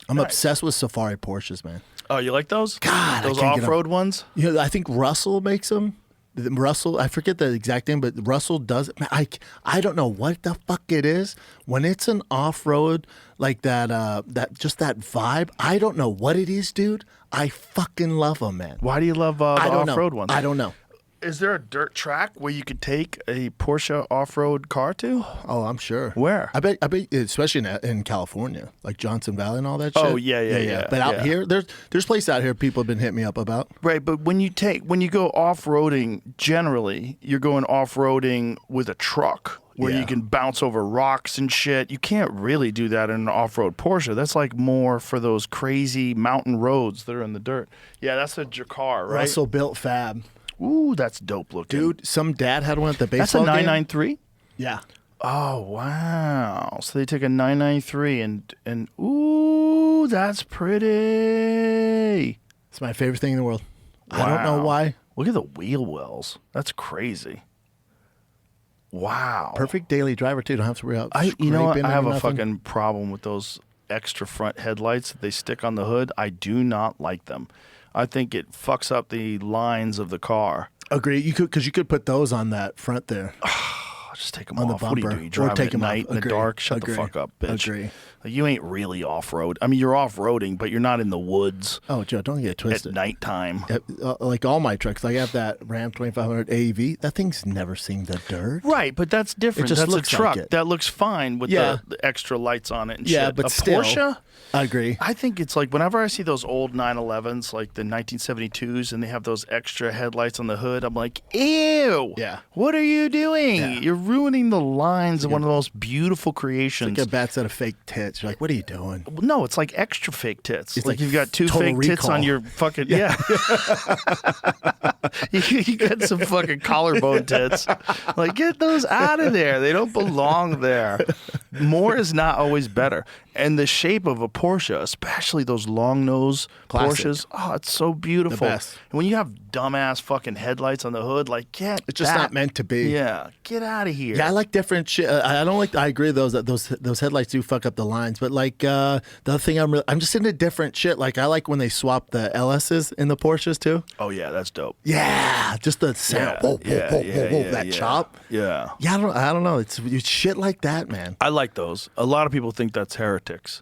I'm obsessed with Safari Porsches, man. Oh, you like those? God, I those can't get 'em. off-road ones? You know, I think Russell makes them. Russell, I forget the exact name, but Russell does it. I don't know what the fuck it is when it's an off-road like that. That just that vibe. I don't know what it is, dude. I fucking love them, man. Why do you love the I don't off-road know. ones? I don't know. Is there a dirt track where you could take a Porsche off-road car to? Oh, I'm sure. Where? I bet, especially in California, like Johnson Valley and all that shit. Oh, yeah. But out Yeah. here, there's places out here people have been hitting me up about. Right, but when you go off-roading, generally you're going off-roading with a truck where Yeah. you can bounce over rocks and shit. You can't really do that in an off-road Porsche. That's like more for those crazy mountain roads that are in the dirt. Yeah, that's a Jakar, right? Russell built fab. Ooh, that's dope looking. Dude, some dad had one at the that's a baseball game. 993? Yeah. Oh, wow. So they took a 993 and ooh, that's pretty. It's my favorite thing in the world. I don't know Wow. why. Look at the wheel wells. That's crazy. Wow. Perfect daily driver, too. Don't have to worry about You know what? scraping I have or a nothing. fucking problem with those extra front headlights that they stick on the hood. I do not like them. I think it fucks up the lines of the car. Agree. You could, because you could put those on that front there. I'll just take them On the off. What do you bumper. do? You Or drive take at 'em off. night in the Agree. dark? Shut Agree. the fuck up, bitch. Agree. Like, you ain't really off-road. I mean, you're off-roading, but you're not in the woods Oh, Joe, don't get it at twisted. nighttime. Like all my trucks, like I have that Ram 2500 AEV. That thing's never seen the dirt. Right, but that's different. just That's a looks like truck. it. That looks fine with Yeah. the extra lights on it and Yeah, shit. but a still. Porsche? I agree. I think it's like whenever I see those old 911s, like the 1972s, and they have those extra headlights on the hood, I'm like, ew. Yeah. What are you doing? Yeah. You're ruining the lines of one of the most beautiful creations. Like a bat set of fake tits. You're like, what are you doing? No, it's like extra fake tits. It's like like you've got two Total fake tits Recall. on your fucking yeah. you got some fucking collarbone tits. Like get those out of there. They don't belong there. More is not always better. And the shape of a Porsche, especially those long nose Classic. Porsches, oh, it's so beautiful. best. And when you have dumbass fucking headlights on the hood, like get It's just that- not meant to be. Yeah, get out of here. Yeah, I like different shit. I don't like. I agree. Those headlights do fuck up the lines. But like the other thing, I'm just into different shit. Like I like when they swap the LSs in the Porsches too. Oh yeah, that's dope. Yeah, just the sound. Whoa, whoa, whoa, that yeah. chop. Yeah. Yeah, I don't know. It's shit like that, man. I like those. A lot of people think that's heretics.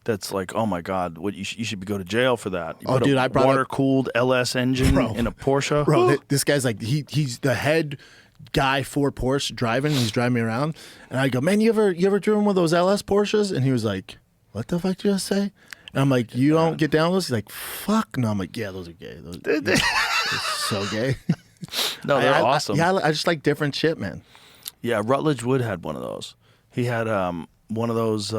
That's like, oh my God, what you should go to jail for that. You Oh, put dude, a I brought up- water-cooled LS engine Bro. in a Porsche. Bro, this guy's like he's the head guy for Porsche driving. He's driving me around, and I go, man, you ever driven one of those LS Porsches? And he was like, what the fuck did you just say? And I'm like, you don't get down with those? He's like, fuck no. I'm like, yeah, those are gay. Those are so gay. No, they're awesome. Yeah, I just like different shit, man. Yeah, Rutledge Wood had one of those. He had one of those.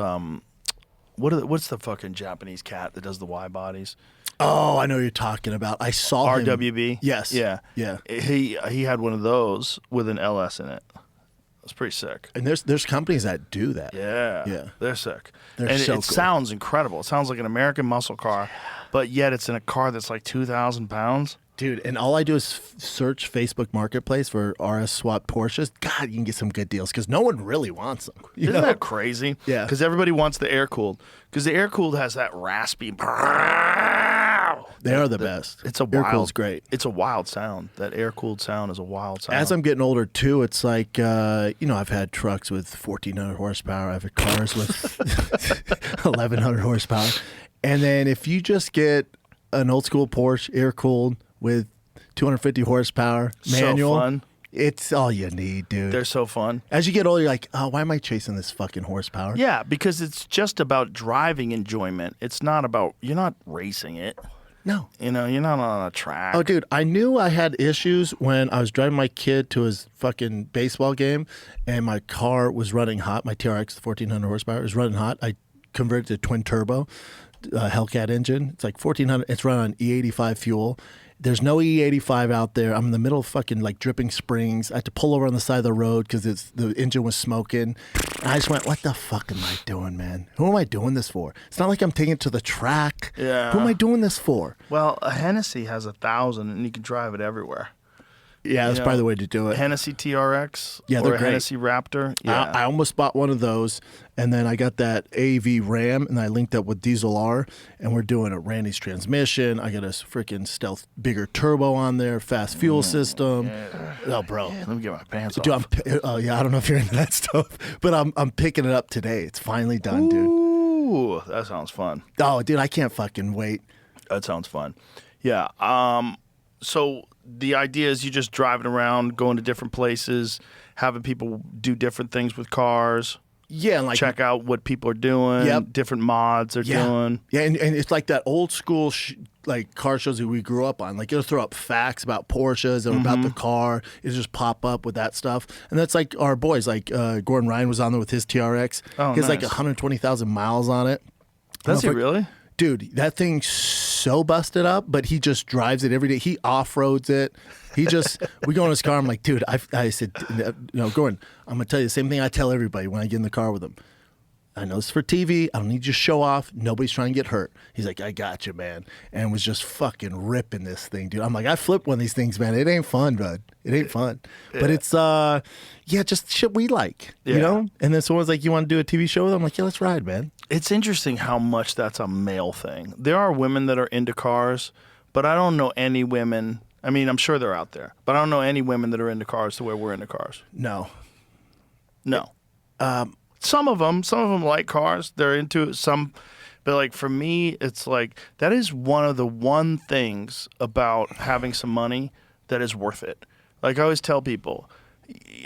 What's the fucking Japanese cat that does the Y bodies? Oh, I know what you're talking about. I saw him. RWB. Yes. Yeah. Yeah. He had one of those with an LS in it. That's pretty sick. And there's companies that do that. Yeah. Yeah. They're sick. They're and so it cool. sounds incredible. It sounds like an American muscle car, but yet it's in a car that's like 2,000 pounds. Dude, and all I do is search Facebook Marketplace for RS swap Porsches. God, you can get some good deals because no one really wants them. You Isn't know? that crazy? Yeah. Because everybody wants the air cooled. Because the air cooled has that raspy. They are the best. It's a Air wild. cool's great. It's a wild sound. That air cooled sound is a wild sound. As I'm getting older too, it's like I've had trucks with 1,400 horsepower. I've had cars with 1,100 horsepower, and then if you just get an old school Porsche air cooled with 250 horsepower manual, So fun. it's all you need, dude. They're so fun. As you get older, you're like, oh, why am I chasing this fucking horsepower? Yeah, because it's just about driving enjoyment. It's not about you're not racing it. No. You know, you're not on a track. Oh, dude, I knew I had issues when I was driving my kid to his fucking baseball game and my car was running hot. My TRX, 1,400 horsepower, was running hot. I converted to twin turbo Hellcat engine. It's like 1,400. It's run on E85 fuel. There's no E85 out there. I'm in the middle of fucking like dripping springs. I had to pull over on the side of the road because the engine was smoking. And I just went, what the fuck am I doing, man? Who am I doing this for? It's not like I'm taking it to the track. Yeah. Who am I doing this for? Well, a Hennessy has 1,000, and you can drive it everywhere. Yeah, that's You know, probably the way to do it. Hennessy TRX Yeah, or they're a great. Hennessy Raptor. Yeah. I almost bought one of those, and then I got that AV Ram, and I linked up with Diesel R, and we're doing a Randy's transmission. I got a freaking stealth bigger turbo on there, fast fuel system. Oh, bro. Let me get my pants Dude, off. I don't know if you're into that stuff, but I'm picking it up today. It's finally done, dude. Ooh, that sounds fun. Oh, dude, I can't fucking wait. That sounds fun. Yeah. So the idea is you just driving around, going to different places, having people do different things with cars, Yeah, and like check out what people are doing, Yep. different mods they're doing. Yeah, and it's like that old school like car shows that we grew up on. Like it'll throw up facts about Porsches or about the car. It'll just pop up with that stuff. And that's like our boys, like Gordon Ryan was on there with his TRX. Oh, he has like nice. 120,000 miles on it. Does he I don't know if- really? Dude, that thing's so busted up, but he just drives it every day. He off-roads it. He just, we go in his car. I'm like, dude, I said, Gordon, I'm going to tell you the same thing I tell everybody when I get in the car with him. I know this is for TV. I don't need you to show off. Nobody's trying to get hurt. He's like, I got you, man. And was just fucking ripping this thing, dude. I'm like, I flipped one of these things, man. It ain't fun, bud. It ain't fun. Yeah. But it's, just shit we like, you know? And then someone's like, you want to do a TV show with them? I'm like, yeah, let's ride, man. It's interesting how much that's a male thing. There are women that are into cars, but I don't know any women. I mean, I'm sure they're out there, but I don't know any women that are into cars the way we're into cars. No. Some of them like cars. They're into it. Some, but like for me, it's like that is one of the things about having some money that is worth it. Like I always tell people,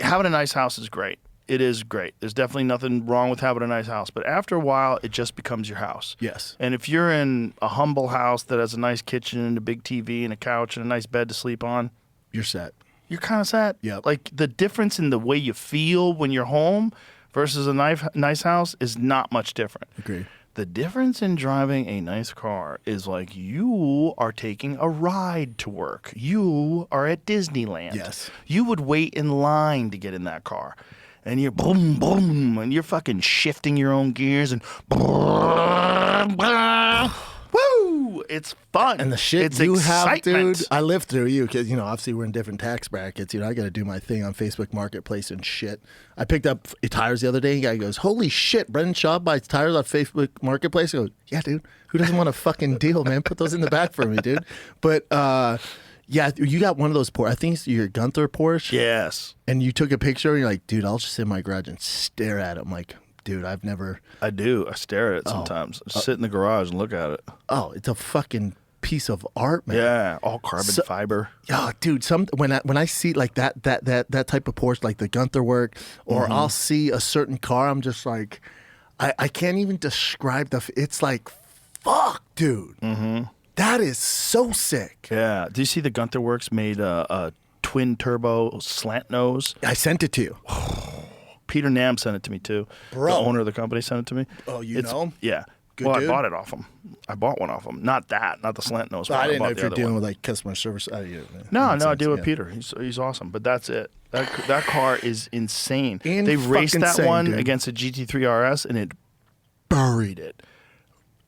having a nice house is great. It is great. There's definitely nothing wrong with having a nice house, but after a while, it just becomes your house. Yes. And if you're in a humble house that has a nice kitchen and a big TV and a couch and a nice bed to sleep on, you're set. You're kind of set. Yep. Like the difference in the way you feel when you're home versus a nice house is not much different. Agree. The difference in driving a nice car is like you are taking a ride to work. You are at Disneyland. Yes. You would wait in line to get in that car. And you're boom, boom, and you're fucking shifting your own gears and woo! It's fun. And the shit it's you excitement. have, dude, I lived through you because, obviously we're in different tax brackets. I got to do my thing on Facebook Marketplace and shit. I picked up tires the other day. And the guy goes, holy shit, Brendan Schaub buys tires on Facebook Marketplace. I go, yeah, dude, who doesn't want a fucking deal, man? Put those in the back for me, dude. But, yeah, you got one of those Porsche. I think it's your Gunther Porsche. Yes. And you took a picture and you're like, dude, I'll just sit in my garage and stare at it. I'm like, dude, I've never. I do. I stare at it sometimes. Sit in the garage and look at it. Oh, it's a fucking piece of art, man. Yeah, all carbon fiber. Yeah, dude. When I see like that type of Porsche, like the Gunther work, or I'll see a certain car, I'm just like, I can't even describe it's like, fuck, dude. Mm-hmm. That is so sick. Yeah. Do you see the Gunther Works made a twin turbo slant nose? I sent it to you. Peter Nam sent it to me too. Bro. The owner of the company sent it to me. Oh, you know him? Yeah. Good well, dude. I bought it off him. I bought one off him. Not the slant nose. I didn't know bought if the you're other dealing one. with like customer service. No, I deal with Peter. He's awesome. But that's it. That car is insane. They raced that one dude. against a GT3 RS and it buried it.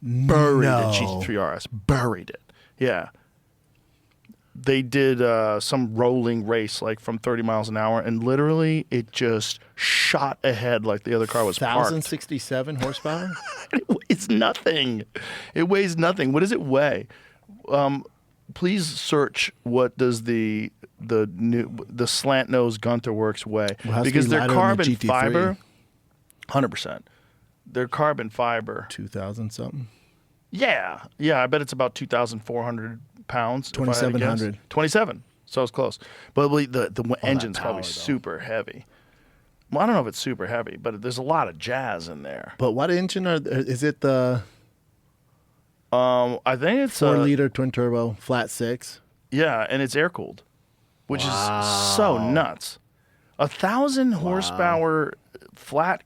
Buried the GT3 RS. Buried it. Yeah. They did some rolling race like from 30 miles an hour, and literally it just shot ahead like the other car was parked. 1,067 horsepower? It's nothing. It weighs nothing. What does it weigh? Please search what does the slant nose Gunther Works weigh, Well, because be their lighter than carbon the GT3. fiber, 100%. Their carbon fiber, 2,000 something. yeah. I bet it's about 2,400 pounds. 2,700. 27. So it's close. But the engine's power, probably though. super heavy. Well, I don't know if it's super heavy, but there's a lot of jazz in there. But what engine is it? The I think it's 4-liter twin turbo flat six. Yeah, and it's air cooled, which is so nuts. 1,000 horsepower flat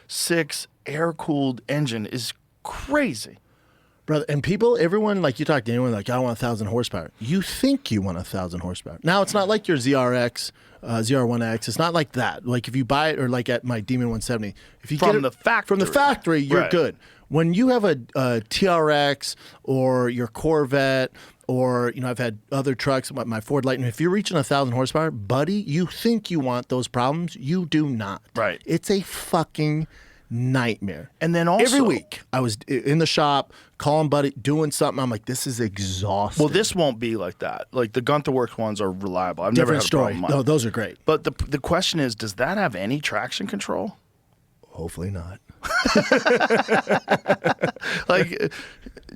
six air cooled engine is crazy. Brother, and everyone, like you talk to anyone, like, I want 1,000 horsepower. You think you want 1,000 horsepower. Now, it's not like your ZRX, ZR1X. It's not like that. Like, if you buy it, or like at my Demon 170, if you From get it the factory. from the factory, you're Right. good. When you have a TRX or your Corvette, or, I've had other trucks, my Ford Lightning, if you're reaching 1,000 horsepower, buddy, you think you want those problems. You do not. Right. It's a fucking nightmare. And then also every week I was in the shop calling buddy, doing something. I'm like, this is exhausting. Well, this won't be like that. Like the Gunther Works ones are reliable. I've Different never had story. a problem. No, those are great. But the question is, does that have any traction control? Hopefully not. Like,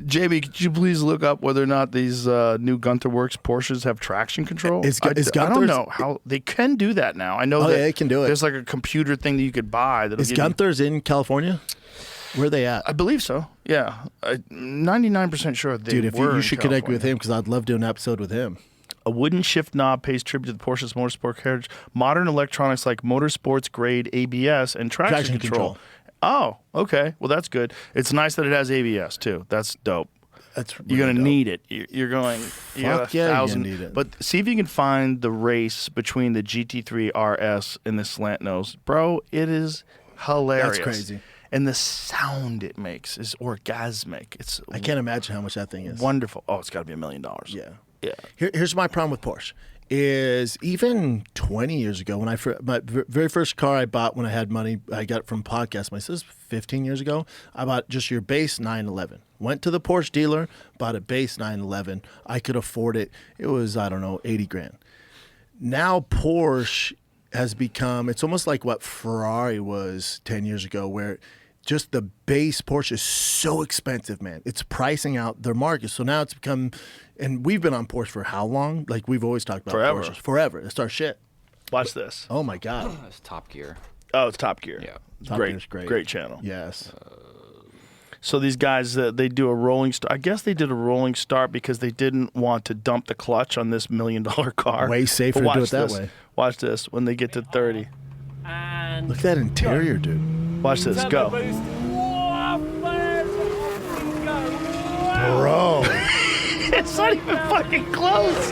Jamie, could you please look up whether or not these new Gunther Works Porsches have traction control? Is I don't Gunther's- know how they can do that now. I know Oh, that yeah, they can do it. There's like a computer thing that you could buy. Is Gunther's in California? Where are they at? I believe so. Yeah, I'm 99% sure they Dude, if were you in should connect with California. him, because I'd love to do an episode with him. A wooden shift knob pays tribute to the Porsche's motorsport heritage. Modern electronics like motorsports grade ABS and traction control. Oh, okay. Well, that's good. It's nice that it has ABS too. That's dope. That's You're really gonna dope. need it. You're going. You got Fuck yeah, you're 1,000. gonna need it. But see if you can find the race between the GT3 RS and the slant nose, bro. It is hilarious. That's crazy. And the sound it makes is orgasmic. It's I can't imagine how much that thing is. wonderful. Oh, it's got to be $1 million. Yeah. Yeah. Here's my problem with Porsche. Is even 20 years ago when my very first car I bought when I had money, I got it from podcast. This is 15 years ago. I bought just your base 911. Went to the Porsche dealer, bought a base 911. I could afford it. It was, I don't know, 80 grand. Now Porsche has become, it's almost like what Ferrari was 10 years ago, where just the base Porsche is so expensive, man. It's pricing out their market. So now it's become, and we've been on Porsche for how long? Like we've always talked about Forever. Porsches. Forever. It's our shit. Watch this. Oh my God. That's Top Gear. Oh, it's Top Gear. Yeah. Top Gear's great. Great channel. Yes. So these guys, they do a rolling start. I guess they did a rolling start because they didn't want to dump the clutch on this $1 million car. Way safer But to do watch it that this. way. Watch this. When they get to 30. And Look at that interior, dude. Watch this. turbo Go. boost. Whoa, flares, off we go. Wow. Bro. It's not even fucking close.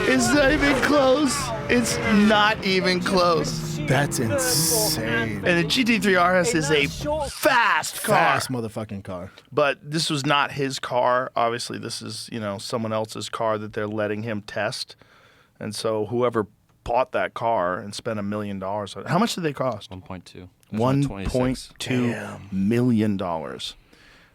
It's not even close. It's not even close. That's insane. And the GT3 RS is a fast car. Fast motherfucking car. But this was not his car. Obviously, this is, someone else's car that they're letting him test. And so whoever bought that car and spent $1 million on it. How much did they cost? 1.2. $1.2 million.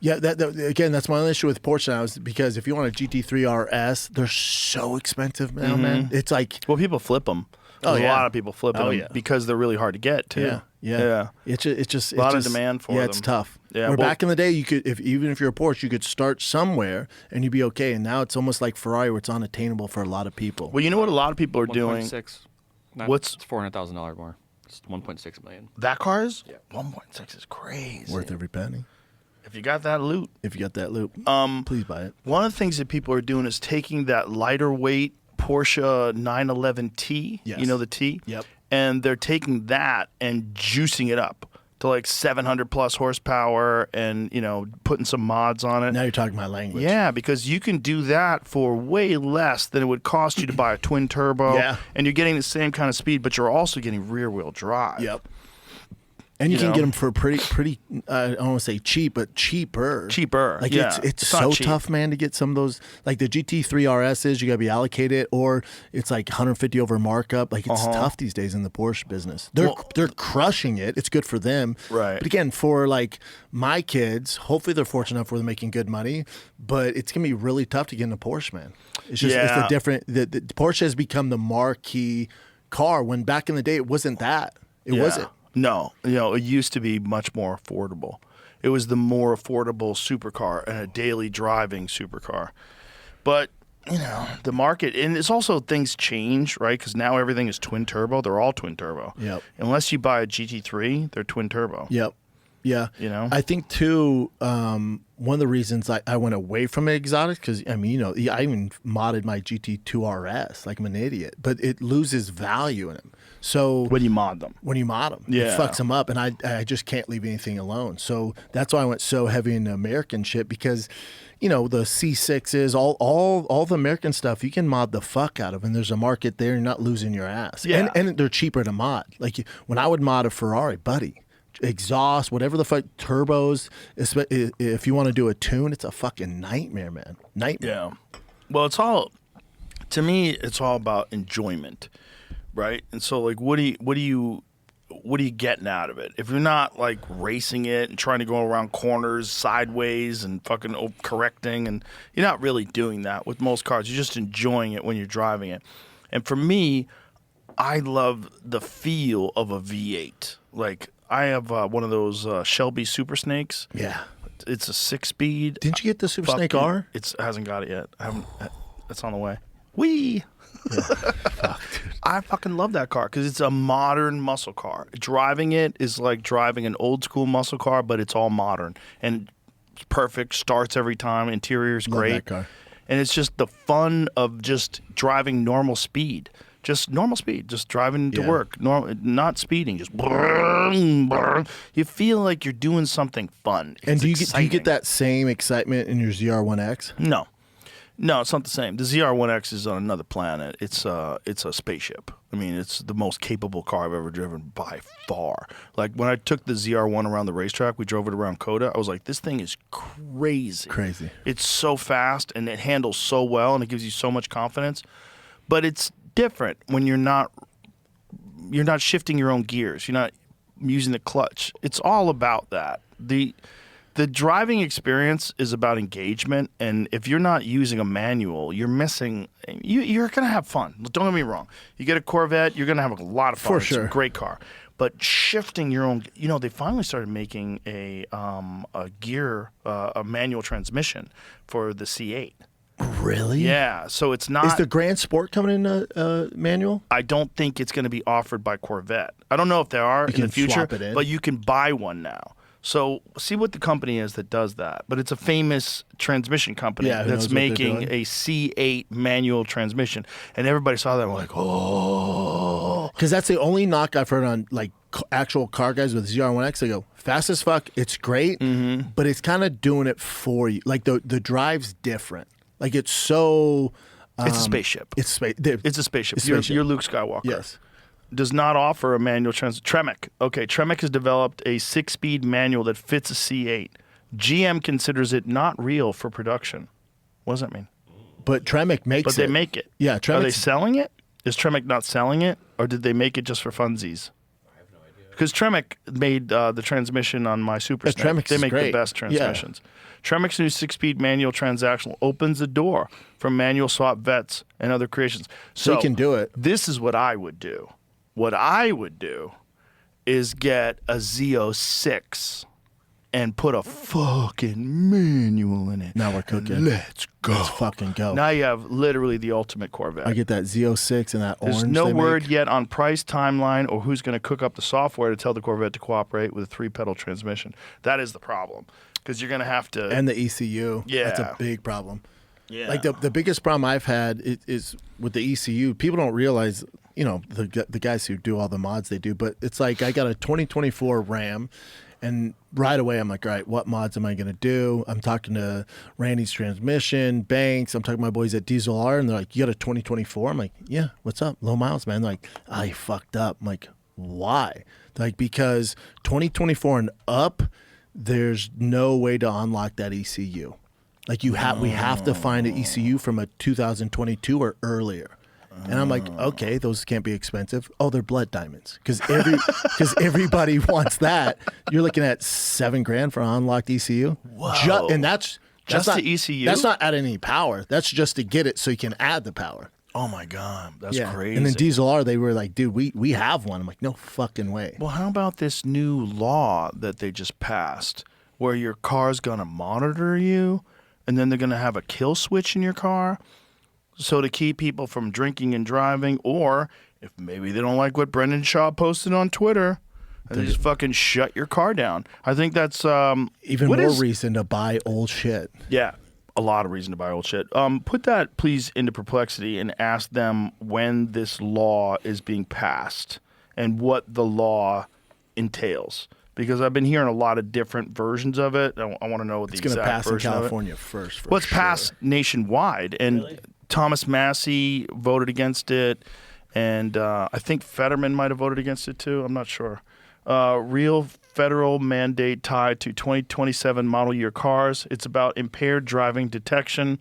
Yeah, again, that's my only issue with Porsche now is because if you want a GT3 RS, they're so expensive now, man. It's like, Well, people flip them. Oh, There's yeah. a lot of people flipping Oh, them yeah. because they're really hard to get, too. yeah. It's just A lot of just- demand for Yeah, them. it's tough. Yeah, Where well- back in the day, you could, even if you're a Porsche, you could start somewhere and you'd be okay. And now it's almost like Ferrari, where it's unattainable for a lot of people. Well, you know what a lot of people are doing? 1.6. What's- It's $400,000 more. It's 1.6 million. That car is? Yeah. 1.6 is crazy. Worth every penny. If you got that loot. If you got that loop, please buy it. One of the things that people are doing is taking that lighter weight Porsche 911T, Yes. you know the T? Yep. And they're taking that and juicing it up to like 700 plus horsepower and, putting some mods on it. Now you're talking my language. Yeah, because you can do that for way less than it would cost you to buy a twin turbo. Yeah. And you're getting the same kind of speed, but you're also getting rear wheel drive. Yep. And you You can know? get them for pretty. I don't want to say cheap, but cheaper. Cheaper, Like yeah. it's It's not so cheap. tough, man, to get some of those. Like the GT3 RSs, you got to be allocated, or it's like 150 over markup. Like it's tough these days in the Porsche business. They're crushing it. It's good for them. Right. But again, for like my kids, hopefully they're fortunate enough where they're making good money. But it's gonna be really tough to get into Porsche, man. It's just it's Yeah. the different. The Porsche has become the marquee car when back in the day it wasn't that. It Yeah. wasn't. No, it used to be much more affordable. It was the more affordable supercar and a daily driving supercar. But, the market, and it's also things change, right? Because now everything is twin turbo. They're all twin turbo. Yep. Unless you buy a GT3, they're twin turbo. Yep. Yeah. I think too, one of the reasons I went away from exotics, because I even modded my GT2 RS like I'm an idiot, but it loses value in them. So When you mod them. it fucks them up, and I just can't leave anything alone. So that's why I went so heavy into American shit, because the C6s, all the American stuff, you can mod the fuck out of, and there's a market there. You're not losing your ass. Yeah. And they're cheaper to mod. Like when I would mod a Ferrari, buddy, exhaust, whatever the fuck, turbos, if you want to do a tune, it's a fucking nightmare, man. Nightmare. Yeah. Well, to me, it's all about enjoyment, right? And so, like, what are you getting out of it? If you're not like racing it and trying to go around corners sideways and fucking correcting, and you're not really doing that with most cars. You're just enjoying it when you're driving it. And for me, I love the feel of a V8. Like, I have one of those Shelby Super Snakes. Yeah. It's a 6-speed. Didn't you get the Super Snake R? It hasn't got it yet. I haven't. It's on the way. Wee. I fucking love that car because it's a modern muscle car. Driving it is like driving an old school muscle car, but it's all modern and it's perfect. Starts every time. Interior's Love great. that car. And it's just the fun of just driving normal speed. just normal speed, just driving to Yeah. work, not speeding, just brrrr, brrrr. You feel like you're doing something fun. And It's do you get exciting. that same excitement in your ZR1X? No. No, it's not the same. The ZR1X is on another planet. It's a spaceship. I mean, it's the most capable car I've ever driven by far. Like when I took the ZR1 around the racetrack, we drove it around Coda. I was like, this thing is crazy. Crazy. It's so fast and it handles so well and it gives you so much confidence. But it's different when you're not shifting your own gears. You're not using the clutch. It's all about that. The driving experience is about engagement, and if you're not using a manual, you're missing. You're going to have fun. Don't get me wrong. You get a Corvette, you're going to have a lot of fun. For It's sure. a great car. But shifting your own, they finally started making a manual transmission for the C8. Really? Yeah, so it's not. Is the Grand Sport coming in manual? I don't think it's going to be offered by Corvette. I don't know if they are in can the future, swap it in. but you can buy one now. So see what the company is that does that. But it's a famous transmission company Yeah, who knows that's what they're making doing. a C8 manual transmission. And everybody saw that and were like, oh. Because that's the only knock I've heard on like actual car guys with ZR1X. They go, fast as fuck, it's great, but it's kind of doing it for you. Like the drive's different. Like it's so... It's a spaceship. It's It's a spaceship. It's You're, spaceship. you're Luke Skywalker. Yes. Does not offer a manual Tremec. Okay, Tremec has developed a 6-speed manual that fits a C8. GM considers it not real for production. What does that mean? But Tremec makes But it. they make it. Yeah, Are they Tremec's... selling it? Is Tremec not selling it, or did they make it just for funsies? I have no idea. Because Tremec made the transmission on my Super Yeah, Snake. Tremec's They is make great. the best Yeah. transmissions. Tremec's new 6-speed manual transactional opens the door for manual swap vets and other creations. So They can do it. This is what I would do. What I would do is get a Z06 and put a fucking manual in it. Now we're And cooking. let's go. Let's fucking go. Now you have literally the ultimate Corvette. I get that Z06 and that There's orange no they word make. yet on price, timeline, or who's going to cook up the software to tell the Corvette to cooperate with a 3-pedal transmission. That is the problem, because you're going to have to. And the ECU. That's a Yeah. big problem. yeah. Like the biggest problem I've had is with the ECU. People don't realize, the guys who do all the mods they do, but it's like I got a 2024 Ram, and right away I'm like, all right, what mods am I going to do? I'm talking to Randy's Transmission, Banks. I'm talking to my boys at Diesel R, and they're like, you got a 2024? I'm like, yeah, what's up? Low miles, man. They're like, I fucked up. I'm like, why? They're like, because 2024 and up, there's no way to unlock that ECU. Like we have to find an ECU from a 2022 or earlier. And I'm like, okay, those can't be expensive. Oh, they're blood diamonds, because everybody wants that. You're looking at $7,000 for an unlocked ECU. Whoa. And that's Just not, the ECU? That's not adding any power. That's just to get it so you can add the power. oh my God, that's Yeah. crazy. And then Diesel R, they were like, dude, we have one. I'm like, no fucking way. Well, how about this new law that they just passed, where your car's gonna monitor you, and then they're gonna have a kill switch in your car, so to keep people from drinking and driving, or if maybe they don't like what Brendan Schaub posted on Twitter, and they just fucking shut your car down. I think that's Even what more is- reason to buy old shit. Yeah, a lot of reason to buy old shit. Put that, please, into perplexity and ask them when this law is being passed and what the law entails. Because I've been hearing a lot of different versions of it. I want to know what It's the going to exact pass in version of it. California first. For Well, it's sure. passed nationwide, and Thomas Massey voted against it, and I think Fetterman might have voted against it too. I'm not sure. Real federal mandate tied to 2027 model year cars. It's about impaired driving detection.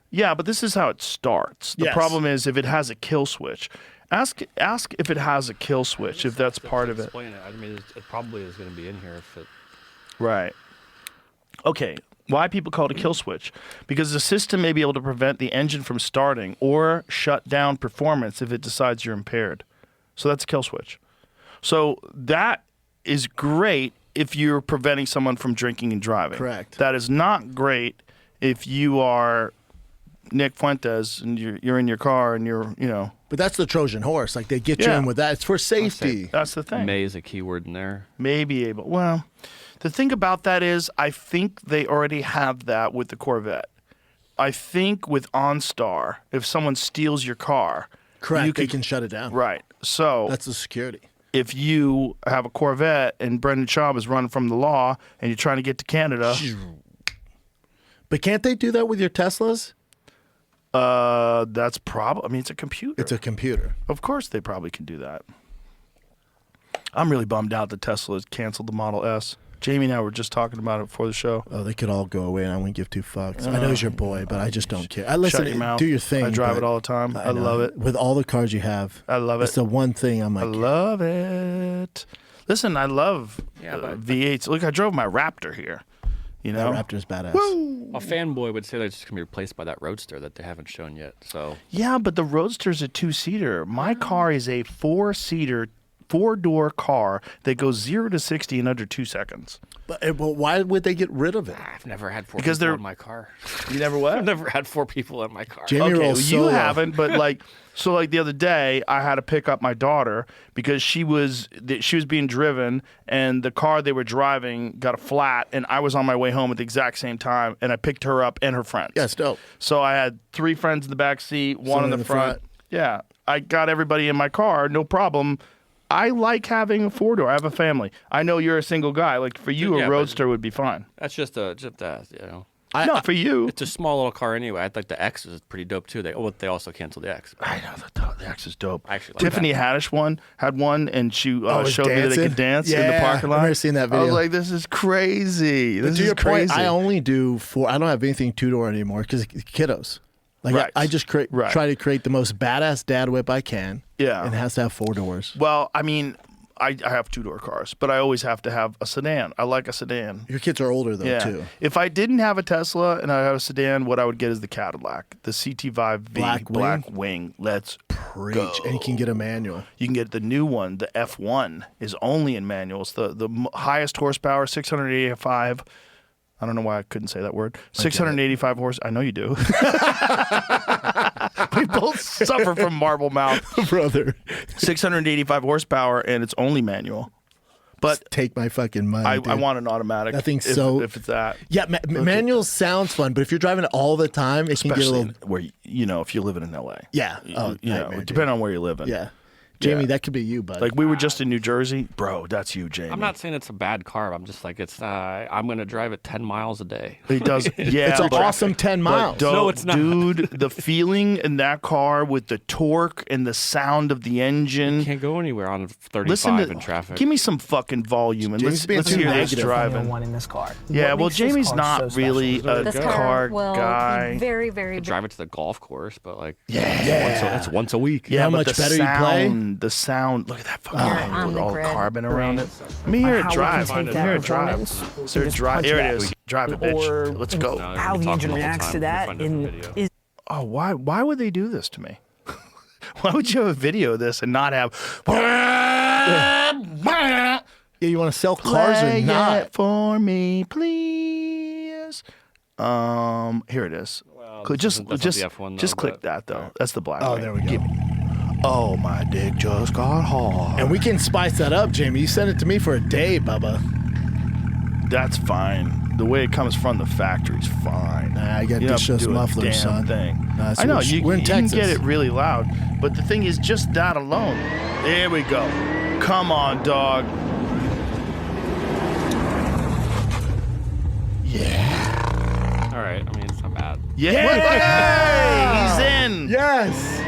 Yeah, but this is how it starts. The Yes. problem is if it has a kill switch. Ask if it has a kill switch, if that's part of it. Explain it. I mean, it probably is going to be in here if it. Right. Okay. Why people call it a kill switch? Because the system may be able to prevent the engine from starting or shut down performance if it decides you're impaired. So that's a kill switch. So that is great if you're preventing someone from drinking and driving. Correct. That is not great if you are Nick Fuentes and you're in your car and you're. But that's the Trojan horse. Like they get you Yeah. in with that. It's for safety. That's the thing. May is a keyword in there. May be able. Well, the thing about that is I think they already have that with the Corvette. I think with OnStar, if someone steals your car Correct. You They could- can shut it down. Right. So That's the security. if you have a Corvette and Brendan Schaub is running from the law and you're trying to get to Canada, But can't they do that with your Teslas? that's probably. I mean, it's a computer. It's a computer. Of course, they probably can do that. I'm really bummed out that Tesla has canceled the Model S. Jamie and I were just talking about it before the show. Oh, they could all go away, and I wouldn't give two fucks. I know he's your boy, but I just don't care. I listen. Shut your mouth. Do your thing. I drive but it all the time. I know. love it. With all the cars you have, I love it's it. the one thing I'm I like. love it. Listen, I love but- V8s. Look, I drove my Raptor here. You know, That Raptor's badass. A fanboy would say that it's just gonna be replaced by that Roadster that they haven't shown yet. So yeah, but the Roadster's a 2-seater. My car is a 4-seater, 4-door car that goes 0 to 60 in under 2 seconds. But why would they get rid of it? I've never had 4 Because people they're- in my car. You never what? I've never had 4 people in my car. Jamie Okay, rolls well, you solo. haven't, but like, so like the other day, I had to pick up my daughter because she was being driven, and the car they were driving got a flat, and I was on my way home at the exact same time, and I picked her up and her friends. Yeah, it's dope. So I had 3 friends in the back seat, one Someone in in the the front. front. Yeah, I got everybody in my car, no problem. I like having a 4-door. I have a family. I know you're a single guy. Like for you, Yeah, a but- Roadster would be fine. That's just you know. Not for you. It's a small little car anyway. I think the X is pretty dope too. They also canceled the X. I know the X is dope. I actually like Tiffany Haddish had one, and she was showed me that they dancing? could dance in the Yeah, parking lot. I've never seen that I was video. like, this is crazy. This To is your crazy. point, I only do 4. I don't have anything 2-door anymore because kiddos. Like Right. I just Right. try to create the most badass dad whip I can. Yeah. And it has to have 4 doors. Well, I mean, I have 2-door cars, but I always have to have a sedan. I like a sedan. Your kids are older though Yeah. too. If I didn't have a Tesla and I had a sedan, what I would get is the Cadillac, the CT5V Black wing. Let's Preach. go. And you can get a manual. You can get the new one. The F1 is only in manuals. The highest horsepower, 685. I don't know why I couldn't say that word. 685 horse. I know you do. We both suffer from marble mouth. Brother. 685 horsepower, and it's only manual. But Take my fucking money. I dude. want an automatic. That thing's if, so- if it's that. Yeah, manual sounds fun, but if you're driving it all the time, it can get a Especially little. where if you're living in LA. Yeah. Oh, you know, nightmare, dude. depending on where you're living. Yeah. Jamie, Yeah. that could be you, bud. Like we were just in New Jersey, bro. That's you, Jamie. I'm not saying it's a bad car. I'm just like I'm gonna drive it 10 miles a day. It does. Yeah, it's an but- awesome 10 miles. But No, it's not. dude. The feeling in that car with the torque and the sound of the engine. Can't go anywhere on 35 Listen to in traffic. Give me some fucking volume and Jamie's being let's too hear this negative. driving. One in this car. Yeah, What well, makes this Jamie's car not so special really is a that This car will guy. be very, very I drive it to the golf course, but like Yeah. it's once a week. Yeah, How but much the better you play? sound, the sound. Look at that fucking You're thing on with the all the grid. carbon around it. Right. Let me hear it How we drive. can Let take me that hear it drive. performance, Sir, just drive. punch Here it it out. is. Drive it, bitch. Or Let's go. No, how the we're engine talking the whole reacts time. to We'll that find another and video. is Oh, why would they do this to me? Why would you have a video of this and not have Yeah, you want to sell cars play or not? it for me, please? Here it is. this Just isn't- that's not just the F1 though, just click but- that though. That's the black. Oh, one. there we go. Give me- Oh, my dick just got hard. And we can spice that up, Jamie. You sent it to me for a day, Bubba. That's fine. The way it comes from the factory's fine. Nah, I got You don't this have to just do a mufflers, damn son. thing. Nah, so I know we're in you can Texas. get it really loud, but the thing is, just that alone. There we go. Come on, dog. Yeah. All right. I mean, it's not bad. Yeah. He's in. Yes.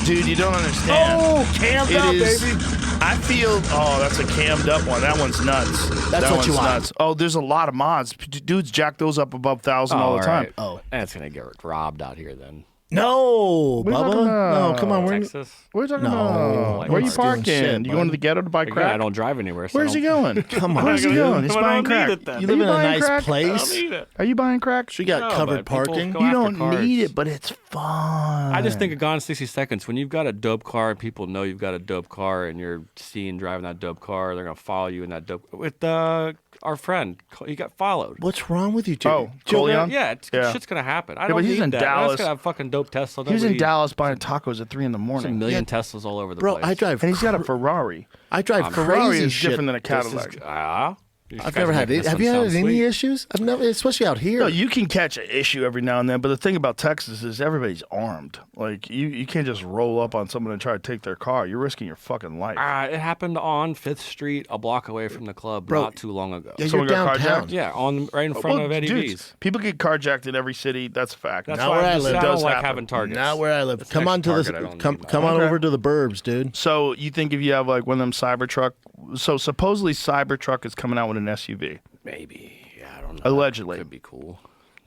Dude, you don't understand. Oh, cammed It up, is- baby. I feel. Oh, that's a cammed up one. That one's nuts. That's that what one's you want. nuts. Oh, there's a lot of mods. Dudes jack those up above 1,000 all the time. right. Oh, that's gonna get robbed out here then. No, What are you Bubba. talking about? No, come on. We're in, Texas. What are you talking No. about? Like, Where are you we're parking? doing shit, you going to the ghetto to buy Yeah, crack? I don't drive anywhere. So Where's I he don't- going? come on. Where's he dude. going? He's I don't buying need crack. it then. You Are live in a buying nice crack? place. it. Are you buying crack? She got No, covered but people parking. go You after don't cars. need it, but it's fun. I just think a Gone in 60 Seconds, when you've got a dope car and people know you've got a dope car and you're seen driving that dope car, they're going to follow you in that dope. With our friend, he got followed. What's wrong with you, Jamie? Oh, Coleon? Yeah, Yeah. shit's going to happen. I but don't he's need in that. Dallas. That's going to have fucking dope Tesla. He was in Nobody- Dallas buying tacos at 3 in the There's a morning. million Teslas all over the Bro, place. I drive. And he's got a Ferrari. I drive Ferrari crazy is shit. different than a This is- Cadillac. You I've guys never are had making it. this Have one you had sound any sweet. issues? I've never, especially out here. No, you can catch an issue every now and then, but the thing about Texas is everybody's armed. Like, you can't just roll up on someone and try to take their car. You're risking your fucking life. It happened on 5th Street, a block away from the club, Bro, not too long ago. Yeah, Someone you're got downtown. carjacked? Yeah, right in front Well, of Eddie dudes, V's. people get carjacked in every city. That's a fact. That's Not why where I I'm just, live. I It don't does like happen. having targets. Not where I live. It's Come an on to extra this. target, I don't Come need come on Okay. over to the burbs, dude. So you think if you have like one of them Cybertruck, so supposedly Cybertruck is coming out with an SUV. Maybe. Yeah, I don't know. Allegedly. Could be cool.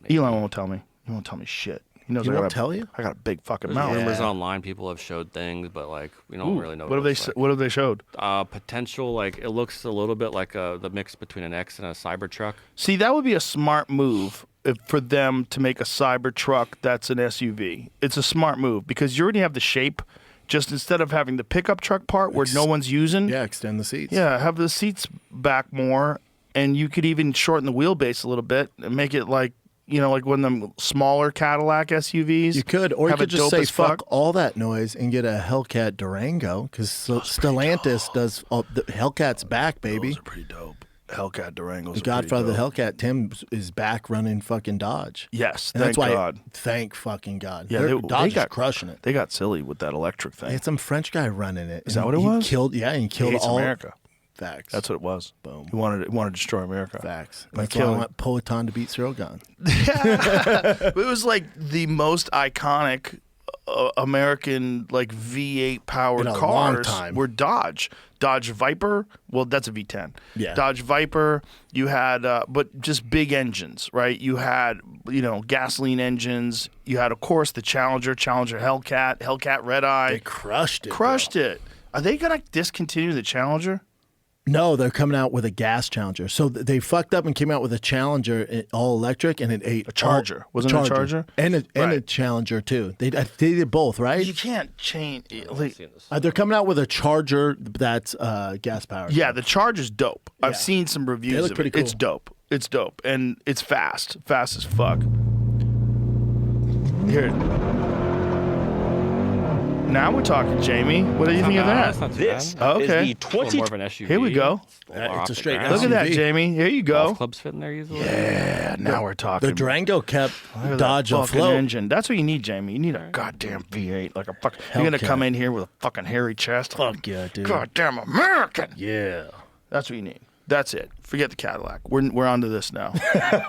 Elon won't tell me. He won't tell me shit. He knows He I won't got a- tell you? I got a big fucking There's mouth. rumors online. People have showed things, but like we don't really know. What have they? What have they showed? Potential, like it looks a little bit like the mix between an X and a Cybertruck. See, that would be a smart move for them to make a Cybertruck that's an SUV. It's a smart move because you already have the shape. Just instead of having the pickup truck part where no one's using, Yeah, extend the seats. yeah, have the seats back more, and you could even shorten the wheelbase a little bit and make it like like one of them smaller Cadillac SUVs. You could, or you Have could it just dope say as fuck fuck. all that noise and get a Hellcat Durango because Stellantis does. The Hellcat's back, baby. Those are pretty dope. Hellcat Durangos. The Godfather of the Hellcat, Tim, is back running fucking Dodge. Yes, And thank that's why. God. Thank fucking God. Yeah, Dodge got is crushing it. They got silly with that electric thing. They had some French guy running it. Is that and what it he was? Killed, yeah, and he He killed hates all America. Facts. That's what it was. Boom. He wanted to destroy America. Facts. By That's why I killing- want Poetan to beat Rogan. It was like the most iconic American like V8 powered In a long cars time. were Dodge. Dodge Viper. Well, that's a V10. Yeah. Dodge Viper. You had, but just big engines, right? You had, gasoline engines. You had, of course, the Challenger Hellcat, Hellcat Red Eye. They crushed it. Crushed it. Are they gonna discontinue the Challenger? No, they're coming out with a gas Challenger. So they fucked up and came out with a Challenger all electric, and it ate A Charger. Wasn't it a Charger? and a Right. Challenger too. They did both, right? You can't change. Like, They're coming out with a Charger that's gas powered. yeah, the Charger's dope. I've Yeah. seen some reviews They look of pretty it. cool. It's dope. It's dope, and it's fast as fuck. Here. Now we're talking, Jamie. What do you think of That's that? not too This bad. Okay. is the A little 20. more of an SUV. Here we go. Off it's a the straight ground. Look at that, SUV. Jamie. Here you go. Golf clubs fit in there easily. Yeah, now we're talking. The Durango kept Look at that Dodge fucking afloat. engine. That's what you need, Jamie. You need a goddamn V8, like a fucking. You're gonna Hellcat. come in here with a fucking hairy chest. Fuck yeah, dude. Goddamn American. Yeah. That's what you need. That's it. Forget the Cadillac. We're onto this now.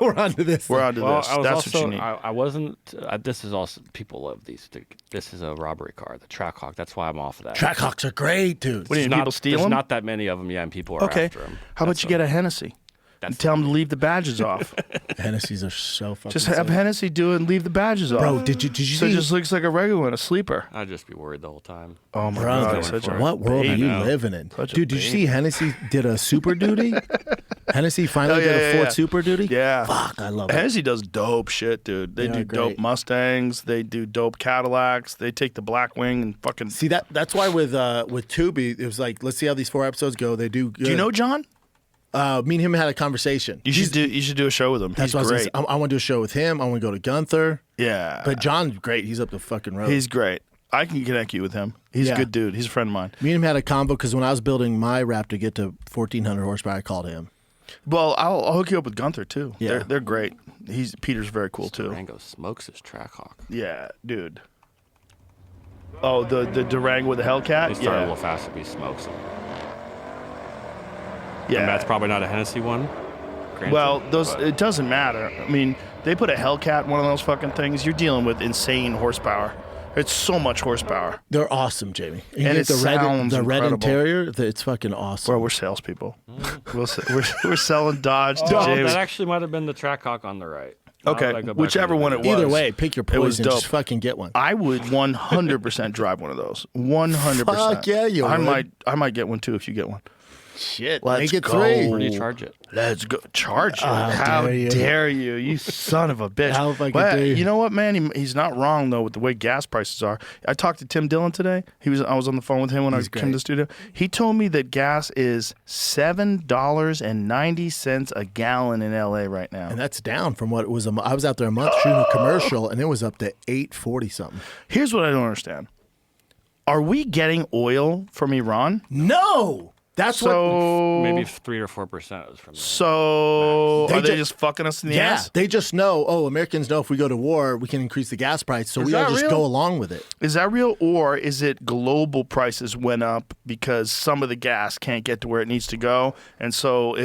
We're on to this. We're onto Well, this. I was That's also, what you need. I wasn't. This is also people love these. This is a robbery car, the Trackhawk. That's why I'm off of that. Trackhawks are great, dude. What do you There's mean, people steal There's them? not that many of them, yeah, and people are Okay. after them. How about you get a Hennessy? And tell them to leave the badges off. Hennessy's are so fucking Just have sick. Hennessy do it and leave the badges off. Bro, did you So it see? just looks like a regular one, a sleeper. I'd just be worried the whole time. Oh my Brother, God, such a what world are baby. you living in? Such a Dude, did you baby. see Hennessy did a Super Duty? Hennessy finally Oh, yeah, did a yeah, Ford yeah. Super Duty? Yeah. Fuck, I love it. Hennessy does dope shit, dude. They They do are dope great. Mustangs. They do dope Cadillacs. They take the Blackwing and fucking. See that's why with Tubi, it was like, let's see how these 4 episodes go. They do good. Do you know John? Me and him had a conversation. You should do a show with him. That's He's what great. I want to do a show with him. I want to go to Gunther. Yeah, But John's great. He's up the fucking road. he's great. I can connect you with him. He's Yeah. a good dude. He's a friend of mine. Me and him had a convo because when I was building my Raptor to get to 1,400 horsepower, I called him. Well, I'll hook you up with Gunther too. Yeah. They're great. Peter's very cool too. Durango smokes his Trackhawk. Yeah, dude. Oh, the Durango with the Hellcat. They start a Yeah, little faster, but he smokes them. yeah. And that's probably not a Hennessy one. Granted, Well, those but- it doesn't matter. I mean, they put a Hellcat in one of those fucking things. You're dealing with insane horsepower. It's so much horsepower. They're awesome, Jamie. You And get it the red, sounds the red incredible. interior. It's fucking awesome. Bro, we're salespeople. we're selling Dodge to Oh, James. that actually might have been the Trackhawk on the right. Okay, Now that I go back whichever and one look it at was. Either way, pick your It was poison. dope. Just fucking get one. I would 100% drive one of those. 100%. Fuck yeah, you I would. might get one too if you get one. Shit, Let's make it go. 3. Where do you charge it? Let's go. Charge it. How How dare you. dare you? You son of a bitch. How fucking Well, dare you. you know what, man? He's not wrong, though, with the way gas prices are. I talked to Tim Dillon today. I was on the phone with him when I He's came to great. the studio. He told me that gas is $7.90 a gallon in L.A. right now. And that's down from what it was. I was out there a month shooting a commercial, and it was up to $8.40 something. Here's what I don't understand. Are we getting oil from Iran? No, That's So Maybe 3 or 4% was from there. So They are they ju- just fucking us in the yeah, ass? they just know. Oh, Americans know if we go to war, we can increase the gas price, so Is we all that just real? go along with it. Is that real, or is it global prices went up because some of the gas can't get to where it needs to go, and so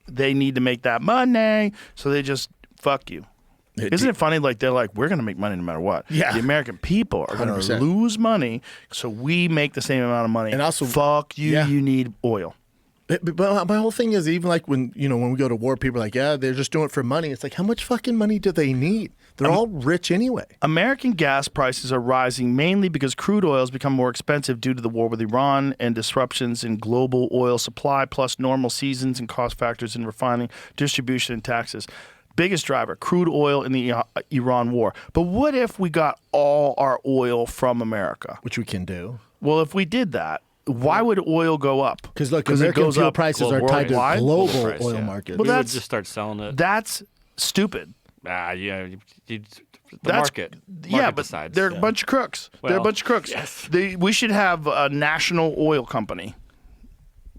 they need to make that money, so they just fuck you? Isn't it funny? Like they're like, we're gonna make money no matter what. Yeah. The American people are gonna 100%. lose money, so we make the same amount of money. And also- fuck you. Yeah. You need oil. But my whole thing is, even like when we go to war, people are like, yeah, they're just doing it for money. It's like, how much fucking money do they need? They're all rich anyway. American gas prices are rising mainly because crude oil has become more expensive due to the war with Iran and disruptions in global oil supply, plus normal seasons and cost factors in refining, distribution, and taxes. Biggest driver, crude oil in the Iran war. But what if we got all our oil from America? Which we can do. Well, if we did that, why would oil go up? Because look, it American goes fuel up prices are tied to worldwide? global Price, oil yeah. market. Well, We would that's- just start selling it. That's stupid. Yeah, the That's- market. Yeah, Market but decides. they're a bunch of crooks. They're a Well, bunch of crooks. yes. We should have a national oil company.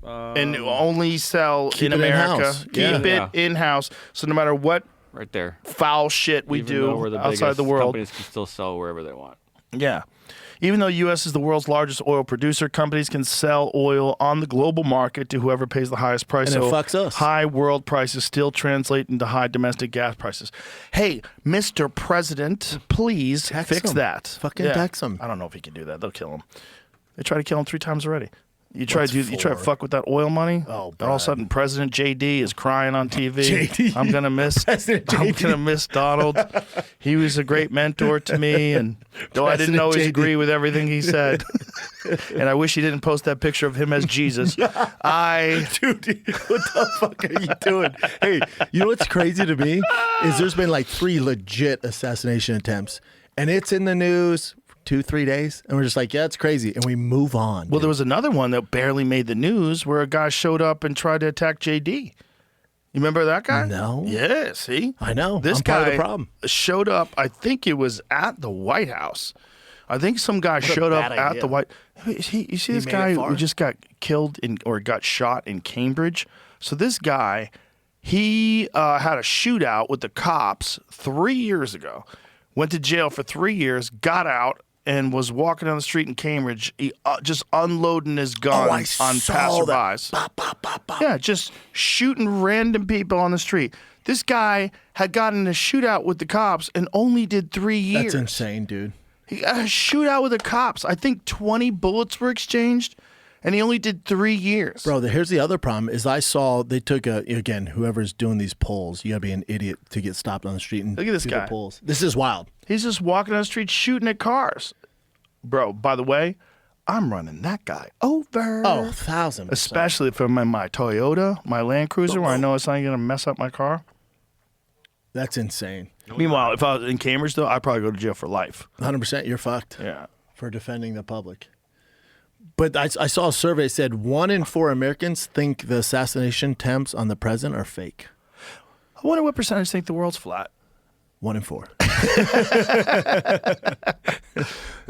And only sell Keep in it America. in-house. Keep Yeah. it Yeah. in-house. So no matter what right there. foul shit we Even though we're do the outside biggest, the world. companies can still sell wherever they want. Yeah. Even though U.S. is the world's largest oil producer, companies can sell oil on the global market to whoever pays the highest price. And it so fucks us. high world prices still translate into high domestic gas prices. Hey, Mr. President, please Tax fix him. that. Fucking tax him. I don't know if he can do that. They'll kill him. They tried to kill him 3 times already. You try What's to for? fuck with that oil money. Oh, and all of a sudden, President JD is crying on TV. JD. I'm gonna miss. President I'm JD. gonna miss Donald. He was a great mentor to me, and though I didn't President always JD. agree with everything he said, and I wish he didn't post that picture of him as Jesus. Dude, what the fuck are you doing? Hey, you know what's crazy to me is there's been like 3 legit assassination attempts, and it's in the news 2-3 days, and we're just like, yeah, it's crazy, and we move on. Well, dude. there was another one that barely made the news where a guy showed up and tried to attack JD. You remember that guy? No. Yeah, see? I know. This I'm guy part of the problem. showed up, I think it was at the White House. I think some guy a showed up bad at idea. the White You see this made guy it who far? just got killed or got shot in Cambridge? So this guy, he had a shootout with the cops 3 years ago, went to jail for 3 years, got out, and was walking down the street in Cambridge, just unloading his gun I on saw that. passerbys. Bop, bop, bop, bop. Yeah, just shooting random people on the street. This guy had gotten in a shootout with the cops and only did 3 years. That's insane, dude. He got a shootout with the cops. I think 20 bullets were exchanged, and he only did 3 years. Bro, here's the other problem is I saw they took again, whoever's doing these polls, you gotta be an idiot to get stopped on the street and Look at this do guy. the polls. This is wild. He's just walking down the street shooting at cars. Bro, by the way, I'm running that guy over. Oh, 1,000%. Especially if I'm in my Toyota, my Land Cruiser, where I know it's not going to mess up my car. That's insane. Meanwhile, if I was in Cambridge, though, I'd probably go to jail for life. 100%, you're fucked Yeah. for defending the public. But I saw a survey that said 1 in 4 Americans think the assassination attempts on the president are fake. I wonder what percentage think the world's flat. 1 in 4.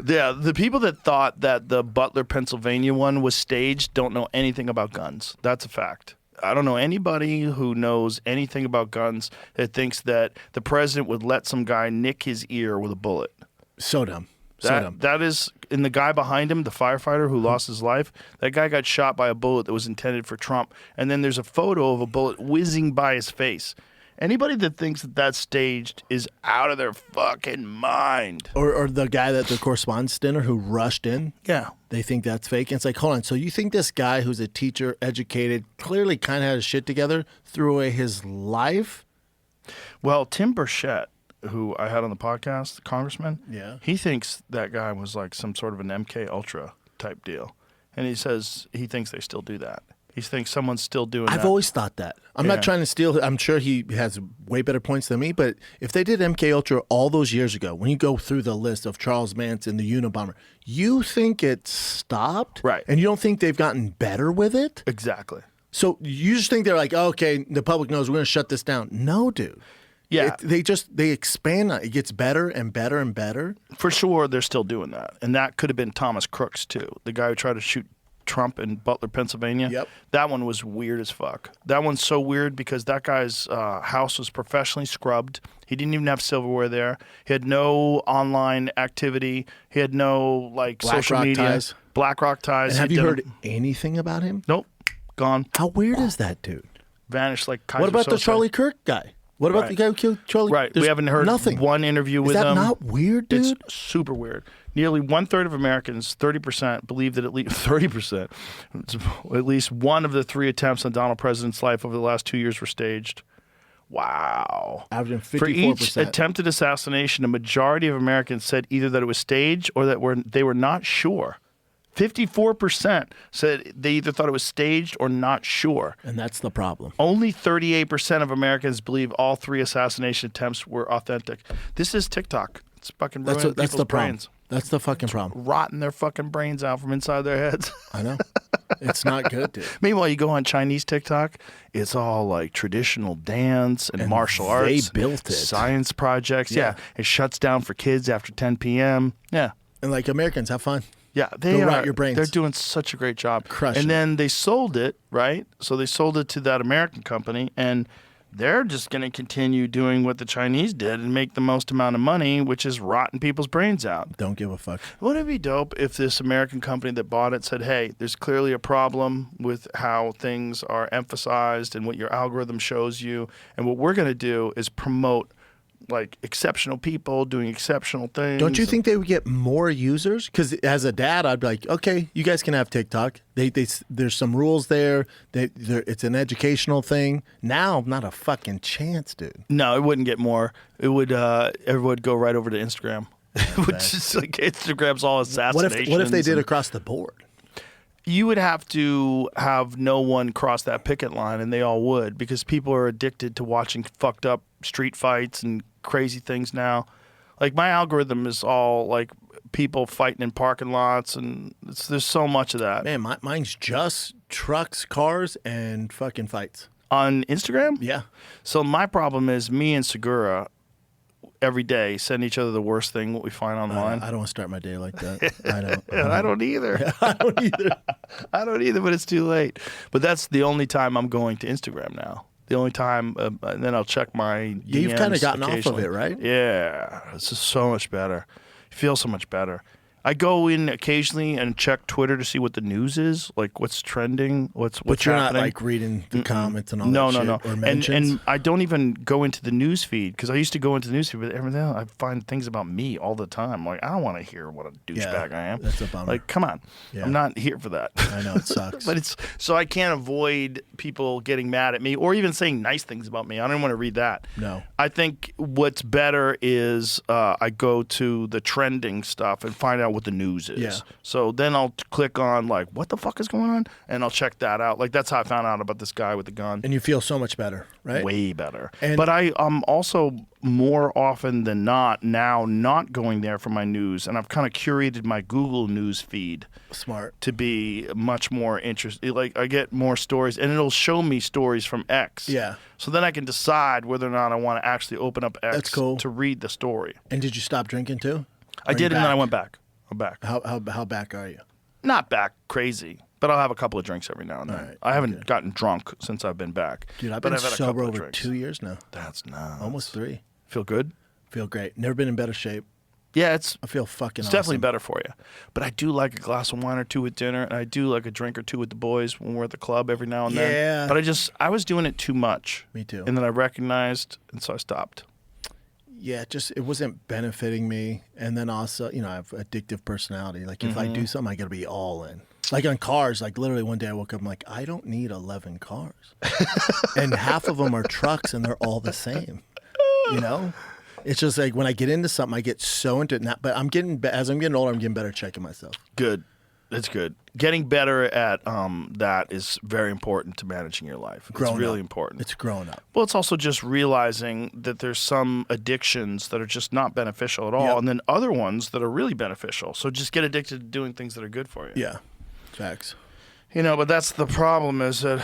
Yeah, the people that thought that the Butler, Pennsylvania one was staged don't know anything about guns. That's a fact. I don't know anybody who knows anything about guns that thinks that the president would let some guy nick his ear with a bullet. So dumb. So dumb. That is, and the guy behind him, the firefighter who lost his life, that guy got shot by a bullet that was intended for Trump. And then there's a photo of a bullet whizzing by his face. Anybody that thinks that that's staged is out of their fucking mind. Or the guy that the correspondence dinner who rushed in. Yeah. They think that's fake. And it's like, hold on. So you think this guy who's a teacher, educated, clearly kind of had his shit together, threw away his life? Well, Tim Burchett, who I had on the podcast, the congressman, Yeah. he thinks that guy was like some sort of an MK Ultra type deal. And he says he thinks they still do that. He thinks someone's still doing that. I've always thought that. I'm Yeah. not trying to steal. I'm sure he has way better points than me. But if they did MK Ultra all those years ago, when you go through the list of Charles Manson, the Unabomber, you think it stopped, Right. And you don't think they've gotten better with it. Exactly. So you just think they're like, oh, okay, the public knows we're going to shut this down. No, dude. Yeah. They expand on it. It gets better and better and better. For sure, they're still doing that. And that could have been Thomas Crooks, too, the guy who tried to shoot Trump in Butler, Pennsylvania. Yep. That one was weird as fuck. That one's so weird because that guy's house was professionally scrubbed. He didn't even have silverware there. He had no online activity. He had no social media. Ties. BlackRock ties. And have you heard anything about him? Nope. Gone. How weird is that, dude? Vanished like Kaiser What about the Soze. Charlie Kirk guy? What about Right. the guy who killed Charlie? Right. There's We haven't heard nothing. one interview with Is that him. not weird, dude? It's super weird. Nearly 1/3 of Americans, 30%, believe that at least 30%, at least one of the 3 attempts on Donald President's life over the last 2 years were staged. Wow. Averaging 54%. For each attempted assassination, a majority of Americans said either that it was staged or that they were not sure. 54% said they either thought it was staged or not sure. And that's the problem. Only 38% of Americans believe all 3 assassination attempts were authentic. This is TikTok. It's fucking ruining That's people's the problem. brains. That's the fucking problem. Rotting their fucking brains out from inside their heads. I know. It's not good, dude. Meanwhile, you go on Chinese TikTok, it's all like traditional dance and martial they arts. built it. Science projects. Yeah. Yeah. It shuts down for kids after 10 p.m. Yeah. And like Americans, have fun. Yeah, they Go are. rot your brains. They're doing such a great job. Crushing And then they sold it, right? So they sold it to that American company, and they're just going to continue doing what the Chinese did and make the most amount of money, which is rotting people's brains out. Don't give a fuck. Wouldn't it be dope if this American company that bought it said, hey, there's clearly a problem with how things are emphasized and what your algorithm shows you, and what we're going to do is promote like exceptional people doing exceptional things. Don't you think they would get more users? Because as a dad, I'd be like, okay, you guys can have TikTok. There's some rules there. It's an educational thing. Now, not a fucking chance, dude. No, it wouldn't get more. It would. Everyone would go right over to Instagram, which is like Instagram's all assassinations. What if they did across the board? You would have to have no one cross that picket line, and they all would, because people are addicted to watching fucked up street fights and crazy things now. Like my algorithm is all like people fighting in parking lots, and there's so much of that. Man, mine's just trucks, cars, and fucking fights. On Instagram? Yeah. So my problem is me and Segura every day send each other the worst thing what we find online. I don't want to start my day like that. I don't. And I don't either. I don't either. I don't either, but it's too late. But that's the only time I'm going to Instagram now. The only time, and then I'll check my DMs. Yeah, you've kind of gotten off of occasionally. it, right? Yeah, it's just so much better. You feel so much better. I go in occasionally and check Twitter to see what the news is, like what's trending, what's But you're happening. not like reading the comments and all No, that no, shit no. or mentions? And I don't even go into the news feed, because I used to go into the news feed, but everything else, I find things about me all the time. Like, I don't want to hear what a douchebag I am. that's a bummer. Like, come on. Yeah. I'm not here for that. I know, it sucks. But it's so I can't avoid people getting mad at me or even saying nice things about me. I don't want to read that. No. I think what's better is I go to the trending stuff and find out what the news is. Yeah. So then I'll click on like, what the fuck is going on? And I'll check that out. Like that's how I found out about this guy with the gun. And you feel so much better, right? Way better. And- But I'm also more often than not now not going there for my news, and I've kind of curated my Google news feed Smart. to be much more interested. Like I get more stories, and it'll show me stories from X. Yeah. So then I can decide whether or not I want to actually open up X That's cool. to read the story. And did you stop drinking too? I did, and then I went back. I'm back. How back are you? Not back crazy, but I'll have a couple of drinks every now and then. All right, I haven't gotten drunk since I've been back. Dude, I've but been had a sober couple of over drinks. 2 years now. That's nuts. Almost 3. Feel good? Feel great. Never been in better shape. Yeah, it's I feel fucking It's awesome. definitely better for you. But I do like a glass of wine or two with dinner, and I do like a drink or two with the boys when we're at the club every now and Yeah. then. But I was doing it too much. Me too. And then I recognized, and so I stopped. Yeah, it wasn't benefiting me. And then also, I have addictive personality. Like if I do something, I got to be all in. Like on cars, like literally one day I woke up, I'm like, I don't need 11 cars. And half of them are trucks and they're all the same. It's just like when I get into something, I get so into it. Now, but as I'm getting older, I'm getting better at checking myself. Good. That's good. Getting better at that is very important to managing your life. It's really important. It's growing up. Well, it's also just realizing that there's some addictions that are just not beneficial at all, Yep. and then other ones that are really beneficial. So just get addicted to doing things that are good for you. Yeah. Facts. But that's the problem is that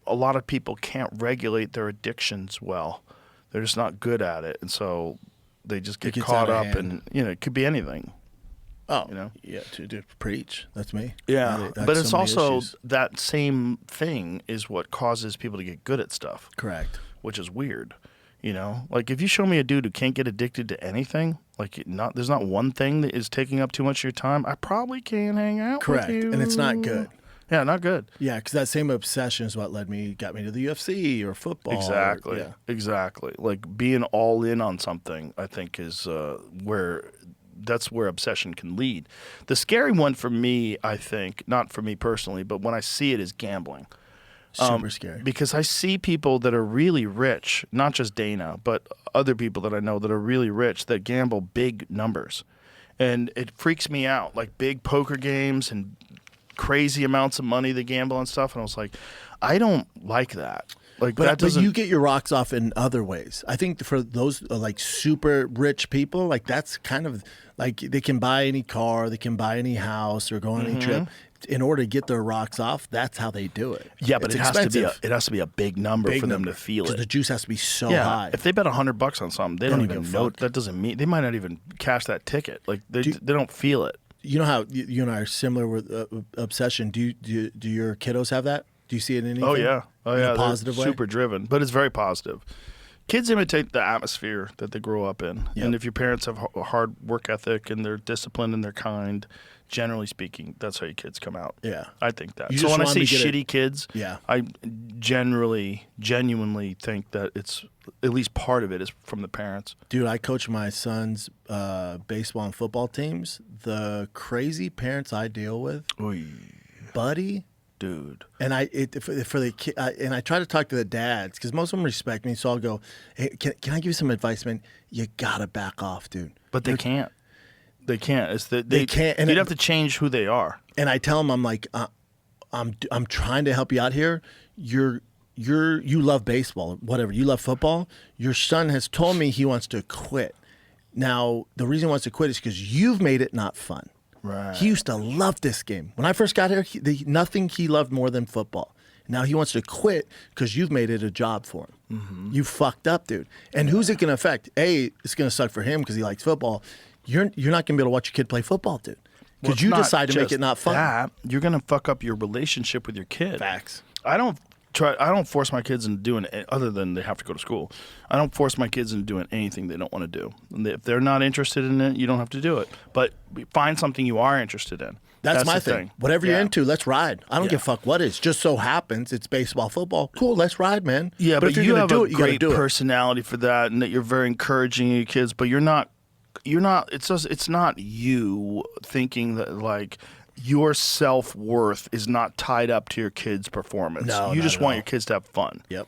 a lot of people can't regulate their addictions well. They're just not good at it, and so they just get gets caught out of up, hand. and it could be anything. Oh, you know? yeah, dude, preach. That's me. Yeah, That's but it's so many also issues. that same thing is what causes people to get good at stuff, Correct. which is weird. You know, like if you show me a dude who can't get addicted to anything, like there's not one thing that is taking up too much of your time, I probably can't hang out Correct. with you. And it's not good. Yeah, not good. Yeah, because that same obsession is what got me to the UFC or football. Exactly. Yeah. Exactly. Like being all in on something, I think, is that's where obsession can lead. The scary one for me, I think, not for me personally, but when I see it, is gambling. Super scary. Because I see people that are really rich, not just Dana, but other people that I know that are really rich that gamble big numbers. And it freaks me out, like big poker games and crazy amounts of money they gamble on stuff. And I was like, I don't like that. Like But you get your rocks off in other ways. I think for those like super rich people, like that's kind of like they can buy any car, they can buy any house, or go on any trip. In order to get their rocks off, that's how they do it. Yeah, but It's it has to be a big number Big for them number, to feel 'cause it. the juice has to be so Yeah, high. if they bet $100 on something, they don't even give a know. fuck. That doesn't mean they might not even cash that ticket. Like they don't feel it. You know how you and I are similar with obsession. Do your kiddos have that? Do you see it in anything? Oh yeah, In a they're positive way? super driven, but it's very positive. Kids imitate the atmosphere that they grow up in, Yep. and if your parents have a hard work ethic and they're disciplined and they're kind, generally speaking, that's how your kids come out. Yeah. I think that. You So just when I want see them to get shitty kids, Yeah. I genuinely think that it's at least part of it is from the parents. Dude, I coach my son's baseball and football teams. The crazy parents I deal with, buddy. Dude. And for the kid, and I try to talk to the dads because most of them respect me. So I'll go, hey, can I give you some advice, man? You gotta back off, dude. But they can't. They can't. It's that They can't, and you'd have to change who they are. And I tell them, I'm like, I'm trying to help you out here. You love baseball, whatever. You love football. Your son has told me he wants to quit. Now the reason he wants to quit is because you've made it not fun. Right. He used to love this game. When I first got here, nothing he loved more than football. Now he wants to quit because you've made it a job for him. Mm-hmm. You fucked up, dude. And who's it going to affect? A, it's going to suck for him because he likes football. You're not going to be able to watch your kid play football, dude. Well, Because it's you not decide to make just it not fun. that. You're gonna fuck up your relationship with your kid. Facts. I don't force my kids into doing it other than they have to go to school. I don't force my kids into doing anything they don't want to do. And if they're not interested in it, you don't have to do it. But find something you are interested in. That's my the thing. Whatever you're Yeah. into, let's ride. I don't give a fuck what it is. Just so happens it's baseball, football. Cool, let's ride, man. Yeah, but if you're you gonna have do a it, you gotta great do it. personality for that, and that you're very encouraging of your kids. But you're not. It's not you thinking that like your self-worth is not tied up to your kids' performance. No, you not just at want all. your kids to have fun. Yep.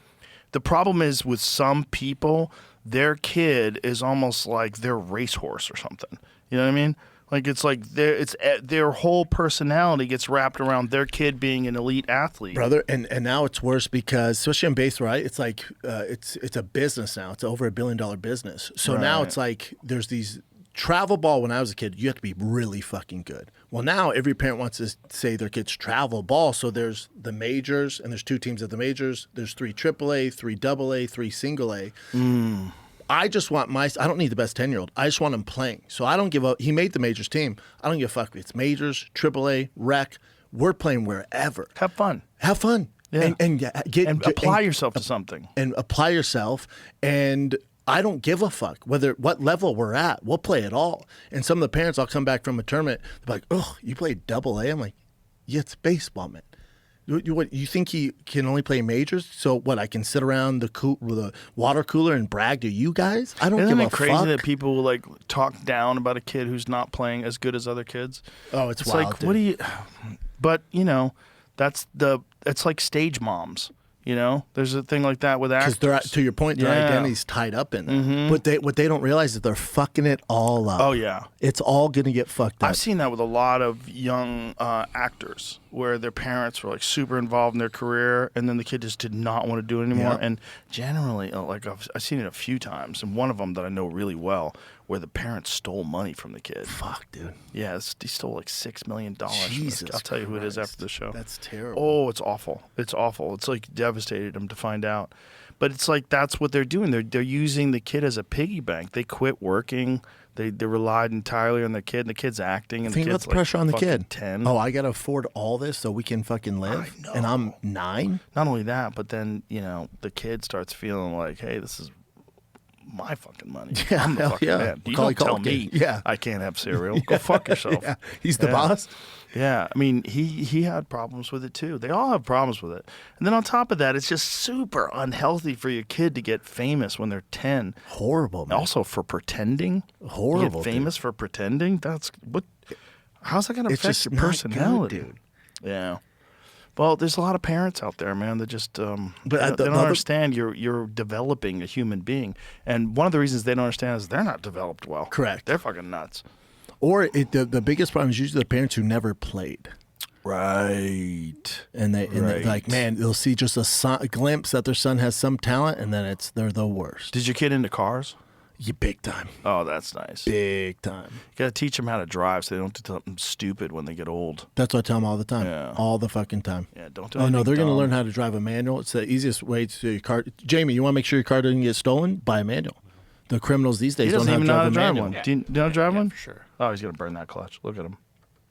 The problem is with some people, their kid is almost like their racehorse or something. You know what I mean? Like it's like their whole personality gets wrapped around their kid being an elite athlete. Brother, and now it's worse because especially in baseball, right? It's like it's a business now. It's over $1 billion business. So now Right. it's like there's these travel ball. When I was a kid, you have to be really fucking good. Well, now every parent wants to say their kid's travel ball. So there's the majors, and there's 2 teams of the majors. There's 3 AAA, 3 AA, 3 single A. I just want I don't need the best 10-year-old. I just want him playing. So I don't give up. He made the majors team. I don't give a fuck if it's majors, AAA, rec. We're playing wherever. Have fun. Have fun. Yeah. And Apply yourself to something. and apply yourself. And I don't give a fuck what level we're at. We'll play it all. And some of the parents, I'll come back from a tournament, they're like, "Oh, you played AA?" I'm like, "Yeah, it's baseball, man." You think he can only play majors? So what? I can sit around with a water cooler and brag to you guys? I don't Isn't give it a crazy fuck. that people like talk down about a kid who's not playing as good as other kids? Oh, it's It's wild, like, dude. what do you? But you know, it's like stage moms. You know, there's a thing like that with actors. Because to your point, their Yeah. identity's tied up in that. What they don't realize is they're fucking it all up. Oh yeah. It's all gonna get fucked up. I've seen that with a lot of young actors where their parents were like super involved in their career, and then the kid just did not want to do it anymore. Yeah. And generally, like I've seen it a few times, and one of them that I know really well, where the parents stole money from the kid. Fuck, dude. Yeah, he stole like $6 million. Jesus I'll tell you who it is Christ. after the show. That's terrible. Oh, it's awful. It's awful. It's like devastated him to find out. But it's like that's what they're doing. They're using the kid as a piggy bank. They quit working. They relied entirely on the kid, and the kid's acting. And Think the about kid's the pressure on the fucking kid. 10. Oh, I got to afford all this so we can fucking live? I know. And I'm 9? Not only that, but then, the kid starts feeling like, hey, this is my fucking money. Yeah, I'm the hell fucking yeah. man. You Macaulay don't tell Culkin. me Yeah. I can't have cereal. Go fuck yourself. Yeah. He's the Yeah. boss? Yeah, I mean, he had problems with it too. They all have problems with it. And then on top of that, it's just super unhealthy for your kid to get famous when they're 10. Horrible, man. Also for pretending. Horrible, Get famous for pretending? That's what how's that going to It's affect just your not good, personality? dude. Yeah. Well, there's a lot of parents out there, man, that just they don't understand you're developing a human being. And one of the reasons they don't understand is they're not developed well. Correct. They're fucking nuts. Or the biggest problem is usually the parents who never played. Right. And they're like, man, they'll see just a glimpse that their son has some talent, and then they're the worst. Did your kid into cars? You big time. Oh, that's nice. Big time. You got to teach them how to drive so they don't do something stupid when they get old. That's what I tell them all the time. Yeah. All the fucking time. Yeah, don't do Oh, no, anything they're going to dumb. learn how to drive a manual. It's the easiest way to your car. Jamie, you want to make sure your car doesn't get stolen? Buy a manual. The criminals these days He don't doesn't have even know how to drive manual. one. Do you know how to drive one? For sure. Oh, he's going to burn that clutch. Look at him.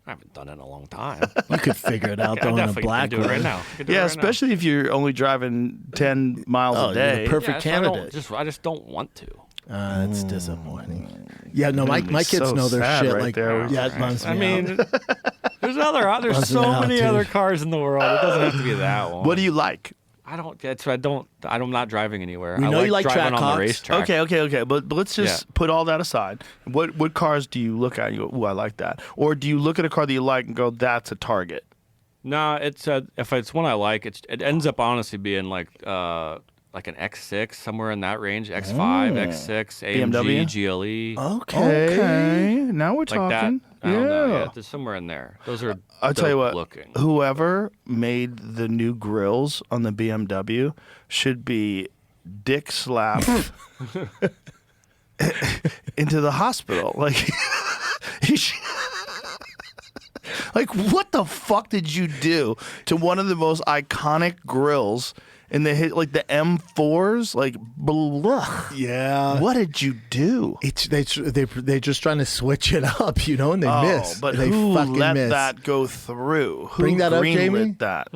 I haven't done it in a long time. You could figure it out, I though, in a definitely black can do it right one. now. I can do it Yeah, right now. especially if you're only driving 10 miles Oh, a you're day. the perfect Yeah, so candidate. I just don't want to. It's disappointing. Yeah, no, my It's kids so know their sad shit. right like, there. yeah, it bums me I out. mean, there's Buzzing so out, many dude. other cars in the world. It doesn't have to be that one. What do you like? I'm not driving anywhere. We I know you like driving on Trackhawks. the racetrack. Okay. But let's just put all that aside. What cars do you look at and you go, ooh, I like that? Or do you look at a car that you like and go, that's a target? No, if it's one I like, it ends up honestly being like an X6, somewhere in that range, X5, X6, BMW? AMG, GLE, Okay. Now we're like talking. that. I don't know. Yeah, there's somewhere in there. Those are I'll tell you dope what, looking. whoever made the new grills on the BMW should be dick slapped into the hospital. Like, he should, like, what the fuck did you do to one of the most iconic grills in the hit, like the M4s? Like, blah. Yeah. What did you do? They're just trying to switch it up, and they miss. But they who fucking let miss. that go through? Who Bring that up, greenlit Jamie? that?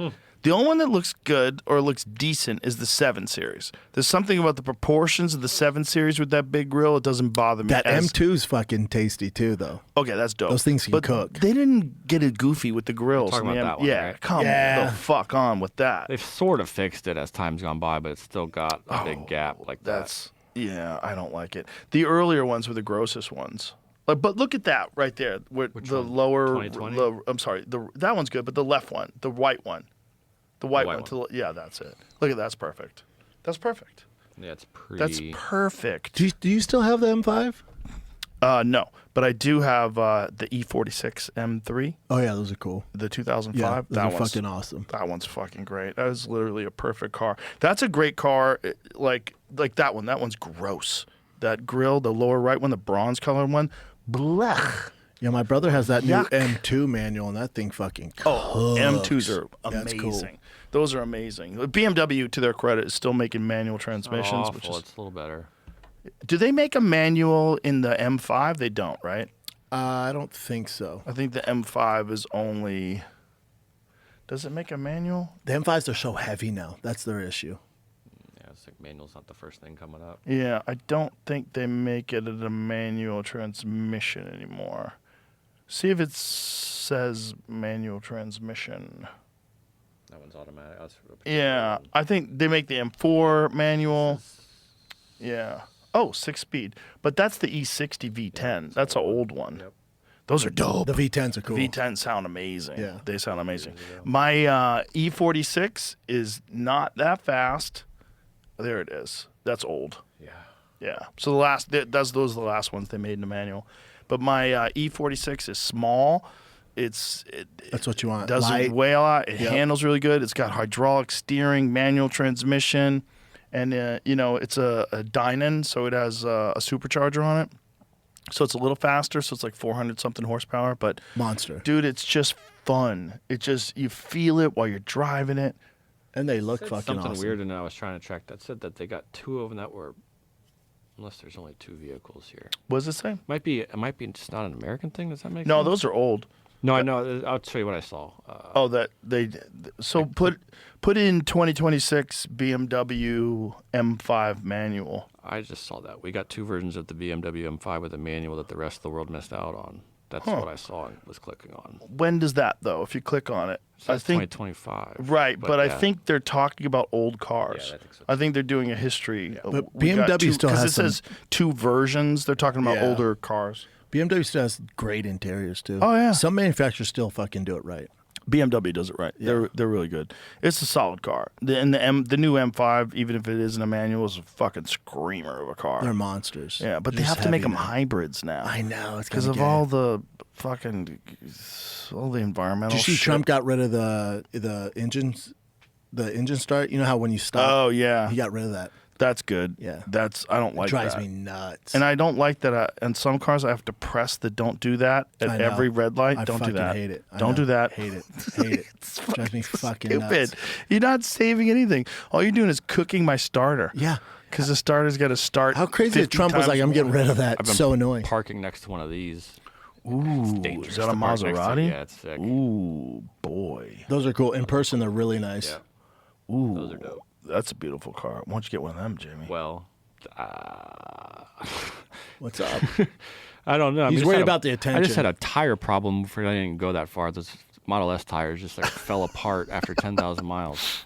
The only one that looks good or looks decent is the 7 Series. There's something about the proportions of the 7 Series with that big grill. It doesn't bother me. That M2's fucking tasty too, though. Okay, that's dope. Those things can but cook. They didn't get it goofy with the grills. Talking in the about that one, yeah, right? come Yeah. the fuck on with that. They've sort of fixed it as time's gone by, but it's still got a big gap like that. That's yeah, I don't like it. The earlier ones were the grossest ones. But look at that right there. With Which the one? lower, 2020? I'm sorry, that one's good, but the left one, the white one, the white white one. To the, yeah, that's it. Look at that's perfect. That's perfect. Yeah, it's pretty. That's perfect. Do you still have the M5? No, but I do have the E46 M3, Oh yeah, those are cool. the 2005. Yeah, those that are one's fucking awesome. That one's fucking great. That is literally a perfect car. That's a great car. Like that one. That one's gross. That grill, the lower right one, the bronze color one, blech. Yeah, my brother has that new Yuck. M2 manual, and that thing fucking Oh, M2s are That's amazing. cool. Those are amazing. BMW, to their credit, is still making manual transmissions. awful. Which is, It's a little better. do they make a manual in the M5? They don't, right? I don't think so. I think the M5 is only. Does it make a manual? The M5s are so heavy now. That's their issue. Yeah, it's like manual's not the first thing coming up. Yeah, I don't think they make it a manual transmission anymore. See if it says manual transmission. That one's automatic. That's Yeah, I think they make the M4 manual. Yeah. Oh, 6-speed. But that's the E60 V10. That's an old one. Yep. Those are dope. The V10s are cool. V10 sound amazing. Yeah. They sound amazing. My E46 is not that fast. There it is. That's old. Yeah. Yeah. So those are the last ones they made in the manual. But my E46 is small. That's what you want. Doesn't Light. weigh a lot. It Yep. handles really good. It's got hydraulic steering, manual transmission, and it's a Dynon, so it has a supercharger on it. So it's a little faster. So it's like 400 something horsepower. But Monster. dude, it's just fun. You feel it while you're driving it. And they look Said fucking something awesome. weird, and I was trying to track that said that they got 2 of them that were, unless there's only 2 vehicles here. What does it say? It might be just not an American thing. Does that make sense? No, those are old. No, I know. I'll show you what I saw. That they. So put in 2026 BMW M5 manual. I just saw that. We got 2 versions of the BMW M5 with a manual that the rest of the world missed out on. That's what I saw and was clicking on. When does that though? If you click on it, So I that's think 2025. right, but I yeah. think they're talking about old cars. Yeah, I think so, I think they're doing a history. But BMW still has because it says 2 versions. They're talking about Yeah. older cars. BMW still has great interiors too. Oh, yeah. Some manufacturers still fucking do it right. BMW does it right. They're really good. It's a solid car. The new M5, even if it isn't a manual, is a fucking screamer of a car. They're monsters. Yeah, but they Just have to make heavy them now. hybrids now. I know, it's because kinda of gay. all the fucking environmental. Did you see shit. Trump got rid of the engines, the engine start? You know how when you stop, Oh yeah, he got rid of that. that's good. Yeah. I don't like Drives that. me nuts. And I don't like that. In some cars, I have to press the "Don't do that" at I know. every red light. I Don't do fucking that. hate it. I Don't know. do that. Hate it. Hate it. Drives me fucking Stupid. nuts. You're not saving anything. All you're doing is cooking my starter. Yeah. Because the starter's got to start. How crazy that 50 Trump was times like, I'm getting more. rid of that. I've been So annoying. parking next to one of these. Ooh, Dangerous is that a to park next to. Maserati? Yeah, it's sick. Ooh, boy. Those are cool. In person, they're really nice. Yeah. Ooh, Those are dope. That's a beautiful car. Why don't you get one of them, Jamie? Well, What's up? I don't know. I He's just worried had about the I attention. just had a tire problem before I didn't go that far. Those Model S tires just like fell apart after 10,000 miles.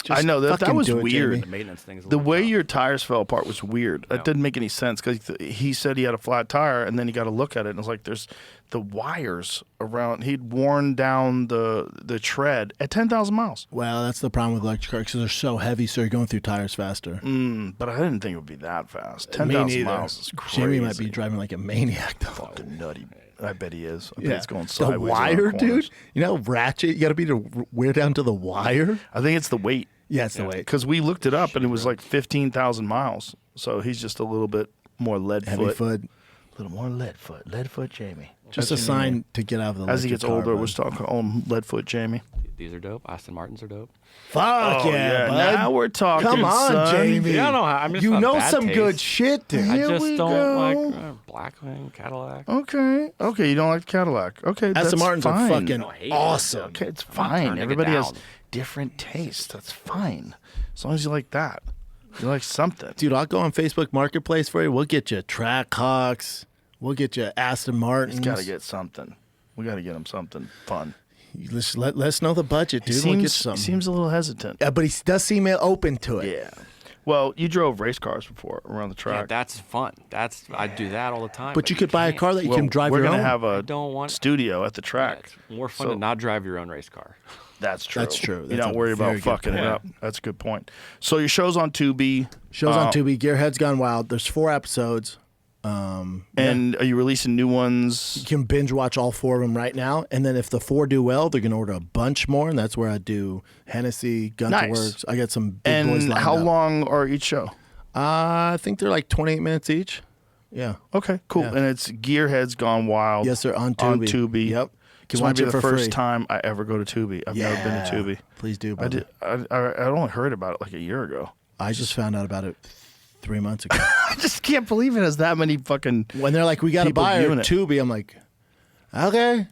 I know that fucking was do it, weird. Jamie. The maintenance thing's a The little way rough. your tires fell apart was weird. That didn't make any sense because he said he had a flat tire, and then he got to look at it, and it was like there's the wires around. He'd worn down the tread at 10,000 miles. Well, that's the problem with electric cars because they're so heavy, so you're going through tires faster. But I didn't think it would be that fast. Me 10,000 neither. miles is crazy. Jamie might be driving like a maniac. Though. fucking nutty. I bet he is. I bet it's going the sideways. around wire, corners. dude. You know, ratchet. You got to be to wear down to the wire. I think it's the weight. Yeah, it's the way. Because we looked it up and it was like 15,000 miles. So he's just a little bit more lead Heavy foot. foot. A little more lead foot. Lead foot Jamie. Just That's a your new sign name. to get out of the. As he electric gets car, older, bud. we'll start calling him lead foot Jamie. These are dope. Aston Martins are dope. Fuck Oh, yeah, bud. Now we're talking. Come on, son. Jamie. Yeah, I know. I mean, it's you not know bad some taste. good shit, dude. I Here just we don't go. like Blackwing, Cadillac. Okay. Okay, you don't like the Cadillac. Okay, that's Aston Martins fine. are fucking I hate it. awesome. Okay, it's not fine. turning it Everybody has down. different tastes. That's fine. As long as you like that. You like something. Dude, I'll go on Facebook Marketplace for you. We'll get you Trackhawks. We'll get you Aston Martins. He's got to get something. We got to get him something fun. Let us know the budget, He dude. We'll get seems, something. he seems a little hesitant. Yeah, but he does seem open to it. Yeah. Well, you drove race cars before around the Yeah, track. that's fun. I do that all the time. But you could buy a can't. car that you Well, can drive we're your gonna own. have I a don't want studio at the Yeah, track. it's more fun So- to not drive your own race car. That's true. That's true. You That's don't a worry very about good fucking it point. up. That's a good point. So your show's on Tubi. Shows on Tubi. Gearhead's Gone Wild. There's 4 episodes. And are you releasing new ones? You can binge watch all 4 of them right now. And then if the 4 do well, they're going to order a bunch more. And that's where I do Hennessy, Gunther Nice. Works. I got some big boys And lined how up. long are each show? I think they're like 28 minutes each. Yeah. Okay, cool. Yeah. And it's Gearheads Gone Wild. Yes, sir. On Tubi. On Tubi. Yep. Can This might watch be it the for first free. time I ever go to Tubi. I've never been to Tubi. Please do, I brother. did. I only heard about it like a year ago. I just found out about it 3 months ago. I just can't believe it has that many fucking. When they're like, we got to People buy our viewing it. Tubi, I'm like, okay,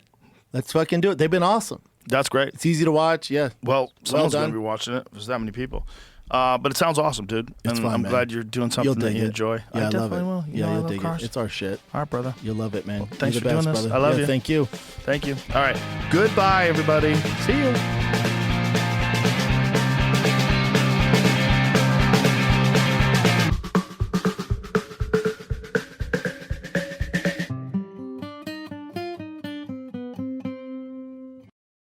let's fucking do it. They've been awesome. That's great. It's easy to watch. Yeah. Well, someone's done. going to be watching it. There's that many people. But it sounds awesome, dude. It's and fun, I'm man. glad you're doing You'll something that dig you it. enjoy. Yeah, I I love definitely it. will. You know Yeah, I you'll love dig cars. it. It's our shit. All right, brother. You'll love it, man. Thanks You're for the doing best, this. brother. I love Yeah, you. Thank you. Thank you. All right. Goodbye, everybody. See you.